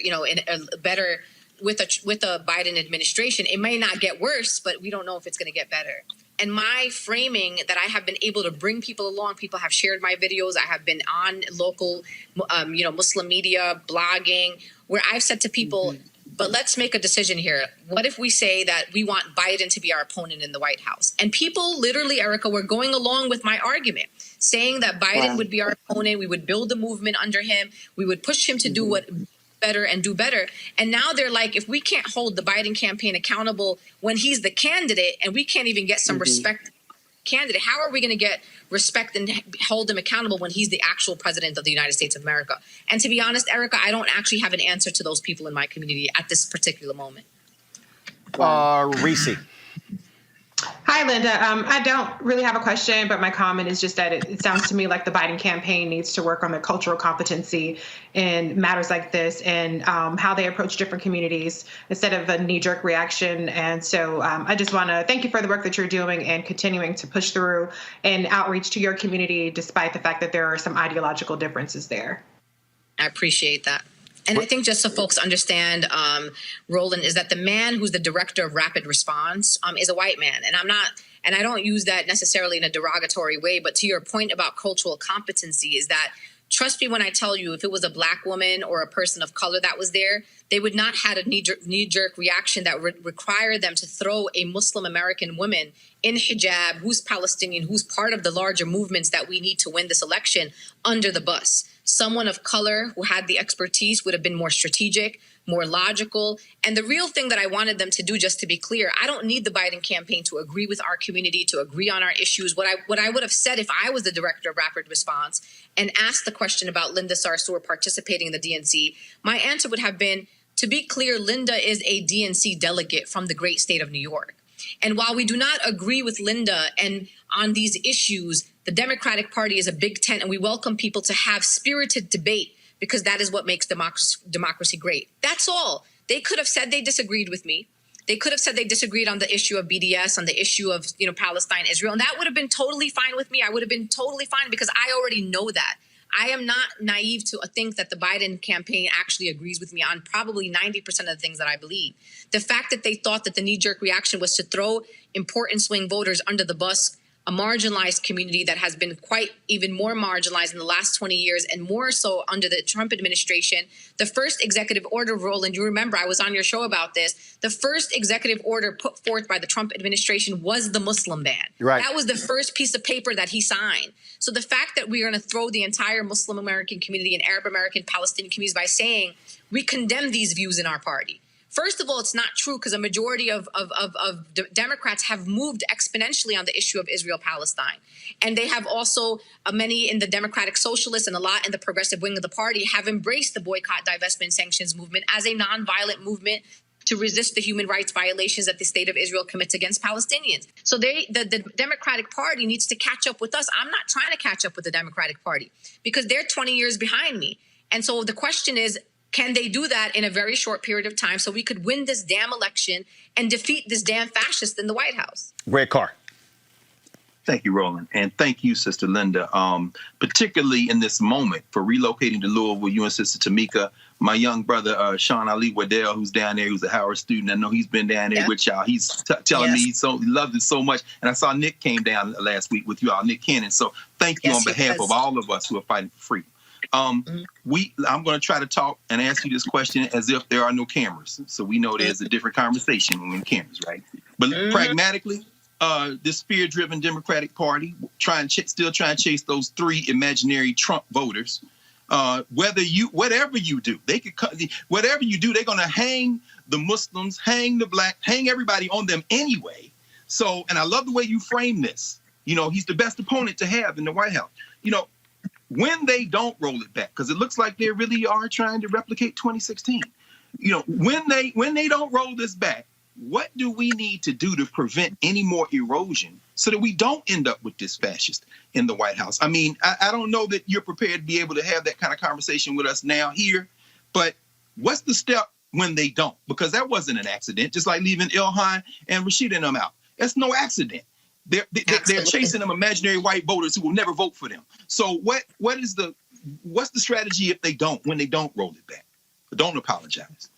better with a Biden administration. It may not get worse, but we don't know if it's going to get better. And my framing that I have been able to bring people along, people have shared my videos. I have been on local, Muslim media, blogging, where I've said to people, but let's make a decision here. What if we say that we want Biden to be our opponent in the White House? And people literally, Erica, were going along with my argument, saying that Biden would be our opponent. We would build a movement under him. We would push him to do what better and do better. And now they're like, if we can't hold the Biden campaign accountable when he's the candidate and we can't even get some respect candidate, how are we going to get respect and hold him accountable when he's the actual president of the United States of America? And to be honest, Erica, I don't actually have an answer to those people in my community at this particular moment.
Reese.
Hi, Linda. I don't really have a question, but my comment is just that it sounds to me like the Biden campaign needs to work on their cultural competency in matters like this and how they approach different communities instead of a knee-jerk reaction. And so I just want to thank you for the work that you're doing and continuing to push through and outreach to your community, despite the fact that there are some ideological differences there.
I appreciate that. And I think just so folks understand, Roland, is that the man who's the director of rapid response is a white man. And I don't use that necessarily in a derogatory way, but to your point about cultural competency is that, trust me when I tell you, if it was a black woman or a person of color that was there, they would not have a knee-jerk reaction that would require them to throw a Muslim American woman in hijab, who's Palestinian, who's part of the larger movements that we need to win this election, under the bus. Someone of color who had the expertise would have been more strategic, more logical. And the real thing that I wanted them to do, just to be clear, I don't need the Biden campaign to agree with our community, to agree on our issues. What I would have said if I was the director of rapid response and asked the question about Linda Sarsour participating in the DNC, my answer would have been, to be clear, Linda is a DNC delegate from the great state of New York. And while we do not agree with Linda and on these issues, the Democratic Party is a big tent, and we welcome people to have spirited debate because that is what makes democracy great. That's all. They could have said they disagreed with me. They could have said they disagreed on the issue of BDS, on the issue of Palestine, Israel, and that would have been totally fine with me. I would have been totally fine because I already know that. I am not naive to think that the Biden campaign actually agrees with me on probably 90% of the things that I believe. The fact that they thought that the knee-jerk reaction was to throw important swing voters under the bus, a marginalized community that has been quite even more marginalized in the last 20 years and more so under the Trump administration. The first executive order, Roland, you remember I was on your show about this. The first executive order put forth by the Trump administration was the Muslim ban.
Right.
That was the first piece of paper that he signed. So the fact that we are going to throw the entire Muslim American community and Arab American Palestinian communities by saying we condemn these views in our party. First of all, it's not true because a majority of Democrats have moved exponentially on the issue of Israel-Palestine. And they have also, many in the Democratic Socialists and a lot in the progressive wing of the party have embraced the boycott, divestment, sanctions movement as a nonviolent movement to resist the human rights violations that the state of Israel commits against Palestinians. So the Democratic Party needs to catch up with us. I'm not trying to catch up with the Democratic Party because they're 20 years behind me. And so the question is, can they do that in a very short period of time so we could win this damn election and defeat this damn fascist in the White House?
Greg Carr.
Thank you, Roland. And thank you, Sister Linda, particularly in this moment for relocating to Louisville, you and Sister Tamika. My young brother, Sean Ali Waddell, who's down there, who's a Howard student. I know he's been down there with y'all. He's telling me he loved it so much. And I saw Nick came down last week with you all, Nick Cannon. So thank you on behalf of all of us who are fighting for freedom. I'm going to try to talk and ask you this question as if there are no cameras. So we know there's a different conversation when cameras, right? But pragmatically, this fear-driven Democratic Party still trying to chase those 3 imaginary Trump voters. Whatever you do, whatever you do, they're going to hang the Muslims, hang the black, hang everybody on them anyway. So, and I love the way you frame this. You know, he's the best opponent to have in the White House. You know, when they don't roll it back, because it looks like they really are trying to replicate 2016. You know, when they don't roll this back, what do we need to do to prevent any more erosion so that we don't end up with this fascist in the White House? I mean, I don't know that you're prepared to be able to have that kind of conversation with us now here, but what's the step when they don't? Because that wasn't an accident, just like leaving Ilhan and Rashida and them out. That's no accident. They're chasing them imaginary white voters who will never vote for them. So what's the strategy if when they don't roll it back? Don't apologize.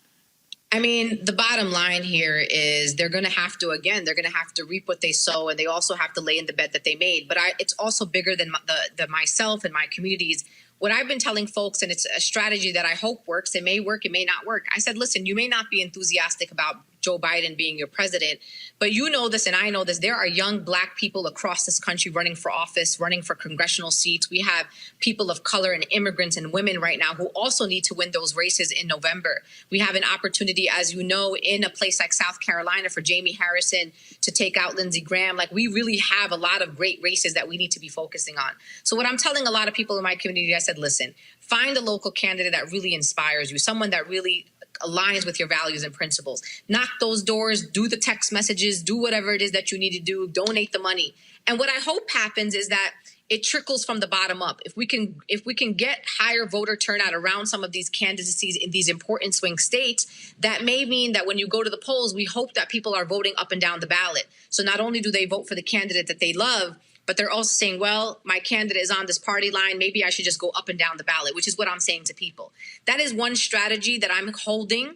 I mean, the bottom line here is they're going to have to reap what they sow, and they also have to lay in the bed that they made. But it's also bigger than the myself and my communities. What I've been telling folks, and it's a strategy that I hope works, it may work, it may not work. I said, listen, you may not be enthusiastic about Joe Biden being your president, but you know this and I know this. There are young black people across this country running for office, running for congressional seats. We have people of color and immigrants and women right now who also need to win those races in November. We have an opportunity, as you know, in a place like South Carolina for Jamie Harrison to take out Lindsey Graham. Like, we really have a lot of great races that we need to be focusing on. So what I'm telling a lot of people in my community, I said, listen, find a local candidate that really inspires you, someone that really aligns with your values and principles. Knock those doors, do the text messages, do whatever it is that you need to do, donate the money. And what I hope happens is that it trickles from the bottom up. If we can get higher voter turnout around some of these candidacies in these important swing states, that may mean that when you go to the polls, we hope that people are voting up and down the ballot. So not only do they vote for the candidate that they love, but they're also saying, well, my candidate is on this party line. Maybe I should just go up and down the ballot, which is what I'm saying to people. That is one strategy that I'm holding.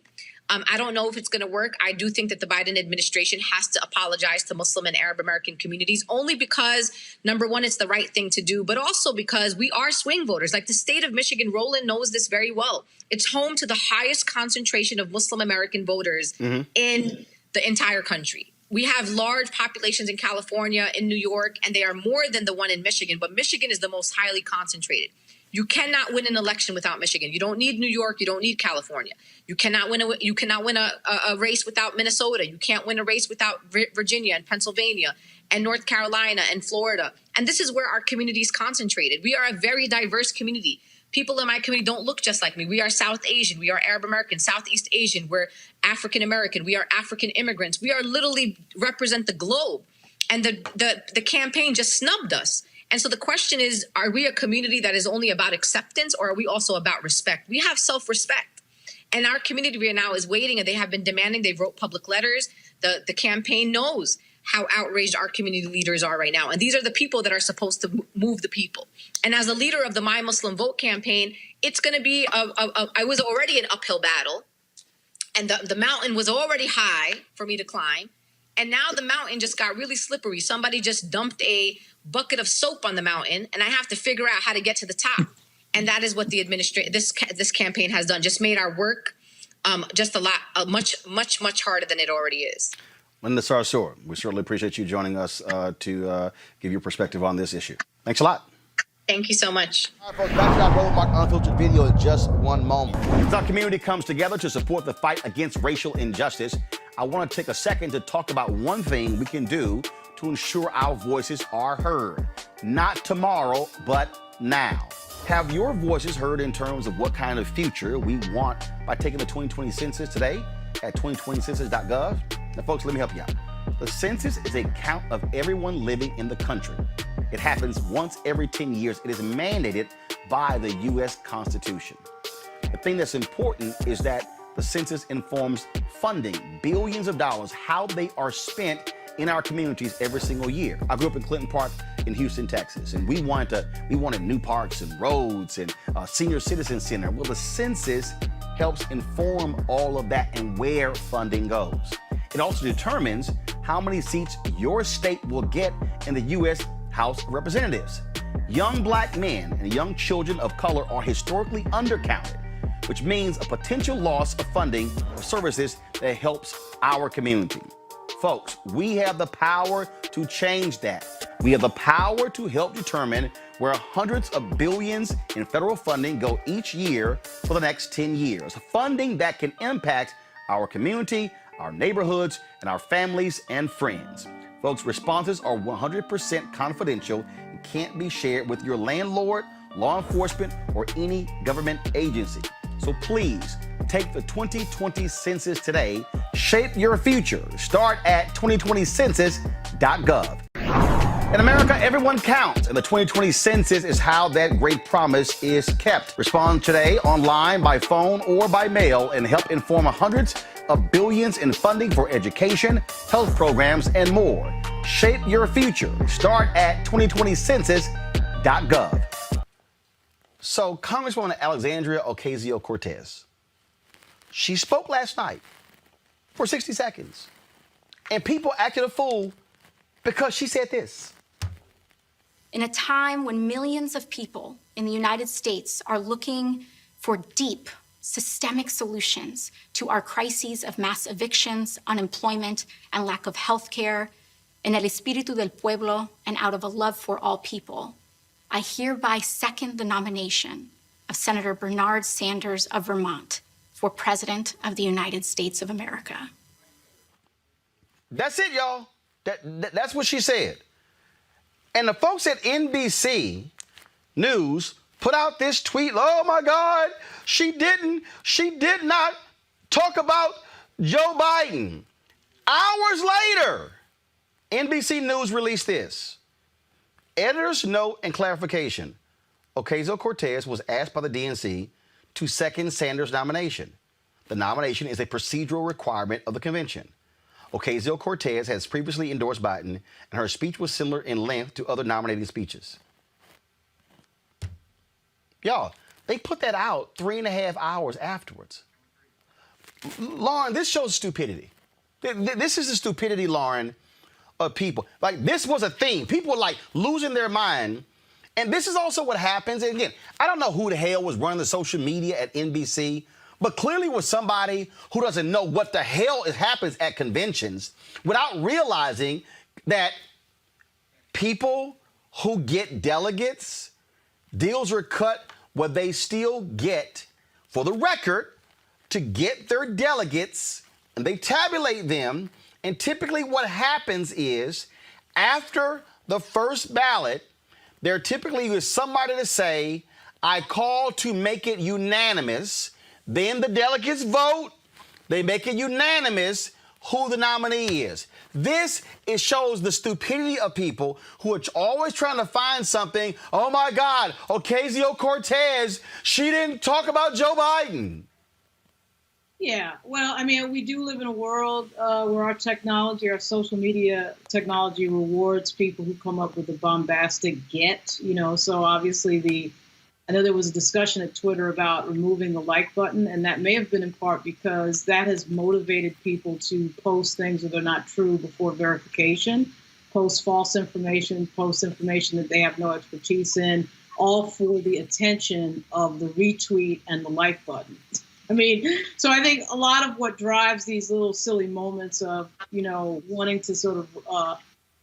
I don't know if it's going to work. I do think that the Biden administration has to apologize to Muslim and Arab American communities, only because, number one, it's the right thing to do, but also because we are swing voters. Like the state of Michigan, Roland knows this very well. It's home to the highest concentration of Muslim American voters in the entire country. We have large populations in California, in New York, and they are more than the one in Michigan, but Michigan is the most highly concentrated. You cannot win an election without Michigan. You don't need New York. You don't need California. You cannot win a race without Minnesota. You can't win a race without Virginia and Pennsylvania and North Carolina and Florida. And this is where our community is concentrated. We are a very diverse community. People in my community don't look just like me. We are South Asian. We are Arab American, Southeast Asian. We're African American. We are African immigrants. We are literally represent the globe. And the campaign just snubbed us. And so the question is, are we a community that is only about acceptance, or are we also about respect? We have self-respect. And our community right now is waiting, and they have been demanding. They wrote public letters. The campaign knows how outraged our community leaders are right now. And these are the people that are supposed to move the people. And as a leader of the My Muslim Vote campaign, it's going to be I was already an uphill battle, and the mountain was already high for me to climb. And now the mountain just got really slippery. Somebody just dumped a bucket of soap on the mountain, and I have to figure out how to get to the top. And that is what the this campaign has done. Just made our work just much harder than it already is.
Linda Sarsour, we certainly appreciate you joining us to give your perspective on this issue. Thanks a lot.
Thank you so much.
All right, folks, back to our Roland Unfiltered video in just one moment.
As our community comes together to support the fight against racial injustice, I want to take a second to talk about one thing we can do to ensure our voices are heard. Not tomorrow, but now. Have your voices heard in terms of what kind of future we want by taking the 2020 census today at 2020census.gov? Now, folks, let me help you out. The census is a count of everyone living in the country. It happens once every 10 years. It is mandated by the U.S. Constitution. The thing that's important is that the census informs funding, billions of dollars, how they are spent in our communities every single year. I grew up in Clinton Park in Houston, Texas, and we wanted new parks and roads and a senior citizen center. Well, the census helps inform all of that and where funding goes. It also determines how many seats your state will get in the U.S. House of Representatives. Young black men and young children of color are historically undercounted, which means a potential loss of funding for services that helps our community. Folks, we have the power to change that. We have the power to help determine where hundreds of billions in federal funding go each year for the next 10 years. Funding that can impact our community, our neighborhoods, and our families and friends. Folks, responses are 100% confidential and can't be shared with your landlord, law enforcement, or any government agency. So please, take the 2020 census today. Shape your future. Start at 2020census.gov. In America, everyone counts, and the 2020 census is how that great promise is kept. Respond today online, by phone, or by mail, and help inform hundreds of billions in funding for education, health programs, and more. Shape your future. Start at 2020census.gov. So, Congresswoman Alexandria Ocasio-Cortez, she spoke last night for 60 seconds, and people acted a fool because she said this.
In a time when millions of people in the United States are looking for deep, systemic solutions to our crises of mass evictions, unemployment, and lack of health care, en el espíritu del pueblo, and out of a love for all people, I hereby second the nomination of Senator Bernard Sanders of Vermont for President of the United States of America.
That's it, y'all. That's what she said. And the folks at NBC News put out this tweet. Oh my God, she did not talk about Joe Biden. Hours later, NBC News released this. Editor's note and clarification. Ocasio-Cortez was asked by the DNC to second Sanders' nomination. The nomination is a procedural requirement of the convention. Ocasio-Cortez has previously endorsed Biden, and her speech was similar in length to other nominating speeches. Y'all, they put that out 3.5 hours afterwards. Lauren, this shows stupidity. This is the stupidity, Lauren, of people. Like, this was a thing. People were like losing their mind. And this is also what happens. And again, I don't know who the hell was running the social media at NBC, but clearly was somebody who doesn't know what the hell happens at conventions without realizing that people who get delegates, deals are cut where they still get, for the record, to get their delegates, and they tabulate them. And typically what happens is, after the first ballot, there typically is somebody to say, I call to make it unanimous. Then the delegates vote. They make it unanimous who the nominee is. This shows the stupidity of people who are always trying to find something. Oh my God, Ocasio-Cortez, she didn't talk about Joe Biden.
Yeah, well, I mean, we do live in a world where our technology, our social media technology rewards people who come up with a bombastic get, so obviously I know there was a discussion at Twitter about removing the like button, and that may have been in part because that has motivated people to post things that are not true before verification, post false information, post information that they have no expertise in, all for the attention of the retweet and the like button. I mean, so I think a lot of what drives these little silly moments of, wanting to sort of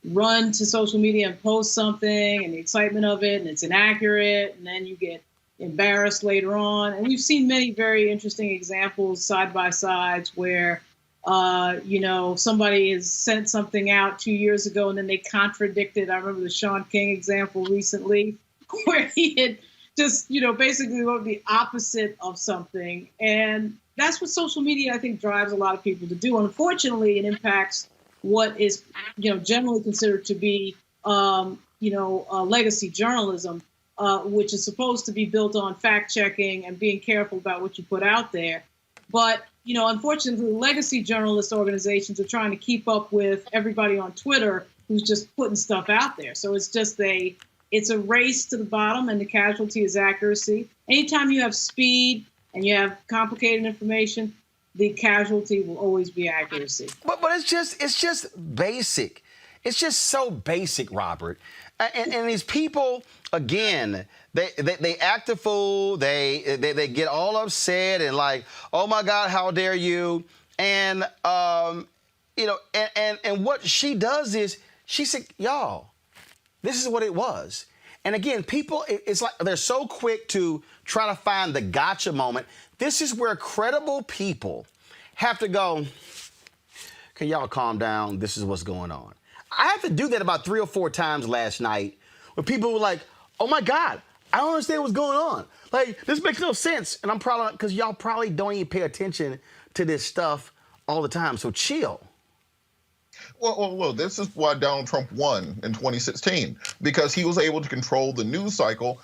run to social media and post something and the excitement of it, and it's inaccurate, and then you get embarrassed later on. And we've seen many very interesting examples side by sides where, somebody has sent something out 2 years ago and then they contradicted. I remember the Sean King example recently where he had just, basically wrote the opposite of something. And that's what social media, I think, drives a lot of people to do. Unfortunately, it impacts what is, generally considered to be, legacy journalism, which is supposed to be built on fact checking and being careful about what you put out there. But, unfortunately, legacy journalist organizations are trying to keep up with everybody on Twitter who's just putting stuff out there. So it's just it's a race to the bottom, and the casualty is accuracy. Anytime you have speed and you have complicated information, the casualty will always be accuracy.
But it's just basic. It's just so basic, Robert. And these people, again, they act a fool. They get all upset and like, oh my God, how dare you? And and what she does is she said, y'all, this is what it was. And again, people, it's like they're so quick to try to find the gotcha moment. This is where credible people have to go, can y'all calm down? This is what's going on. I had to do that about 3 or 4 times last night where people were like, oh my God, I don't understand what's going on. Like, this makes no sense. And I'm probably, because y'all probably don't even pay attention to this stuff all the time. So chill.
Well, this is why Donald Trump won in 2016, because he was able to control the news cycle,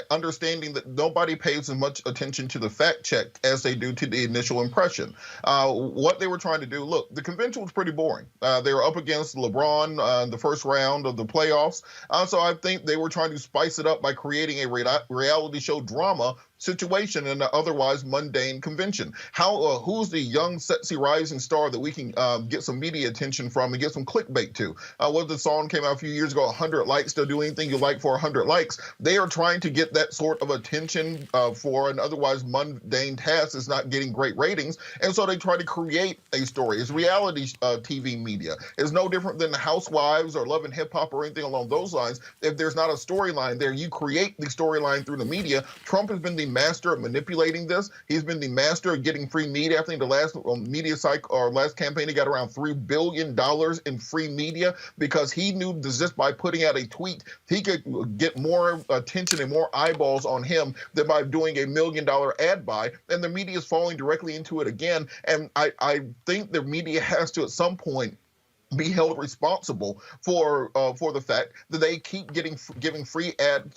understanding that nobody pays as much attention to the fact check as they do to the initial impression. What they were trying to do, look, the convention was pretty boring. They were up against LeBron in the first round of the playoffs. So I think they were trying to spice it up by creating a reality show drama situation in an otherwise mundane convention. Who's the young, sexy, rising star that we can get some media attention from and get some clickbait to? What the song came out a few years ago, 100 likes, they'll do anything you like for 100 likes. They are trying to get that sort of attention for an otherwise mundane task that's not getting great ratings, and so they try to create a story. It's reality TV media. It's no different than Housewives or Love and Hip Hop or anything along those lines. If there's not a storyline there, you create the storyline through the media. Trump has been the master of manipulating this. He's been the master of getting free media. I think the last media cycle or last campaign, he got around $3 billion in free media because he knew that just by putting out a tweet, he could get more attention and more eyeballs on him than by doing $1 million ad buy. And the media is falling directly into it again. And I think the media has to, at some point, be held responsible for the fact that they keep giving free ad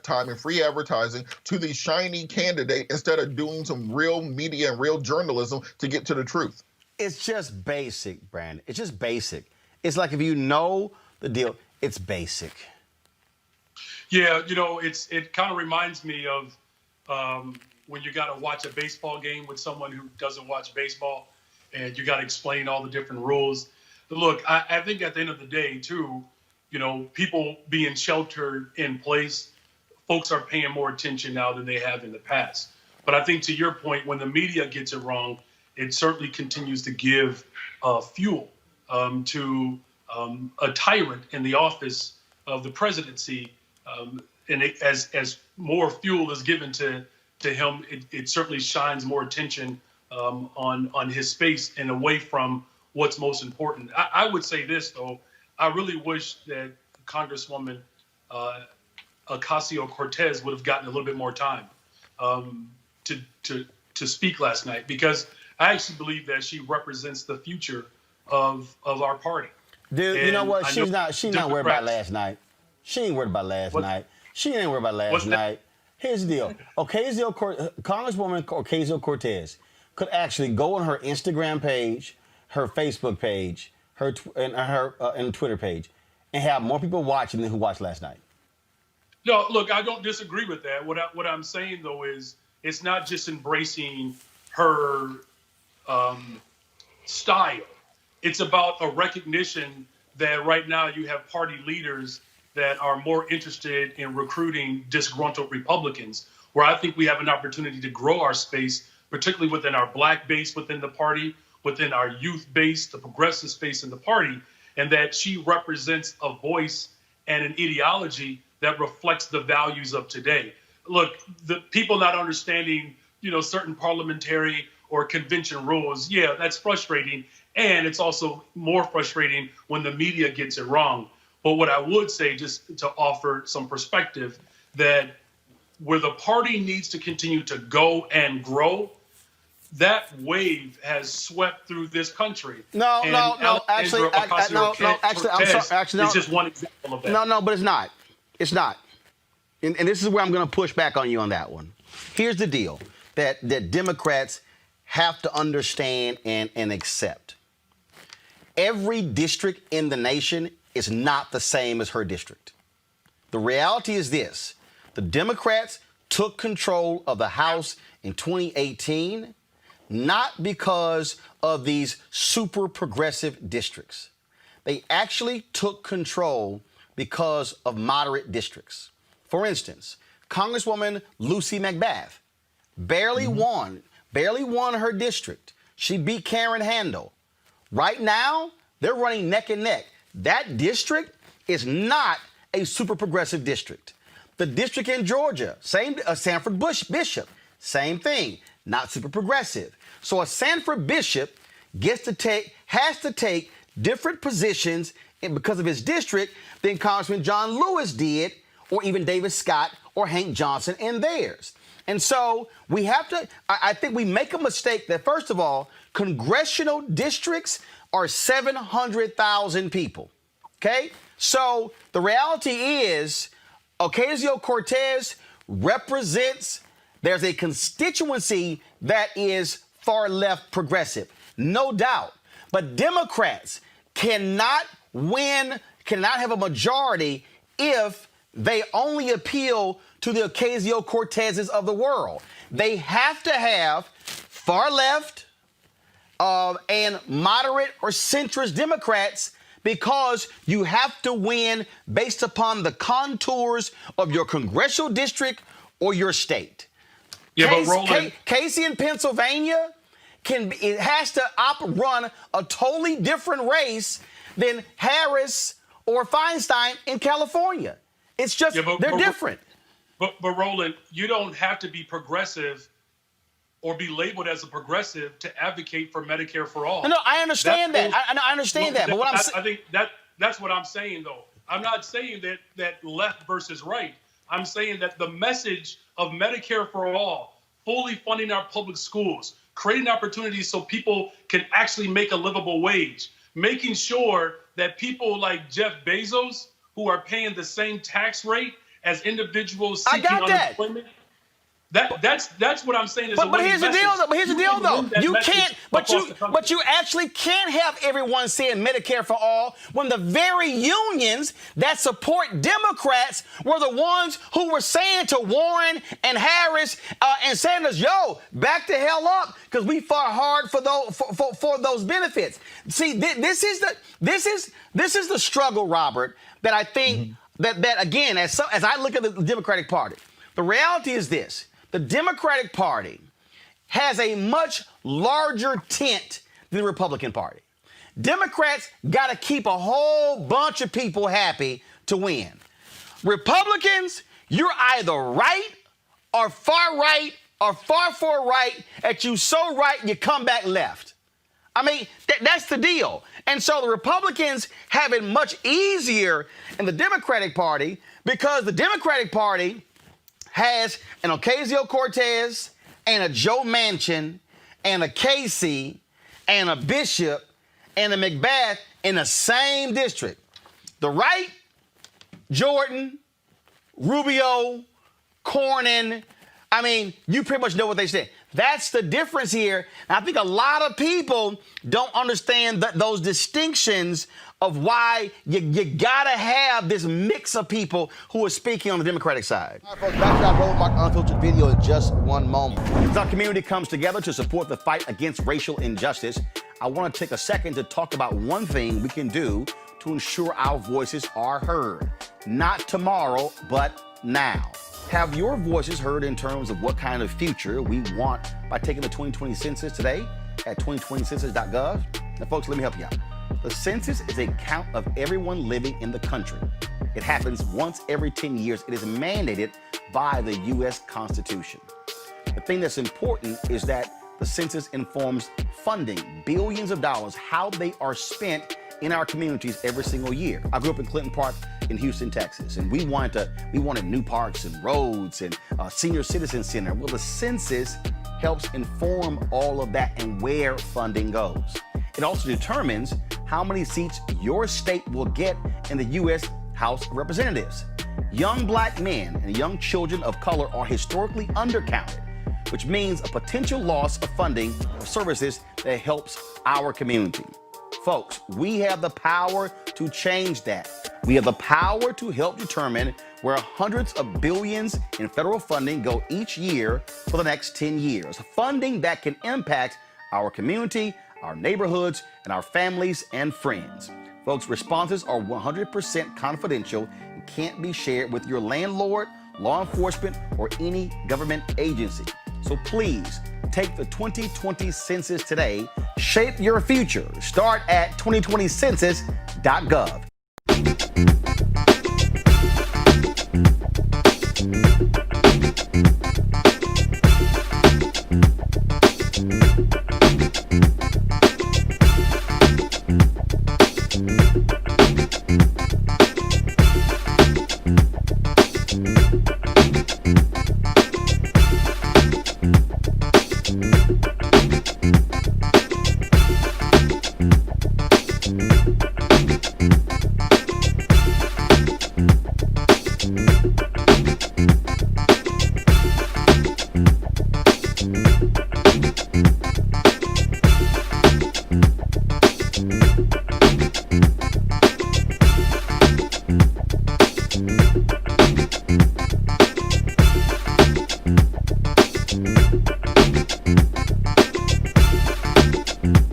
time and free advertising to the shiny candidate instead of doing some real media and real journalism to get to the truth.
It's just basic, Brandon. It's just basic. It's like if you know the deal, it's basic.
Yeah, it kind of reminds me of when you got to watch a baseball game with someone who doesn't watch baseball, and you got to explain all the different rules. Look, I think at the end of the day, too, people being sheltered in place, folks are paying more attention now than they have in the past. But I think to your point, when the media gets it wrong, it certainly continues to give fuel to a tyrant in the office of the presidency. And as more fuel is given to him, it certainly shines more attention on his space and away from what's most important. I would say this, though. I really wish that Congresswoman Ocasio-Cortez would have gotten a little bit more time to speak last night, because I actually believe that she represents the future of our party.
Dude,
and
you know what? She's not worried about last night. She ain't worried about last night. She ain't worried about last night. Here's the deal. Congresswoman Ocasio-Cortez, could actually go on her Instagram page, her Facebook page, her Twitter page, and have more people watching than who watched last night.
No, look, I don't disagree with that. What I'm saying, though, is it's not just embracing her style. It's about a recognition that right now you have party leaders that are more interested in recruiting disgruntled Republicans, where I think we have an opportunity to grow our space, particularly within our Black base within the party, within our youth base, the progressive space in the party, and that she represents a voice and an ideology that reflects the values of today. Look, the people not understanding, certain parliamentary or convention rules, yeah, that's frustrating. And it's also more frustrating when the media gets it wrong. But what I would say, just to offer some perspective, that where the party needs to continue to go and grow, that wave has swept through this country.
Actually,
it's just one example of that.
No, but it's not. It's not. And this is where I'm going to push back on you on that one. Here's the deal that Democrats have to understand and accept. Every district in the nation is not the same as her district. The reality is this. The Democrats took control of the House in 2018, not because of these super progressive districts. They actually took control because of moderate districts. For instance, Congresswoman Lucy McBath barely won her district. She beat Karen Handel. Right now, they're running neck and neck. That district is not a super progressive district. The district in Georgia, same, Sanford Bishop, same thing, not super progressive. So a Sanford Bishop has to take different positions because of his district than Congressman John Lewis did, or even David Scott or Hank Johnson in theirs. And so we have to, I think we make a mistake that, first of all, congressional districts are 700,000 people, okay? So the reality is Ocasio-Cortez represents, there's a constituency that is far left progressive, no doubt. But Democrats cannot have a majority if they only appeal to the Ocasio-Cortezes of the world. They have to have far left and moderate or centrist Democrats, because you have to win based upon the contours of your congressional district or your state.
Yeah, but Roland,
Casey in Pennsylvania has to run a totally different race than Harris or Feinstein in California. It's just, they're different.
But Roland, you don't have to be progressive or be labeled as a progressive to advocate for Medicare for all.
No, I understand that. I understand that. But what I'm saying,
I think that's what I'm saying, though. I'm not saying that left versus right. I'm saying that the message of Medicare for all, fully funding our public schools, creating opportunities so people can actually make a livable wage, making sure that people like Jeff Bezos, who are paying the same tax rate as individuals seeking unemployment. That's what I'm saying.
But here's the deal, though. But here's the deal, though. You can't. But you actually can't have everyone saying Medicare for all when the very unions that support Democrats were the ones who were saying to Warren and Harris and Sanders, "Yo, back the hell up, because we fought hard for those benefits." See, this is the struggle, Robert, that I think that again, as I look at the Democratic Party, the reality is this. The Democratic Party has a much larger tent than the Republican Party. Democrats got to keep a whole bunch of people happy to win. Republicans, you're either right or far right, that you so right you come back left. I mean, that's the deal. And so the Republicans have it much easier in the Democratic Party because the Democratic Party has an Ocasio-Cortez and a Joe Manchin and a Casey and a Bishop and a McBath in the same district. The right, Jordan, Rubio, Cornyn, I mean, you pretty much know what they said. That's the difference here. And I think a lot of people don't understand those distinctions of why you got to have this mix of people who are speaking on the Democratic side.
All right, folks, back to our Roland Mark Unfiltered video in just one moment.
As our community comes together to support the fight against racial injustice, I want to take a second to talk about one thing we can do to ensure our voices are heard. Not tomorrow, but now. Have your voices heard in terms of what kind of future we want by taking the 2020 census today at 2020census.gov? Now, folks, let me help you out. The census is a count of everyone living in the country. It happens once every 10 years. It is mandated by the U.S. Constitution. The thing that's important is that the census informs funding, billions of dollars, how they are spent in our communities every single year. I grew up in Clinton Park in Houston, Texas, and we wanted new parks and roads and a senior citizen center. Well, the census helps inform all of that and where funding goes. It also determines how many seats your state will get in the U.S. House of Representatives. Young black men and young children of color are historically undercounted, which means a potential loss of funding for services that helps our community. Folks, we have the power to change that. We have the power to help determine where hundreds of billions in federal funding go each year for the next 10 years. Funding that can impact our community, our neighborhoods, and our families and friends. Folks, responses are 100% confidential and can't be shared with your landlord, law enforcement, or any government agency. So please, take the 2020 census today. Shape your future. Start at 2020census.gov.